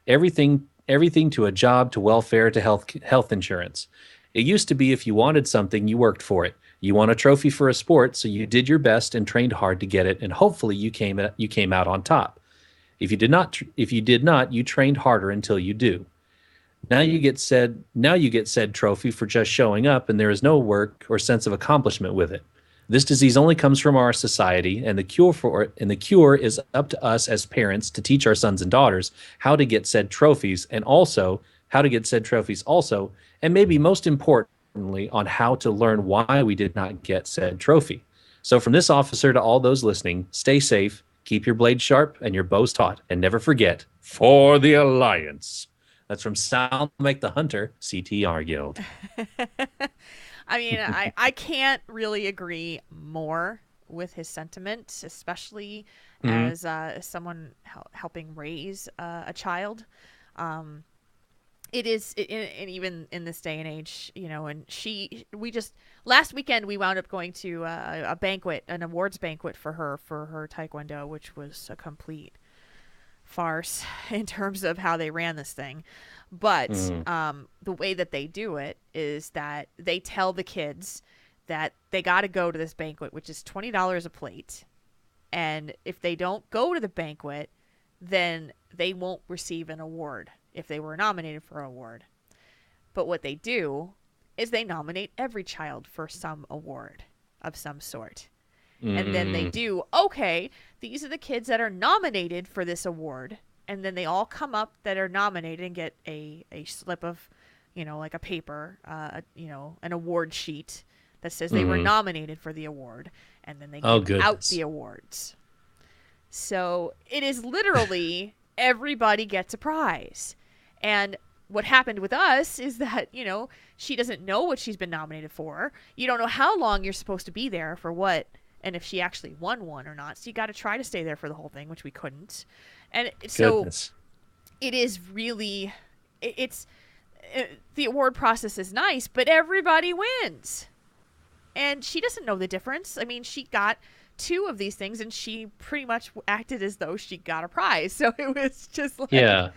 Everything to a job, to welfare, to health insurance. It used to be if you wanted something, you worked for it. You won a trophy for a sport, so you did your best and trained hard to get it, and hopefully you came out on top. If you did not, you trained harder until you do. Now you get said trophy for just showing up, and there is no work or sense of accomplishment with it. This disease only comes from our society, and the cure is up to us as parents to teach our sons and daughters how to get said trophies, and maybe most importantly, on how to learn why we did not get said trophy. So from this officer to all those listening, stay safe, keep your blade sharp and your bows taut, and never forget, for the Alliance. That's from Salmac the Hunter, CTR Guild. I mean, I can't really agree more with his sentiment, especially as someone helping raise a child. It is, and even in this day and age, and last weekend we wound up going to a banquet, an awards banquet for her Taekwondo, which was a complete farce in terms of how they ran this thing. But the way that they do it is that they tell the kids that they got to go to this banquet, which is $20 a plate. And if they don't go to the banquet, then they won't receive an award if they were nominated for an award. But what they do is they nominate every child for some award of some sort. And then they do, okay, these are the kids that are nominated for this award. And then they all come up that are nominated and get a slip of, like a paper, an award sheet that says they were nominated for the award. And then they give out the awards. So it is literally everybody gets a prize. And what happened with us is that, she doesn't know what she's been nominated for. You don't know how long you're supposed to be there for what, and if she actually won one or not. So you got to try to stay there for the whole thing, which we couldn't. And so it is really, the award process is nice, but everybody wins. And she doesn't know the difference. I mean, she got 2 of these things and she pretty much acted as though she got a prize. So it was just like, Yeah.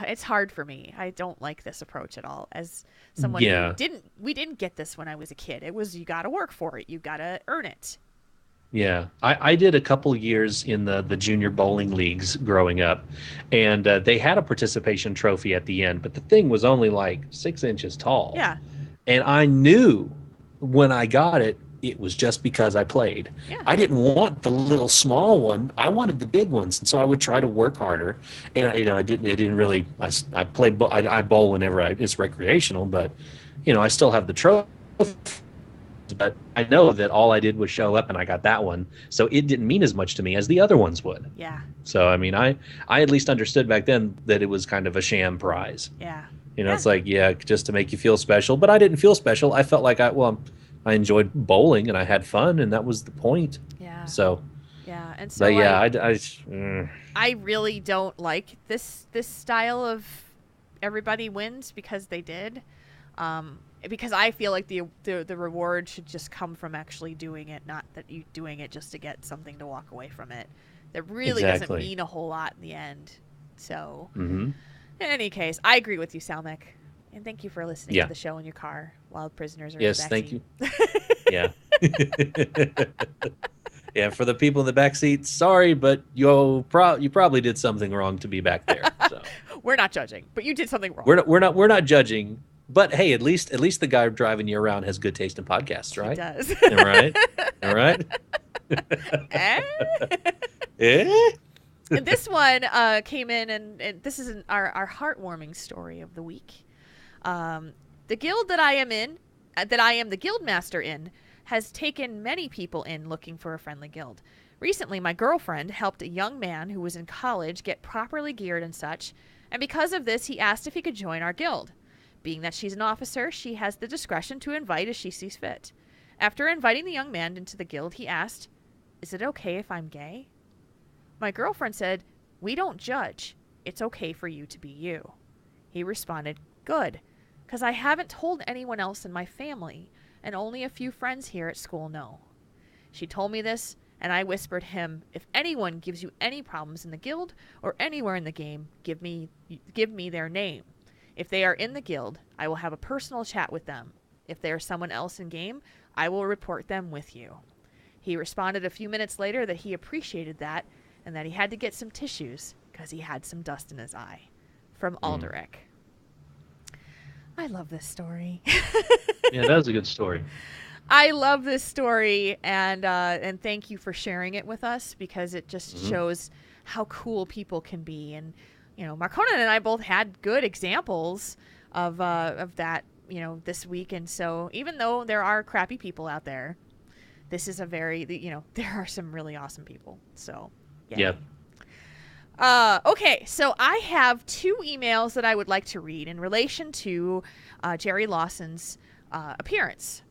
it's hard for me. I don't like this approach at all. As someone Yeah. who we didn't get this when I was a kid. It was, you got to work for it. You got to earn it. Yeah, I did a couple years in the junior bowling leagues growing up, and they had a participation trophy at the end, but the thing was only like 6 inches tall. Yeah. And I knew when I got it, it was just because I played. Yeah. I didn't want the little small one. I wanted the big ones, and so I would try to work harder. And I didn't really. I played. I bowl whenever it's recreational, but I still have the trophy. But I know that all I did was show up and I got that one. So it didn't mean as much to me as the other ones would. Yeah. So, I mean, I at least understood back then that it was kind of a sham prize. Yeah. It's like, just to make you feel special. But I didn't feel special. I felt like I enjoyed bowling and I had fun, and that was the point. Yeah. So. Yeah. And so I really don't like this style of everybody wins because they did. Because I feel like the reward should just come from actually doing it, not that you doing it just to get something to walk away from it. That really doesn't mean a whole lot in the end. So, in any case, I agree with you, Salmek. And thank you for listening to the show in your car while prisoners are in the backseat. Thank you. Yeah. Yeah, for the people in the back seat, sorry, but you probably did something wrong to be back there. So. We're not judging, but you did something wrong. We're not judging. But hey, at least the guy driving you around has good taste in podcasts, right? He does. All right. And this one came in, and this is our heartwarming story of the week. The guild that I am in, that I am the guild master in, has taken many people in looking for a friendly guild. Recently, my girlfriend helped a young man who was in college get properly geared and such, and because of this, he asked if he could join our guild. Being that she's an officer, she has the discretion to invite as she sees fit. After inviting the young man into the guild, he asked, "Is it okay if I'm gay?" My girlfriend said, "We don't judge. It's okay for you to be you." He responded, "Good, because I haven't told anyone else in my family, and only a few friends here at school know." She told me this, and I whispered him, "If anyone gives you any problems in the guild or anywhere in the game, give me their name. If they are in the guild, I will have a personal chat with them. If they are someone else in game, I will report them with you." He responded a few minutes later that he appreciated that and that he had to get some tissues because he had some dust in his eye. From Alderic. I love this story. Yeah, that was a good story. I love this story, and thank you for sharing it with us because it just shows how cool people can be. And Marconan and I both had good examples of that, this week. And so even though there are crappy people out there, this is there are some really awesome people. So, yeah. Okay, so I have 2 emails that I would like to read in relation to Jerry Lawson's appearance.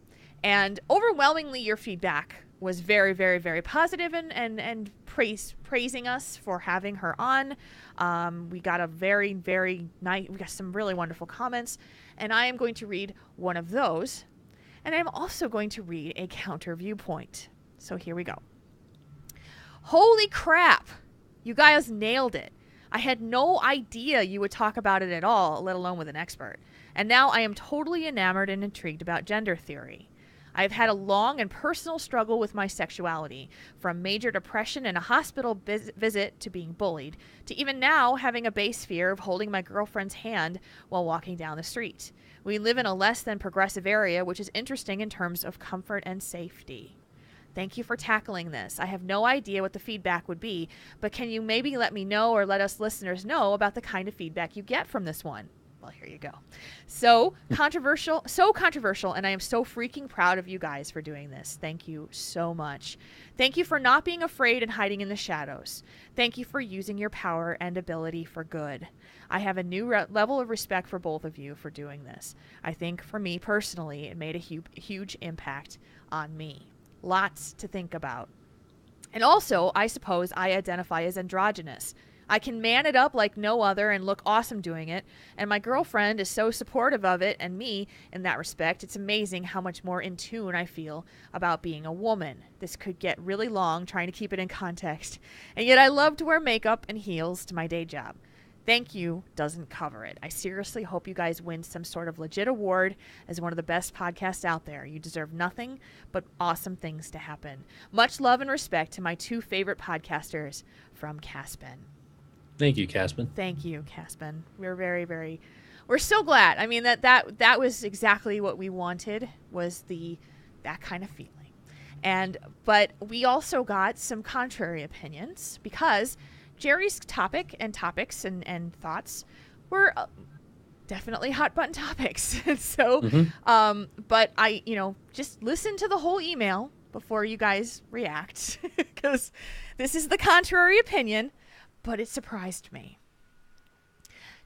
And overwhelmingly, your feedback was very, very, very positive and praising us for having her on. We got a very, very nice, we got some really wonderful comments, and I am going to read one of those, and I'm also going to read a counter viewpoint. So here we go. Holy crap! You guys nailed it. I had no idea you would talk about it at all, let alone with an expert. And now I am totally enamored and intrigued about gender theory. I've had a long and personal struggle with my sexuality, from major depression and a hospital visit to being bullied, to even now having a base fear of holding my girlfriend's hand while walking down the street. We live in a less than progressive area, which is interesting in terms of comfort and safety. Thank you for tackling this. I have no idea what the feedback would be, but can you maybe let me know or let us listeners know about the kind of feedback you get from this one? Well, here you go. So controversial, and I am so freaking proud of you guys for doing this. Thank you so much. Thank you for not being afraid and hiding in the shadows. Thank you for using your power and ability for good. I have a new level of respect for both of you for doing this. I think for me personally, it made a huge impact on me. Lots to think about. And also, I suppose I identify as androgynous. I can man it up like no other and look awesome doing it. And my girlfriend is so supportive of it and me in that respect. It's amazing how much more in tune I feel about being a woman. This could get really long trying to keep it in context. And yet I love to wear makeup and heels to my day job. Thank you doesn't cover it. I seriously hope you guys win some sort of legit award as one of the best podcasts out there. You deserve nothing but awesome things to happen. Much love and respect to my 2 favorite podcasters from Caspin. Thank you, Caspin. Thank you, Caspin. We're very, very, we're so glad. I mean, that was exactly what we wanted, was that kind of feeling. But we also got some contrary opinions, because Jerry's topics and thoughts were definitely hot button topics. So, but I, just listen to the whole email before you guys react, because this is the contrary opinion, but it surprised me.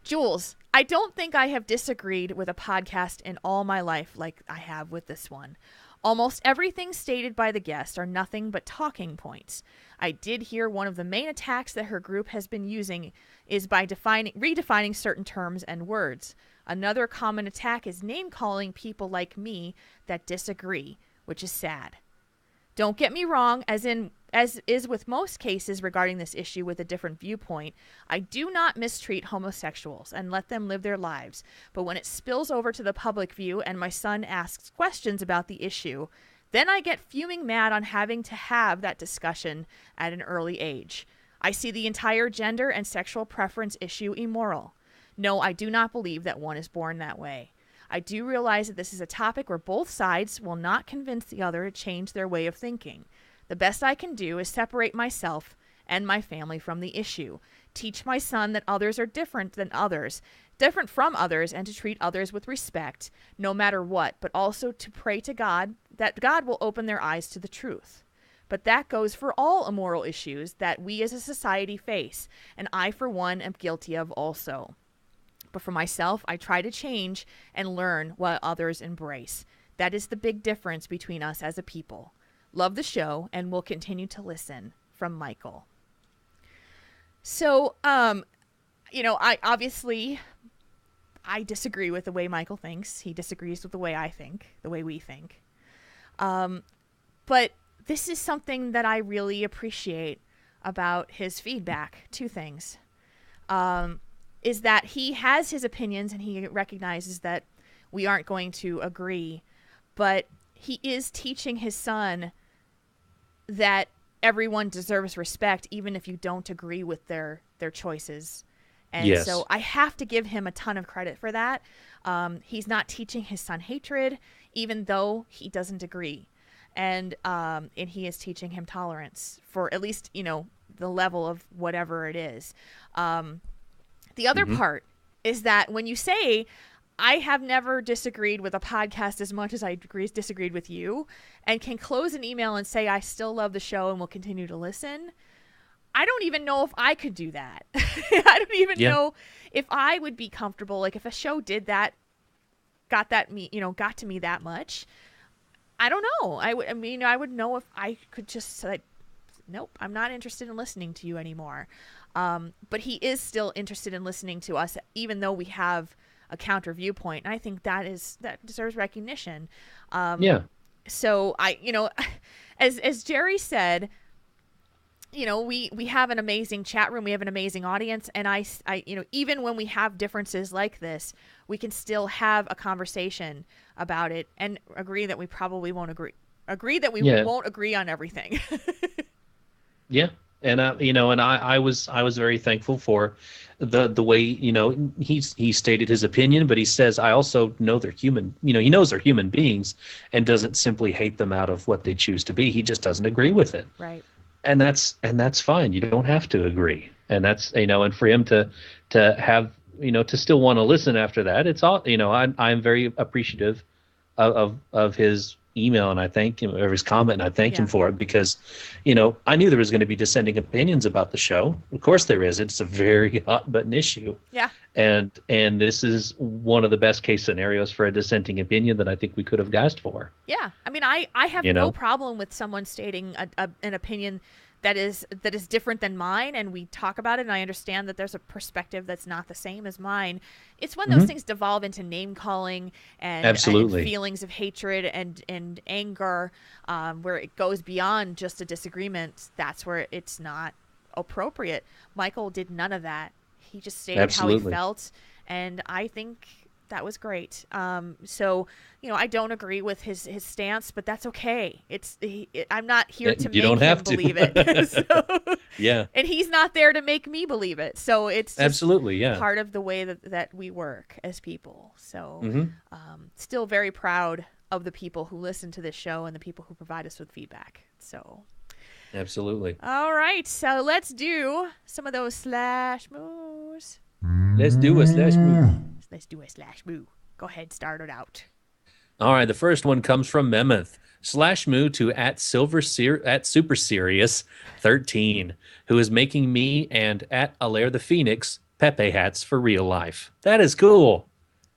Jules, I don't think I have disagreed with a podcast in all my life like I have with this one. Almost everything stated by the guest are nothing but talking points. I did hear one of the main attacks that her group has been using is by redefining certain terms and words. Another common attack is name-calling people like me that disagree, which is sad. Don't get me wrong, as is with most cases regarding this issue with a different viewpoint, I do not mistreat homosexuals and let them live their lives. But when it spills over to the public view and my son asks questions about the issue, then I get fuming mad on having to have that discussion at an early age. I see the entire gender and sexual preference issue immoral. No, I do not believe that one is born that way. I do realize that this is a topic where both sides will not convince the other to change their way of thinking. The best I can do is separate myself and my family from the issue, teach my son that others are different from others, and to treat others with respect, no matter what, but also to pray to God that God will open their eyes to the truth. But that goes for all immoral issues that we as a society face, and I, for one, am guilty of also. But for myself, I try to change and learn what others embrace. That is the big difference between us as a people. Love the show and will continue to listen. From Michael. So, I disagree with the way Michael thinks. He disagrees with the way I think, the way we think. But this is something that I really appreciate about his feedback. 2 things. Is that he has his opinions and he recognizes that we aren't going to agree, but he is teaching his son that everyone deserves respect, even if you don't agree with their choices. And yes. So I have to give him a ton of credit for that. He's not teaching his son hatred, even though he doesn't agree. And he is teaching him tolerance for at least, the level of whatever it is. The other part is that when you say, I have never disagreed with a podcast as much as I disagreed with you, and can close an email and say, I still love the show and will continue to listen, I don't even know if I could do that. I don't even know if I would be comfortable. Like, if a show did that, got to me that much, I don't know. I would know if I could just say, nope, I'm not interested in listening to you anymore. But he is still interested in listening to us, even though we have a counter viewpoint. And I think that deserves recognition. So as Jerry said, we have an amazing chat room. We have an amazing audience. And I even when we have differences like this, we can still have a conversation about it and agree that we probably won't agree that we won't agree on everything. Yeah. And I was very thankful for the way he stated his opinion, but he says I also know they're human. He knows they're human beings and doesn't simply hate them out of what they choose to be. He just doesn't agree with it. Right. And that's fine. You don't have to agree. And that's and for him to have to still want to listen after that, it's all I'm very appreciative of his email, and I thank him, or his comment, and I thanked him for it, because I knew there was going to be dissenting opinions about the show. Of course there is. It's a very hot button issue. Yeah. And this is one of the best case scenarios for a dissenting opinion that I think we could have asked for. Yeah. I mean, I have no problem with someone stating an opinion that is different than mine, and we talk about it, and I understand that there's a perspective that's not the same as mine. It's when those things devolve into name calling and feelings of hatred and anger, where it goes beyond just a disagreement. That's where it's not appropriate. Michael did none of that. He just stated how he felt, and I think that was great. So, I don't agree with his stance, but that's okay. I'm not here to make him believe it. So, yeah. And he's not there to make me believe it. So it's just yeah. part of the way that we work as people. So still very proud of the people who listen to this show and the people who provide us with feedback. So absolutely. All right. So let's do some of those slash moves. Let's do a slash move. Let's do a slash moo. Go ahead, start it out. All right, the first one comes from Mammoth. Slash moo to at Super Serious 13, who is making me and at Alaire the Phoenix Pepe hats for real life. That is cool.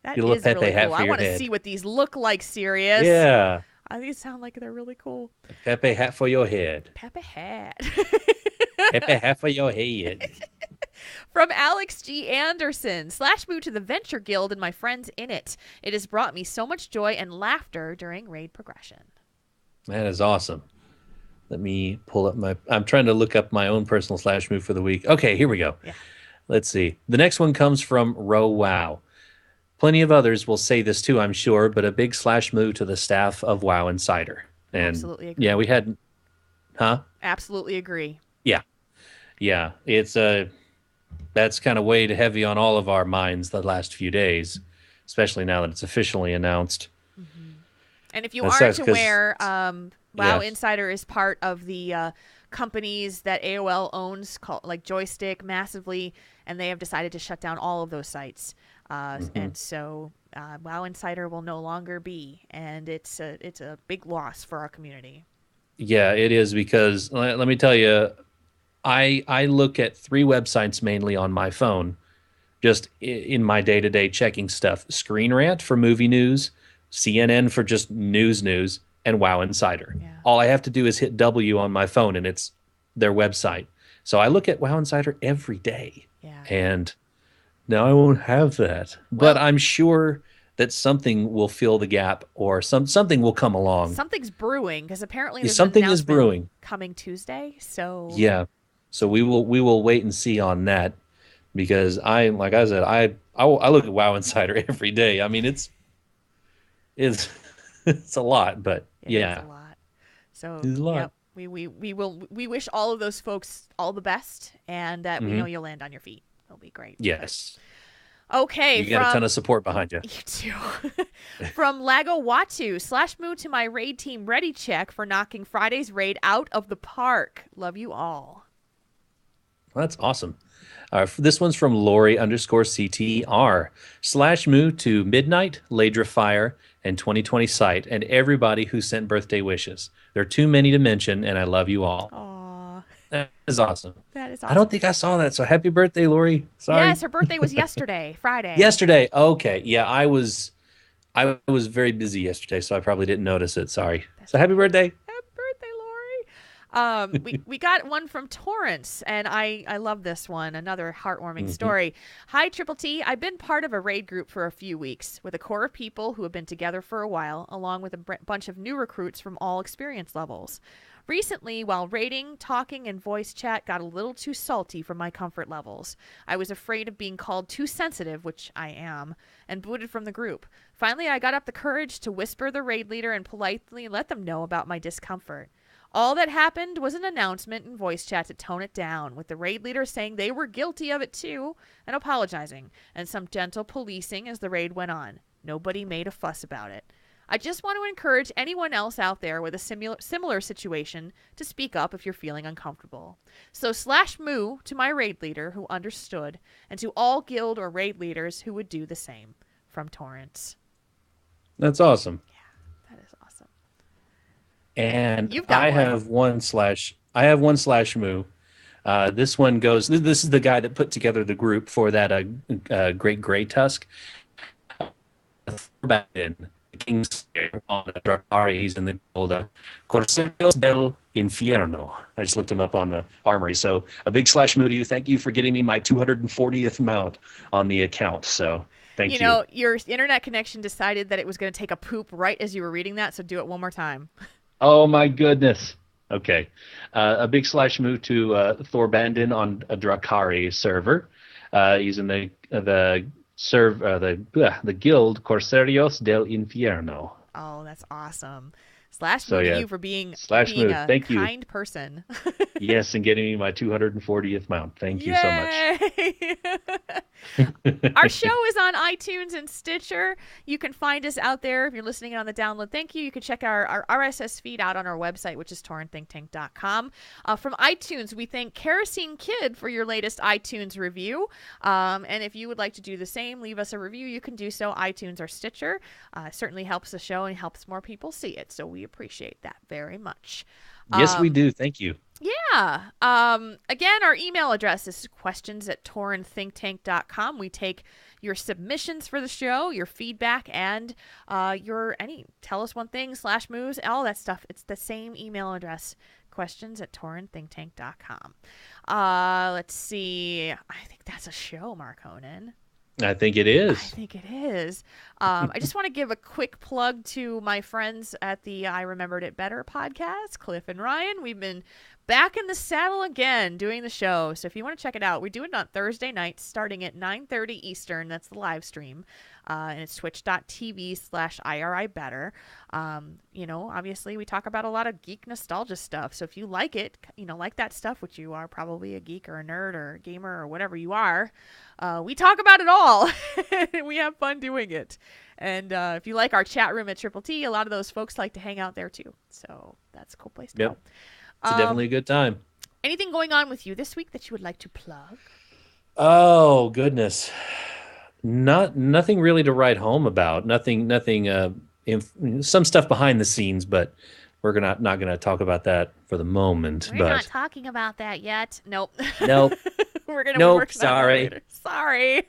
That is Pepe really cool. I want to see what these look like, Serious. Yeah. These sound like they're really cool. Pepe hat for your head. Pepe hat. Pepe hat for your head. From Alex G. Anderson, slash moo to the Venture Guild and my friends in it. It has brought me so much joy and laughter during raid progression. That is awesome. Let me pull up I'm trying to look up my own personal slash moo for the week. Okay, here we go. Yeah. Let's see. The next one comes from Ro Wow. Plenty of others will say this too, I'm sure, but a big slash moo to the staff of WoW Insider. And absolutely agree. Yeah, we had, Absolutely agree. Yeah. Yeah, it's that's kind of weighed heavy on all of our minds the last few days, especially now that it's officially announced. Mm-hmm. And if you aren't aware, WoW Insider is part of the companies that AOL owns, called like Joystick, massively, and they have decided to shut down all of those sites. And so WoW Insider will no longer be, and it's a big loss for our community. Yeah, it is, because let me tell you, I look at 3 websites mainly on my phone, just in my day-to-day checking stuff. Screen Rant for movie news, CNN for just news, and WoW Insider. Yeah. All I have to do is hit W on my phone, and it's their website. So I look at WoW Insider every day. Yeah. And now I won't have that. Well, but I'm sure that something will fill the gap, or something will come along. Something's brewing, because apparently there's something is brewing coming Tuesday. So yeah. So we will wait and see on that, because like I said, I look at WoW Insider every day. I mean, it's it's a lot, but yeah, it's a lot. So it's a lot. Yep, we wish all of those folks all the best, and that we know you'll land on your feet. It'll be great. Yes. Okay. You got a ton of support behind you. You too. From Lago Watu, slash moo to my raid team ready check for knocking Friday's raid out of the park. Love you all. Well, that's awesome. This one's from Lori_CTR. Slash moo to Midnight, Ladra Fire, and 2020 Sight, and everybody who sent birthday wishes. There are too many to mention, and I love you all. Aww. That is awesome. That is awesome. I don't think I saw that, so happy birthday, Lori. Sorry. Yes, her birthday was yesterday, Friday. Yesterday. Okay. Yeah, I was very busy yesterday, so I probably didn't notice it. Sorry. So happy birthday. We got one from Torrance, and I love this one. Another heartwarming story. Hi, Triple T. I've been part of a raid group for a few weeks with a core of people who have been together for a while, along with a bunch of new recruits from all experience levels. Recently, while raiding, talking, and voice chat got a little too salty for my comfort levels. I was afraid of being called too sensitive, which I am, and booted from the group. Finally, I got up the courage to whisper the raid leader and politely let them know about my discomfort. All that happened was an announcement in voice chat to tone it down, with the raid leader saying they were guilty of it too and apologizing, and some gentle policing as the raid went on. Nobody made a fuss about it. I just want to encourage anyone else out there with a similar situation to speak up if you're feeling uncomfortable. So slash moo to my raid leader who understood, and to all guild or raid leaders who would do the same. From Torrance. That's awesome. Yeah, that is awesome. And I have one slash moo. This one goes, this is the guy that put together the group for that Great Grey Tusk. Back in the King's on the Drapari, he's in the old Corseros del Infierno. I just looked him up on the Armory. So a big slash moo to you. Thank you for getting me my 240th mount on the account. So thank you. You know, your internet connection decided that it was going to take a poop right as you were reading that, so do it one more time. Oh my goodness. Okay. A big slash moo to Thor Bandin on a Drakari server. He's in the guild Corsarios del Infierno. Oh, that's awesome. Slash So, moo to yeah. you for being Slash moo. a Thank you. kind person. Yes, and getting me my 240th mount. Thank you so much. Yay! Our show is on iTunes and Stitcher. You can find us out there if you're listening on the download. Thank you. You can check our RSS feed out on our website, which is torrenthinktank.com. From iTunes, we thank Kerosene Kid for your latest iTunes review. And if you would like to do the same, leave us a review. You can do so iTunes or Stitcher. Certainly helps the show and helps more people see it. So we appreciate that very much. Yes, we do. Thank you. Yeah. Again, our email address is questions@torrenthinktank.com. We take your submissions for the show, your feedback, and tell us one thing, slash moves, all that stuff. It's the same email address, questions@torrenthinktank.com. Let's see. I think that's a show, Markonen. I think it is. I think it is. I just want to give a quick plug to my friends at the I Remembered It Better podcast, Cliff and Ryan. We've been back in the saddle again doing the show. So if you want to check it out, we do it on Thursday nights starting at 9:30 Eastern. That's the live stream. And it's twitch.tv/IRI Better. Obviously we talk about a lot of geek nostalgia stuff. So if you like it, like that stuff, which you are probably a geek or a nerd or a gamer or whatever you are, we talk about it all. We have fun doing it. And if you like our chat room at Triple T, a lot of those folks like to hang out there too. So that's a cool place to go. It's definitely a good time. Anything going on with you this week that you would like to plug? Oh, goodness. Nothing really to write home about. Nothing. Some stuff behind the scenes, but we're not going to talk about that for the moment. We're not talking about that yet. Nope. Nope. We're going to work on that later. Sorry.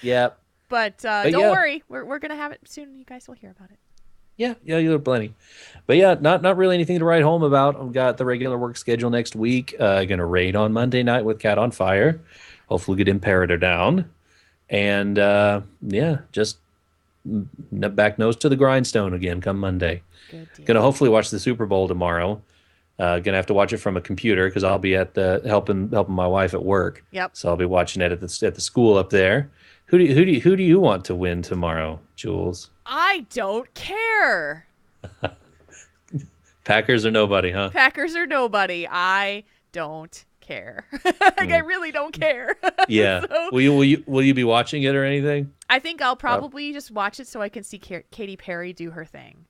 Yep. But don't worry. We're going to have it soon. You guys will hear about it. Yeah, you'll have plenty. But yeah, not really anything to write home about. I've got the regular work schedule next week. Gonna raid on Monday night with Cat on Fire. Hopefully get Imperator down. And just back nose to the grindstone again come Monday. Good deal. Gonna hopefully watch the Super Bowl tomorrow. Gonna have to watch it from a computer because I'll be at the helping my wife at work. Yep. So I'll be watching it at the school up there. Who do you want to win tomorrow, Jules? I don't care. Packers or nobody, huh? Packers or nobody. I don't care. I really don't care. Yeah. So, will you be watching it or anything? I think I'll probably just watch it so I can see Katy Perry do her thing.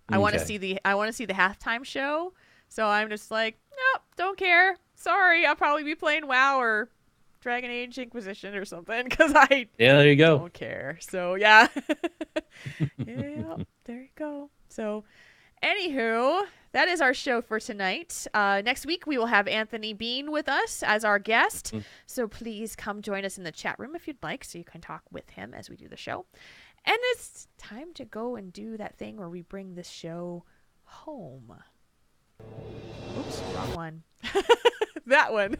I want to see the halftime show. So I'm just like, nope, don't care. Sorry, I'll probably be playing WoW or Dragon Age Inquisition or something because I there you go. don't care. So yeah. Yeah, there you go. So anywho, that is our show for tonight. Next week we will have Anthony Bean with us as our guest. So please come join us in the chat room if you'd like so you can talk with him as we do the show. And it's time to go and do that thing where we bring this show home. Oops, wrong one. That one.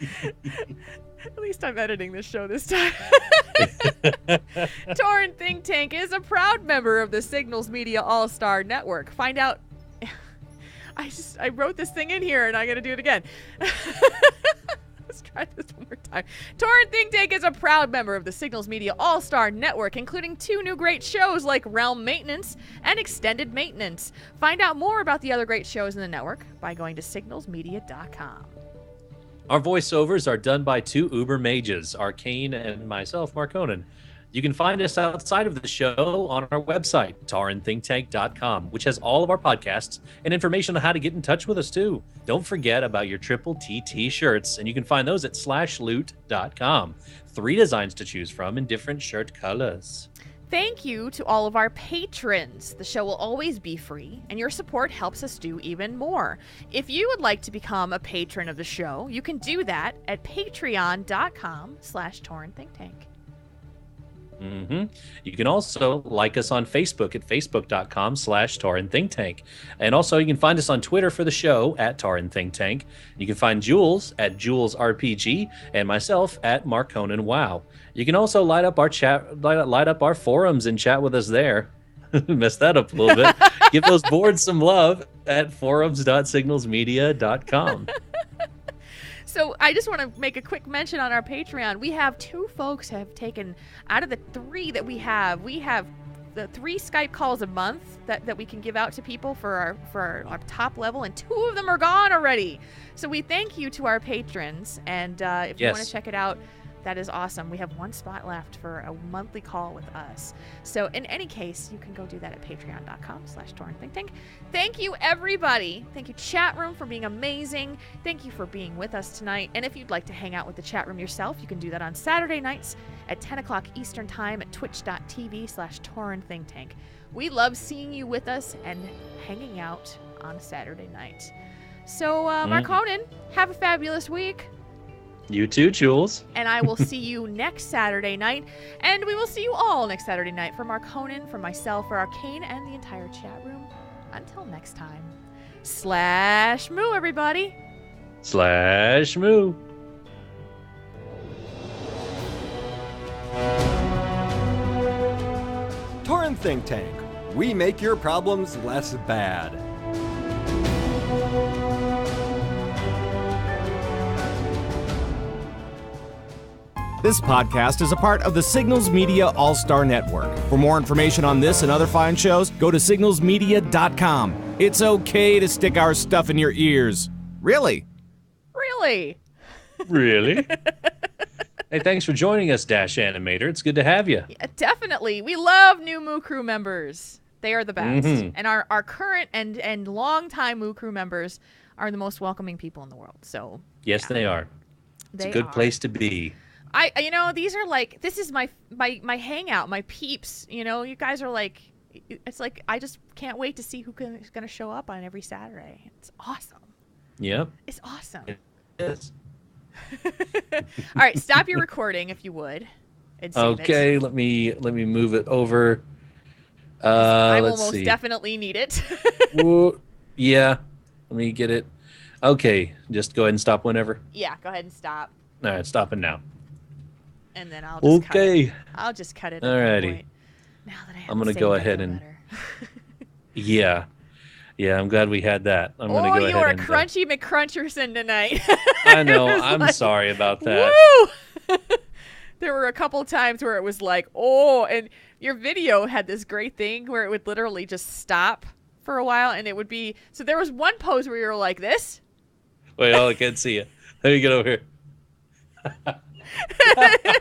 At least I'm editing this show this time. Tauren Think Tank is a proud member of the Signals Media All-Star Network. Find out... I wrote this thing in here and I gotta do it again. Let's try this one more time. Tauren Think Tank is a proud member of the Signals Media All-Star Network, including 2 new great shows like Realm Maintenance and Extended Maintenance. Find out more about the other great shows in the network by going to signalsmedia.com. Our voiceovers are done by 2 uber mages, Arcane and myself, Markonen. You can find us outside of the show on our website, torrenthinktank.com, which has all of our podcasts and information on how to get in touch with us, too. Don't forget about your Triple T t-shirts, and you can find those at slashloot.com. 3 designs to choose from in different shirt colors. Thank you to all of our patrons. The show will always be free, and your support helps us do even more. If you would like to become a patron of the show, you can do that at patreon.com/torrenthinktank. hmm You can also like us on Facebook at facebook.com/Tauren Think Tank. And also you can find us on Twitter for the show at Tauren Think Tank. You can find Jules at Jules RPG and myself at Mark Conan Wow. You can also light up our forums and chat with us there. Messed that up a little bit. Give those boards some love at forums.signalsmedia.com. So I just want to make a quick mention on our Patreon. We have 2 folks have taken, out of the 3 that we have the 3 Skype calls a month that we can give out to people for our top level, and 2 of them are gone already. So we thank you to our patrons, and if you want to check it out, that is awesome. We have 1 spot left for a monthly call with us. So in any case, you can go do that at patreon.com/TaurenThinkTank. Thank you, everybody. Thank you, chat room, for being amazing. Thank you for being with us tonight. And if you'd like to hang out with the chat room yourself, you can do that on Saturday nights at 10 o'clock Eastern Time at twitch.tv/TaurenThinkTank. We love seeing you with us and hanging out on a Saturday night. So, Mark Conan, have a fabulous week. You too, Jules. And I will see you next Saturday night. And we will see you all next Saturday night. For Mark Conan, for myself, for Arcane, and the entire chat room. Until next time. /moo, everybody. /moo. Tauren Think Tank. We make your problems less bad. This podcast is a part of the Signals Media All-Star Network. For more information on this and other fine shows, go to signalsmedia.com. It's okay to stick our stuff in your ears. Really? Really? Really? Hey, thanks for joining us, Dash Animator. It's good to have you. Yeah, definitely. We love new Moo Crew members. They are the best. And our current and long-time Moo Crew members are the most welcoming people in the world. So yes, they are. It's a good place to be. These are like, this is my hangout, my peeps. You guys are like, it's like, I just can't wait to see who's going to show up on every Saturday. It's awesome. Yep. It's awesome. It is. All right, stop your recording if you would. And save it. let me move it over. I will let's most see. definitely need it. Yeah, let me get it. Okay, just go ahead and stop whenever. Yeah, go ahead and stop. All right, stopping now. And then I'll just cut it. I'll just cut it. Alrighty. Now that I'm gonna go ahead and. Yeah, I'm glad we had that. I'm gonna go ahead and. Oh, you are Crunchy McCruncherson tonight. I know. I'm sorry about that. Woo! There were a couple times where it was like, oh, and your video had this great thing where it would literally just stop for a while, and it would be. So there was one pose where you were like this. Wait, I can't see you. Let me get over here.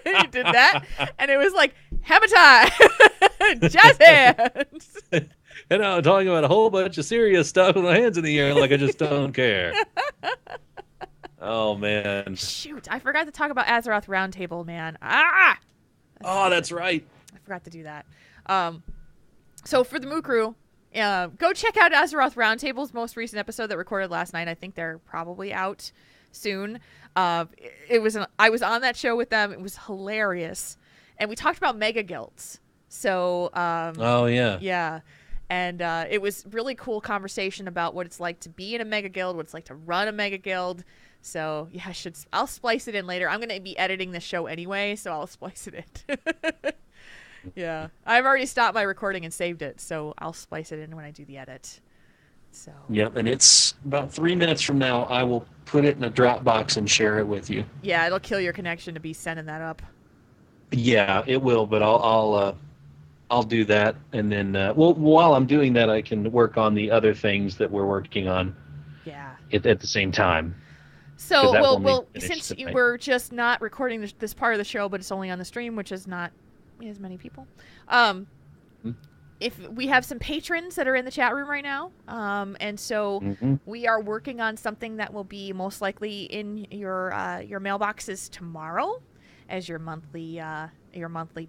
You did that, and it was like hammer time, jazz hands. And I'm talking about a whole bunch of serious stuff with my hands in the air, like I just don't care. Oh man! Shoot, I forgot to talk about Azeroth Roundtable, man. Oh, that's right. I forgot to do that. So for the Moo Crew, go check out Azeroth Roundtable's most recent episode that recorded last night. I think they're probably out soon. I was on that show with them. It was hilarious, and we talked about mega guilds. So oh yeah, and it was really cool conversation about what it's like to be in a mega guild, what it's like to run a mega guild. So yeah, I'll splice it in later. I'm gonna be editing the show anyway, so I'll splice it in. Yeah, I've already stopped my recording and saved it, so I'll splice it in when I do the edit. So. Yep, and it's about 3 minutes from now. I will put it in a Dropbox and share it with you. Yeah, it'll kill your connection to be sending that up. Yeah, it will, but I'll do that, and then while I'm doing that, I can work on the other things that we're working on. Yeah. At the same time. So well, since we're just not recording this part of the show, but it's only on the stream, which is not as many people. If we have some patrons that are in the chat room right now, and so we are working on something that will be most likely in your mailboxes tomorrow, as your monthly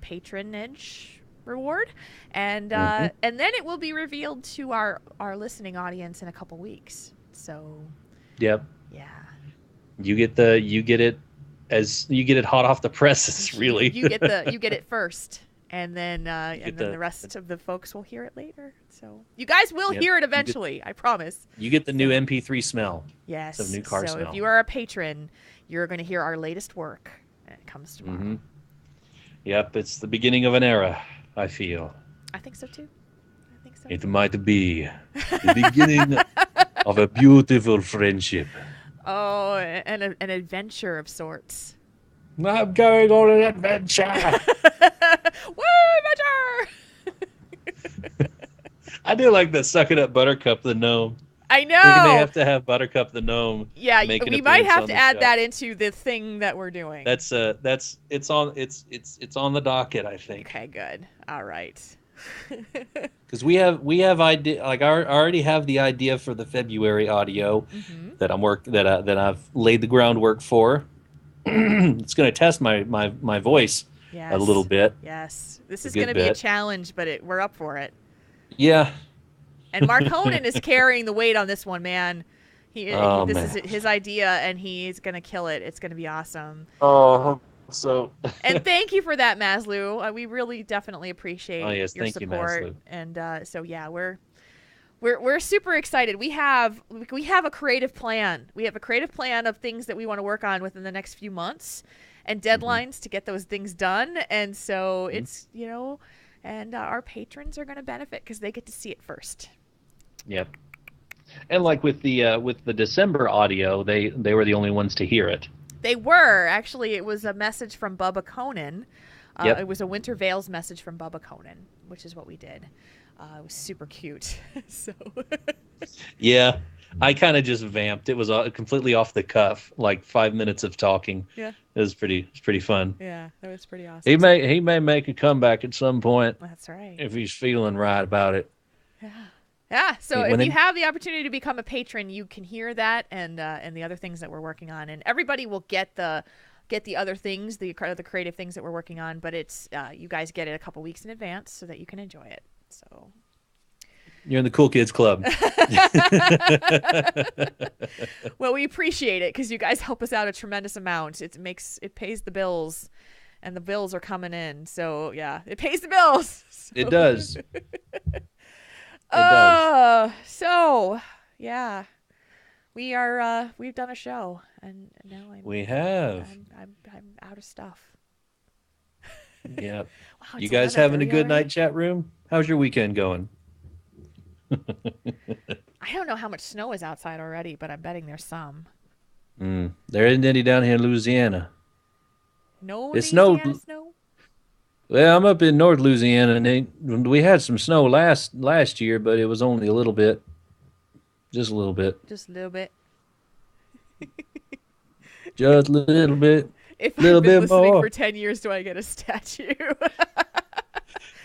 patronage reward, and then it will be revealed to our listening audience in a couple weeks. So. Yep. Yeah. You get it hot off the presses, really. You get it first. And then the the rest of the folks will hear it later. So you guys will Yep. hear it eventually, I promise. You get the new MP3 smell. Yes. Some new car so smell. if you are a patron, you're going to hear our latest work, and it comes tomorrow. Mm-hmm. Yep, it's the beginning of an era, I feel. I think so too. It might be the beginning of a beautiful friendship. Oh, and an adventure of sorts. I'm going on an adventure. Woo, adventure! I do like the Suck It Up Buttercup the gnome. I know. We may have to have Buttercup the gnome. Yeah, make an we might appearance have on to the add show. that into the thing that we're doing. It's on the docket, I think. Okay, good. All right. Because we have idea, like I already have the idea for the February audio that I've laid the groundwork for. It's going to test my voice Yes. a little bit. Yes. This is good going to be a bit. challenge, but we're up for it. Yeah. And Mark Honan is carrying the weight on this one, man. This man. is his idea, and he's going to kill it. It's going to be awesome. Oh, so. And thank you for that, Maslu. We really definitely appreciate your thank you, support. Maslu. And so yeah, we're super excited. We have a creative plan. We have a creative plan of things that we want to work on within the next few months, and deadlines to get those things done. And so it's and our patrons are going to benefit because they get to see it first. Yep. And like with the December audio, they were the only ones to hear it. They were. Actually, it was a message from Bubba Conan. Yep. It was a Winter Veils message from Bubba Conan, which is what we did. It was super cute. So. Yeah, I kind of just vamped. It was completely off the cuff, like 5 minutes of talking. Yeah. It was pretty fun. Yeah, that was pretty awesome. He may make a comeback at some point That's right. if he's feeling right about it. Yeah. So When if you have the opportunity to become a patron, you can hear that and the other things that we're working on, and everybody will get the other things, the creative things that we're working on. But it's you guys get it a couple weeks in advance so that you can enjoy it. So. You're in the cool kids club. Well, we appreciate it because you guys help us out a tremendous amount. It pays the bills, and the bills are coming in. So yeah, it pays the bills. So. It does. So yeah, we've done a show, and now I'm out of stuff. Yeah. Wow, You it's guys having a 11:30 good already? night chat room? How's your weekend going? I don't know how much snow is outside already, but I'm betting there's some. There isn't any down here in Louisiana. No, It Louisiana snowed- snow. Well, I'm up in North Louisiana, and we had some snow last year, but it was only a little bit, just a little bit, Just a little bit. just a little bit. If Little I've been bit listening more. for 10 years, do I get a statue?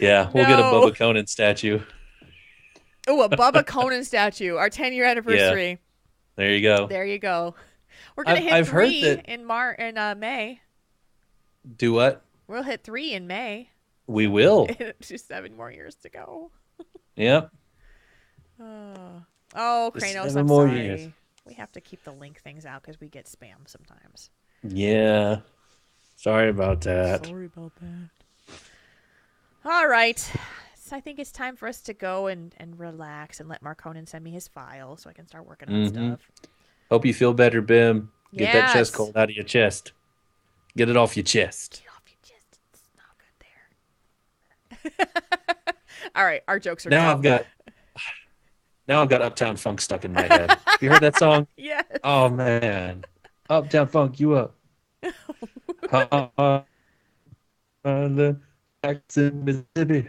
Yeah, we'll get a No. Bubba Conan statue. Oh, a Bubba Conan statue. Our 10-year anniversary. There you go. There you go. We're gonna hit I've heard 3 that- in May. Do what? We'll hit 3 in May. We will. Just 7 more years to go. Yep. Oh, Just Kranos, 7 I'm more sorry. years. We have to keep the link things out because we get spam sometimes. Yeah. Sorry about that. Sorry about that. All right. So I think it's time for us to go and relax and let Mark Conan send me his file so I can start working on stuff. Hope you feel better, Bim. Get that Yes. chest cold out of your chest. Get it off your chest. Get off your chest. It's not good there. All right. Our jokes are Now done. I've got Uptown Funk stuck in my head. Have you heard that song? Yes. Oh man. Uptown Funk, you up. The Jackson, Mississippi.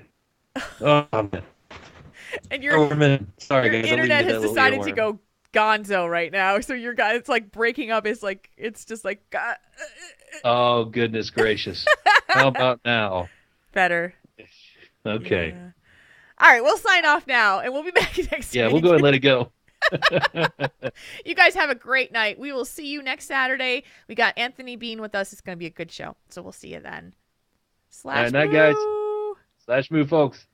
Oh man. And your Sorry your guys, I'll leave internet you has that decided little to go gonzo right now. So your guy, it's like breaking up. It's just like Oh goodness gracious. How about now? better. Okay. Yeah. All right, we'll sign off now, and we'll be back next week. Yeah, we'll go ahead and let it go. You guys have a great night. We will see you next Saturday. We got Anthony Bean with us. It's going to be a good show. So we'll see you then. All right, night, guys. /moo. /moo, folks.